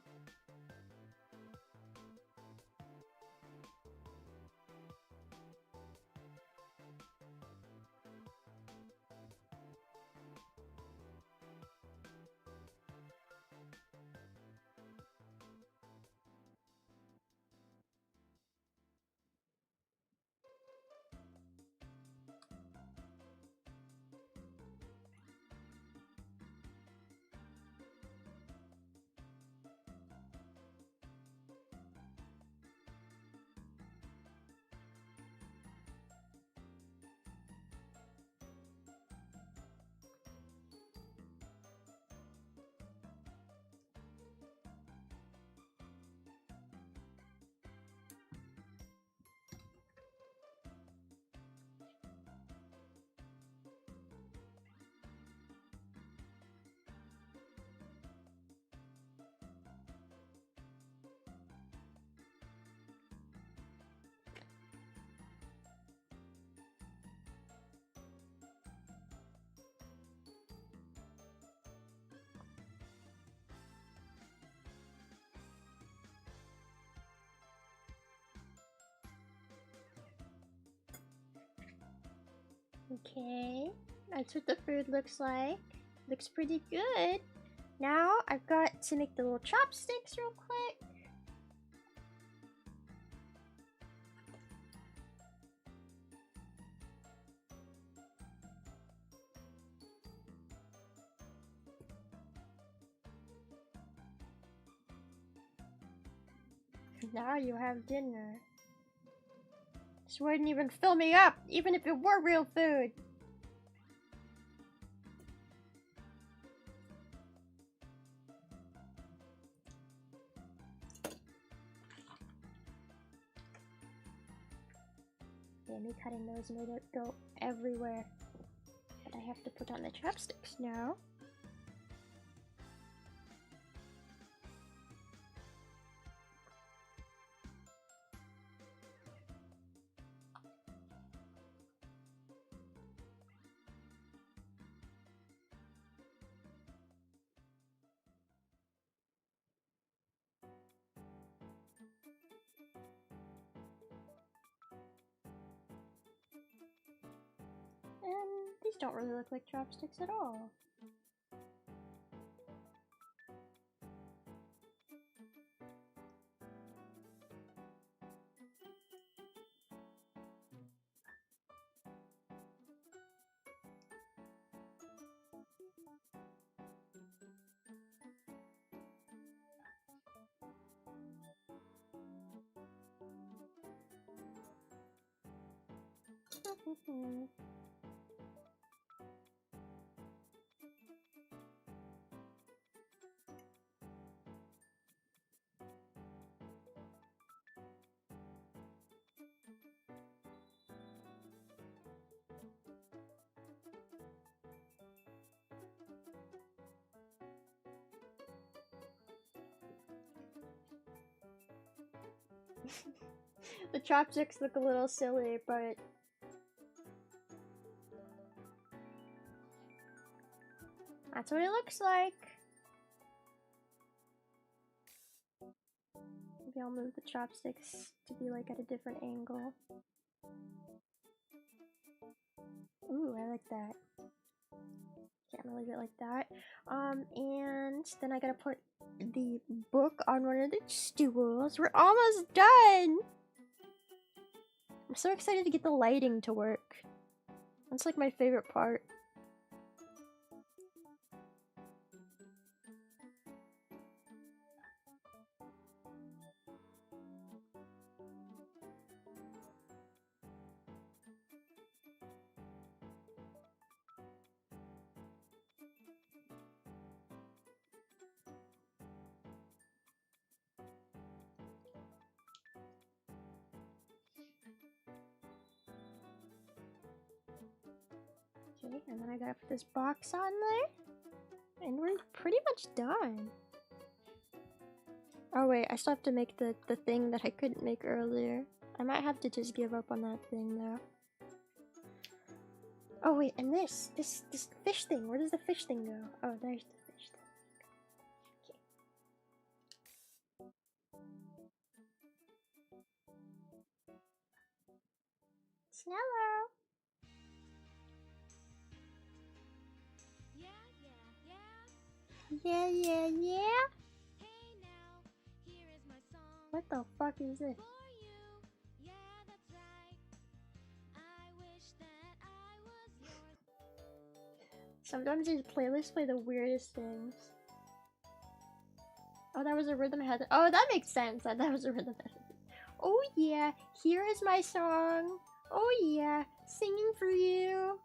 Okay, that's what the food looks like. Looks pretty good. Now I've got to make the little chopsticks real quick. Now you have dinner. This wouldn't even fill me up, even if it were real food. Yeah, me cutting those made it go everywhere. But I have to put on the chopsticks now. And these don't really look like chopsticks at all. The chopsticks look a little silly, but that's what it looks like. Maybe I'll move the chopsticks to be like at a different angle. Ooh, I like that. Okay, I'm gonna leave it like that. And then I gotta put the book on one of the stools. We're almost done! I'm so excited to get the lighting to work. That's like my favorite part. Okay, and then I gotta put this box on there. And we're pretty much done. Oh wait, I still have to make the thing that I couldn't make earlier. I might have to just give up on that thing though. Oh wait, and this fish thing, where does the fish thing go? Oh, there's the fish thing. Okay. Snello! Yeah, yeah, yeah. Hey now, here is my song. What the fuck is this? For you. Yeah, that's right. I wish that I was yours. Sometimes these playlists play the weirdest things. Oh, that was a rhythm head. Oh, that makes sense. That was a rhythm head. Oh yeah, here is my song. Oh yeah, singing for you.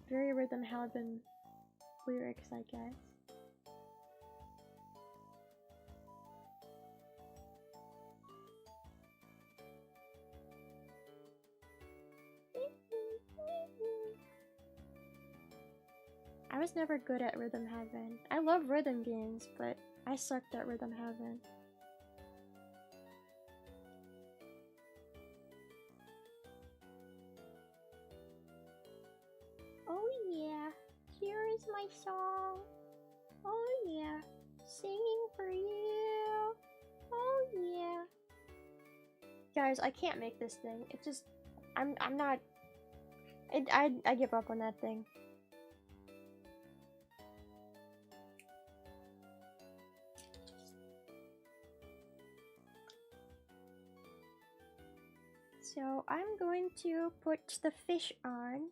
Very rhythm heaven lyrics, I guess. I was never good at Rhythm Heaven. I love rhythm games, but I sucked at Rhythm Heaven. Oh yeah, here is my song. Oh yeah, singing for you. Oh yeah. Guys, I can't make this thing. It just, I'm not. I give up on that thing. So I'm going to put the fish on.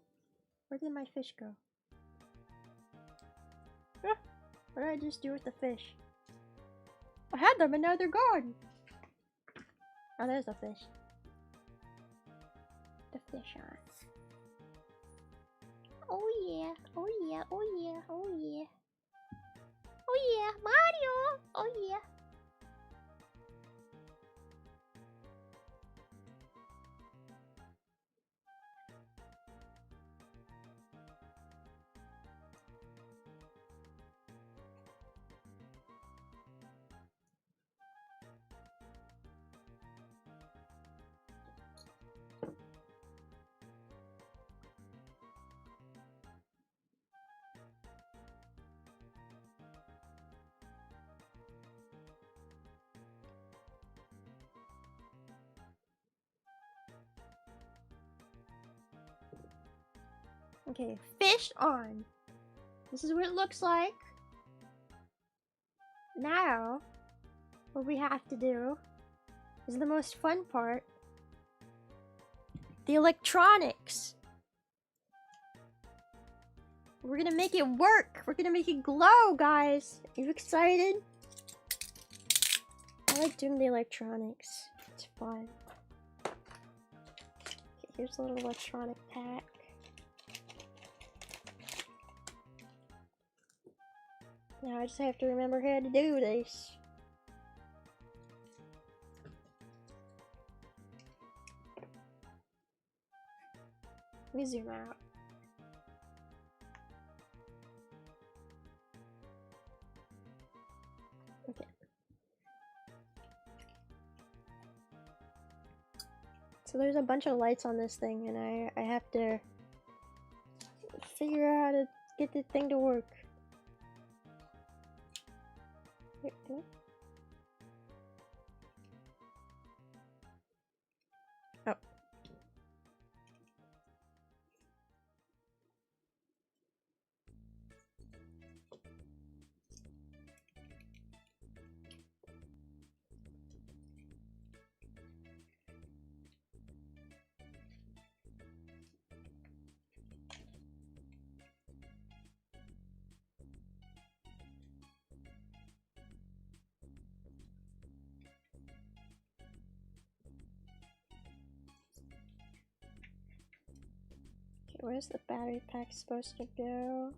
Where did my fish go? Ah, what did I just do with the fish? I had them and now they're gone. Oh, there's the fish. The fish on. Oh yeah, oh yeah, oh yeah, oh yeah. Oh yeah, Mario! Oh yeah. Okay, fish on. This is what it looks like. Now, what we have to do is the most fun part. The electronics. We're gonna make it work. We're gonna make it glow, guys. Are you excited? I like doing the electronics. It's fun. Here's a little electronic pack. Now I just have to remember how to do this. Let me zoom out. Okay. So there's a bunch of lights on this thing, and I have to figure out how to get the thing to work. Wait, what? Oh. Okay, where's the battery pack supposed to go?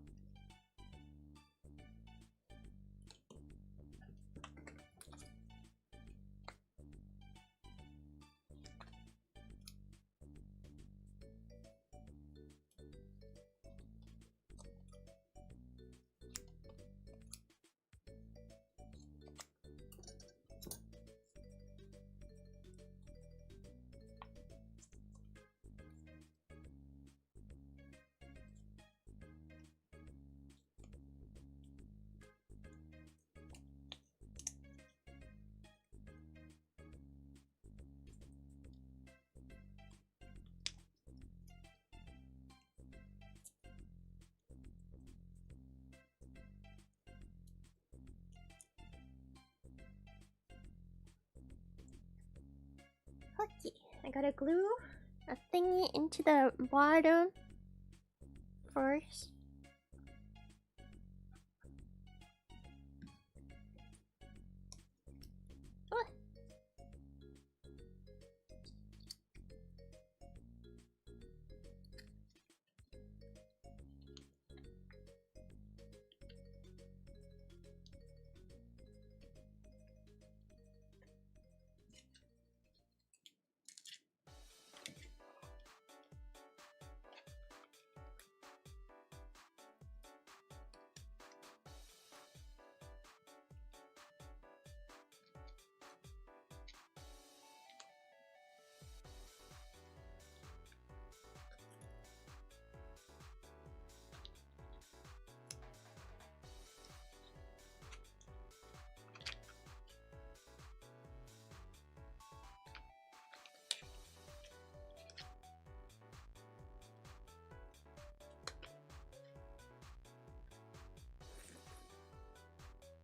Okay, I gotta glue a thingy into the bottom first. Oh.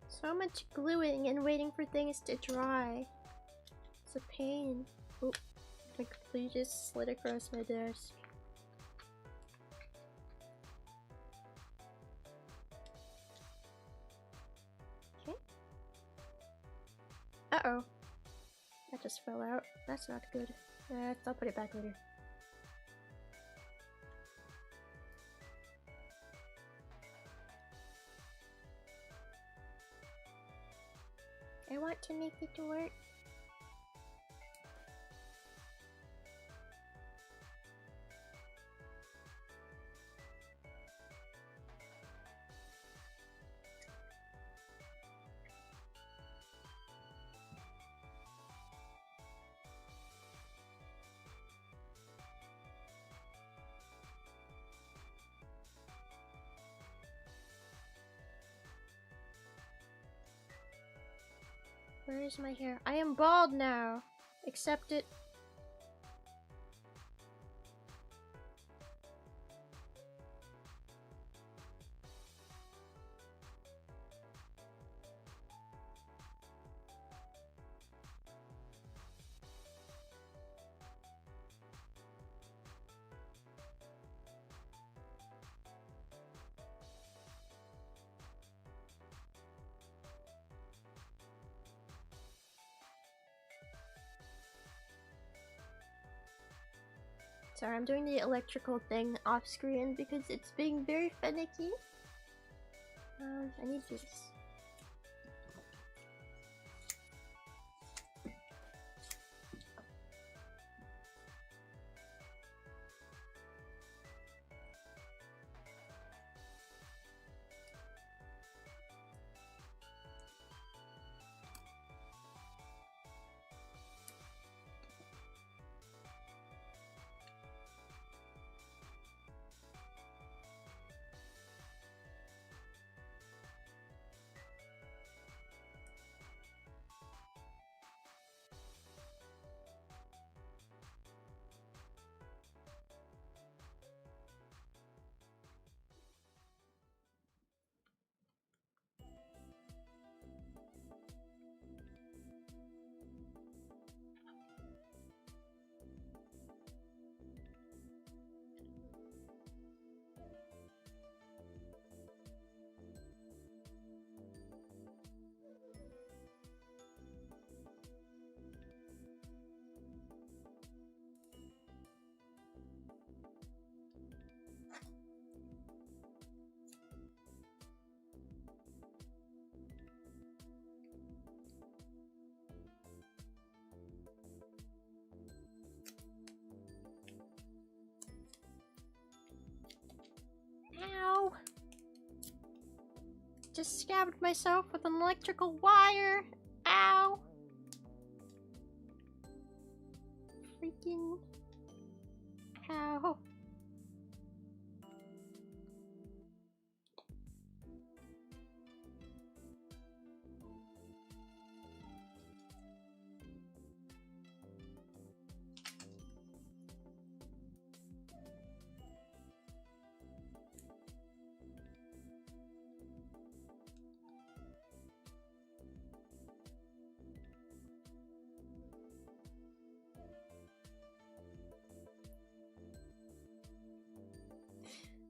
So much gluing and waiting for things to dry. It's a pain. Oop, I completely just slid across my desk. Okay. Uh-oh. That just fell out. That's not good. I'll put it back later. I want to make it work. Where is my hair? I am bald now. Accept it. Sorry, I'm doing the electrical thing off screen because it's being very finicky. I need this. Ow! Just stabbed myself with an electrical wire. Ow! Freaking. Ow.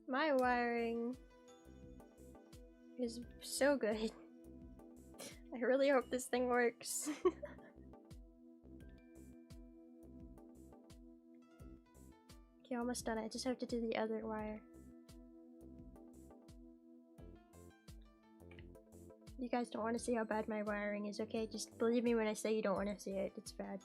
My wiring is so good. I really hope this thing works. Okay, almost done. I just have to do the other wire. You guys don't want to see how bad my wiring is, okay? Just believe me when I say you don't want to see it. It's bad.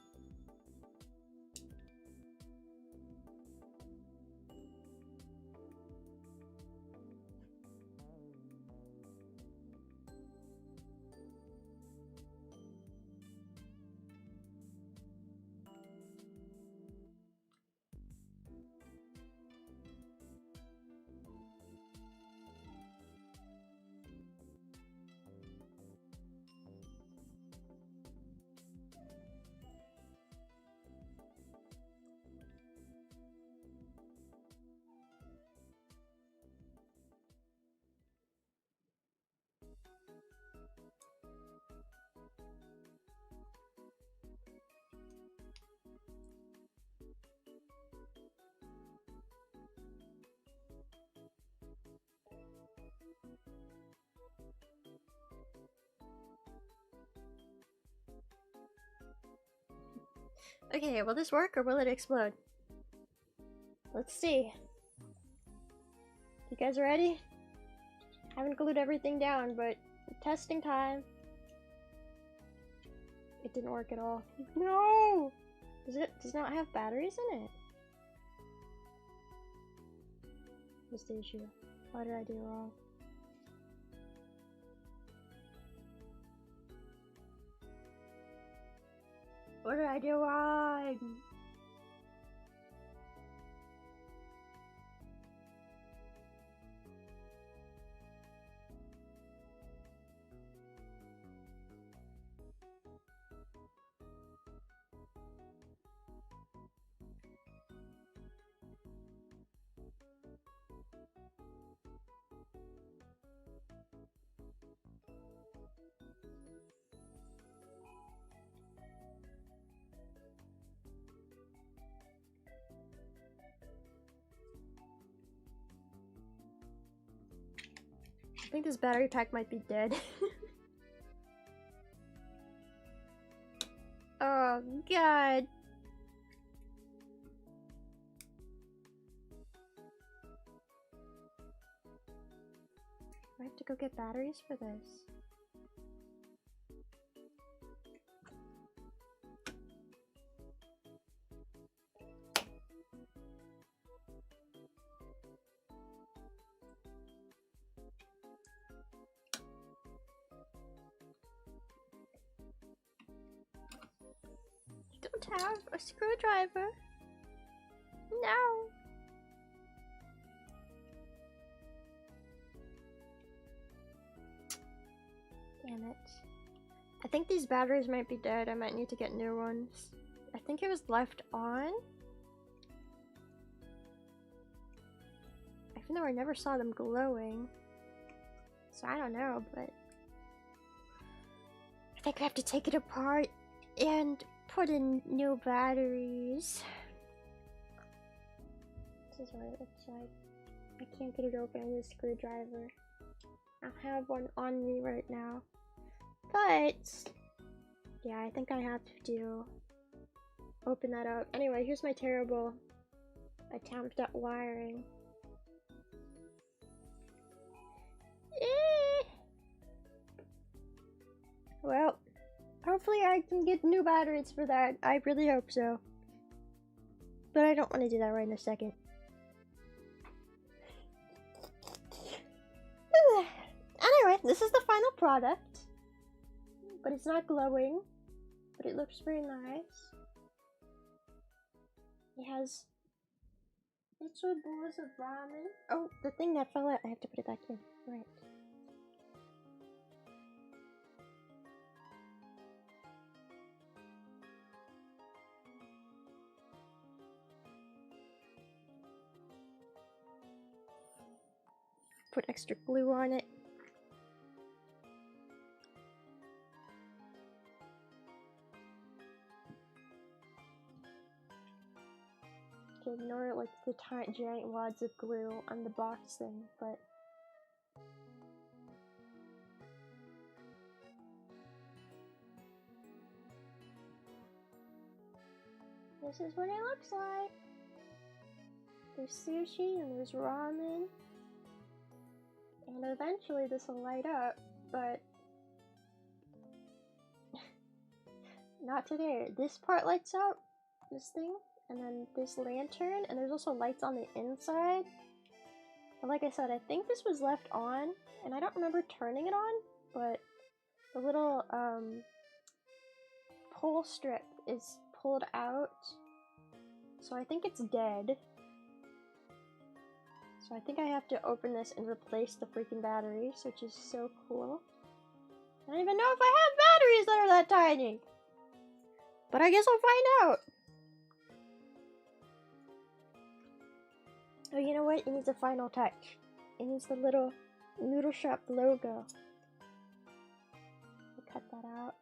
Okay, will this work or will it explode? Let's see. You guys ready? Haven't glued everything down, but testing time. It didn't work at all. No! Does not have batteries in it? What's the issue? What did I do wrong? What did I do wrong? I think this battery pack might be dead. Oh god. have to go get batteries for this. Don't have a screwdriver. No. Damn it. I think these batteries might be dead. I might need to get new ones. I think it was left on. Even though I never saw them glowing. So I don't know, but I think I have to take it apart and put in new batteries. This is what it looks like. I can't get it open with a screwdriver. I have one on me right now. But yeah, I think I have to open that up. Anyway, here's my terrible attempt at wiring. Well, hopefully I can get new batteries for that. I really hope so. But I don't want to do that right in a second. Anyway, this is the final product. But it's not glowing. But it looks very nice. It has little bowls of ramen. Oh, the thing that fell out, I have to put it back in. Right. Put extra glue on it. To ignore like the giant wads of glue on the box thing, but this is what it looks like. There's sushi and there's ramen. And eventually this will light up, but not today. This part lights up, this thing, and then this lantern, and there's also lights on the inside. But like I said, I think this was left on, and I don't remember turning it on, but the little pull strip is pulled out, so I think it's dead. So I think I have to open this and replace the freaking batteries, which is so cool. I don't even know if I have batteries that are that tiny. But I guess I'll find out. Oh, you know what? It needs a final touch. It needs the little noodle shop logo. I'll cut that out.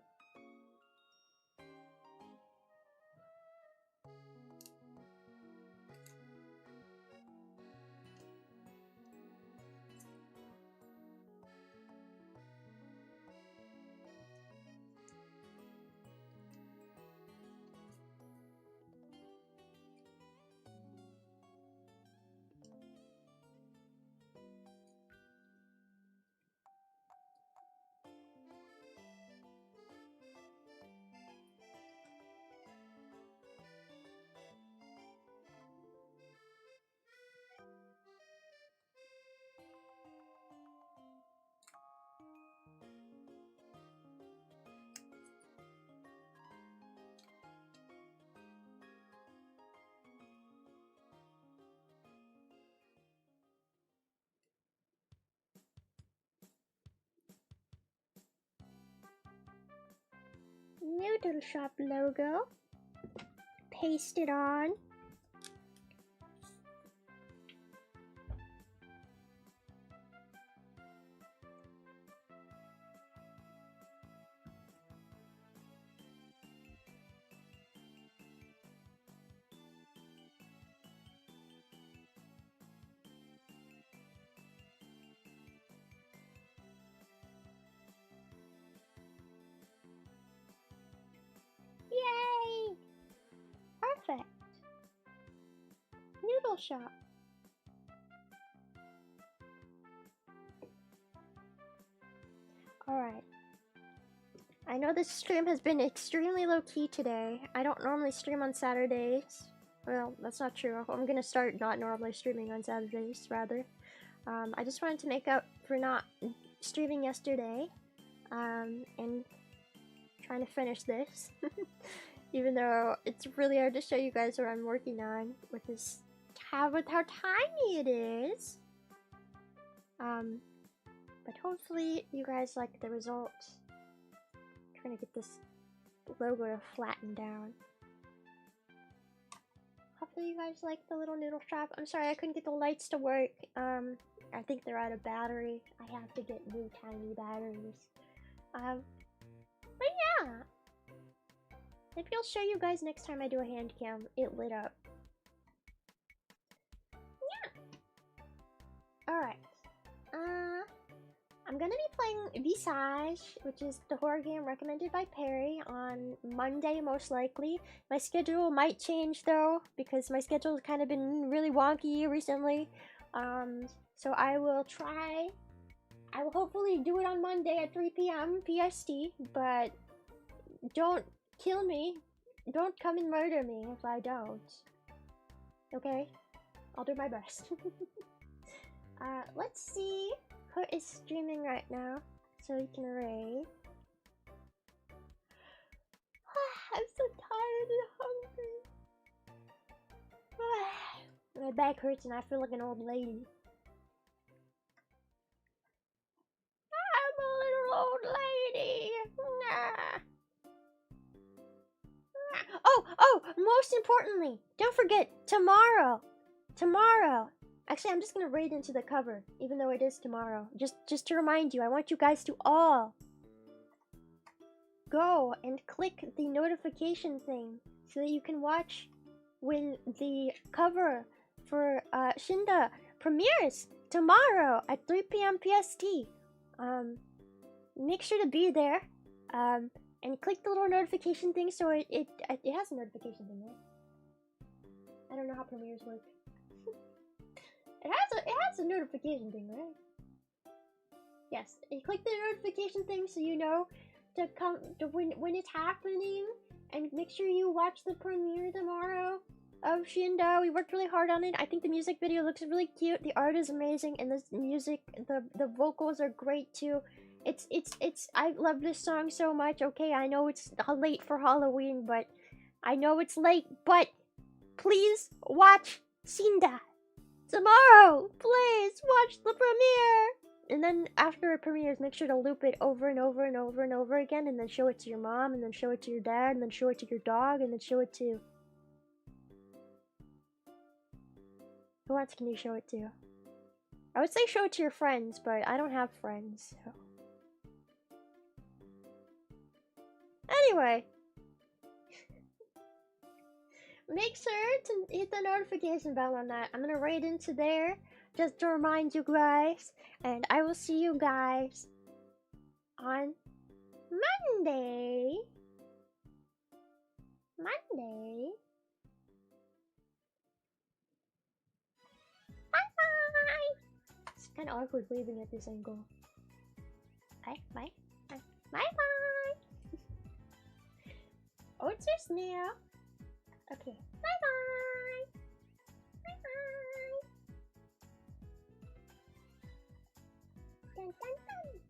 Noodle shop logo. Paste it on. Yay! Perfect. Noodle shop. Alright. I know this stream has been extremely low-key today. I don't normally stream on Saturdays. Well, that's not true. I'm gonna start not normally streaming on Saturdays, rather. I just wanted to make up for not streaming yesterday. And trying to finish this. Even though it's really hard to show you guys what I'm working on with this tab, with how tiny it is. But hopefully you guys like the results. I'm trying to get this logo to flatten down. Hopefully you guys like the little noodle shop. I'm sorry I couldn't get the lights to work. I think they're out of battery. I have to get new tiny batteries. But yeah. Maybe I'll show you guys next time I do a hand cam. It lit up. Yeah. Alright. I'm gonna be playing Visage, which is the horror game recommended by Perry, on Monday most likely. My schedule might change though, because my schedule has kind of been really wonky recently. So I will hopefully do it on Monday at 3 p.m. PST, but don't kill me. Don't come and murder me if I don't. Okay? I'll do my best. Let's see who is streaming right now, so we can raid. I'm so tired and hungry. My back hurts and I feel like an old lady. I'm a little old lady. Oh, most importantly, don't forget, tomorrow. Actually, I'm just gonna raid into the cover, even though it is tomorrow. Just to remind you, I want you guys to all go and click the notification thing so that you can watch when the cover for Shinda premieres tomorrow at 3 p.m. PST. Make sure to be there. And click the little notification thing so it has a notification thing, right? I don't know how premieres work. It has a notification thing, right? Yes, and click the notification thing so you know to come to when it's happening, and make sure you watch the premiere tomorrow of Shinda. We worked really hard on it. I think the music video looks really cute. The art is amazing, and the music, the vocals are great too. I love this song so much. Okay, I know it's late for Halloween, but I know it's late, but please watch Shinda tomorrow. Please watch the premiere. And then after it premieres, make sure to loop it over and over and over and over again, and then show it to your mom, and then show it to your dad, and then show it to your dog, and then show it to... Who else can you show it to? I would say show it to your friends, but I don't have friends, so... Anyway, make sure to hit the notification bell on that. I'm gonna raid into there just to remind you guys, and I will see you guys on Monday. Bye. It's kind of awkward waving at this angle. Bye. Oh, it's your snail. Okay. Bye. Dun, dun, dun.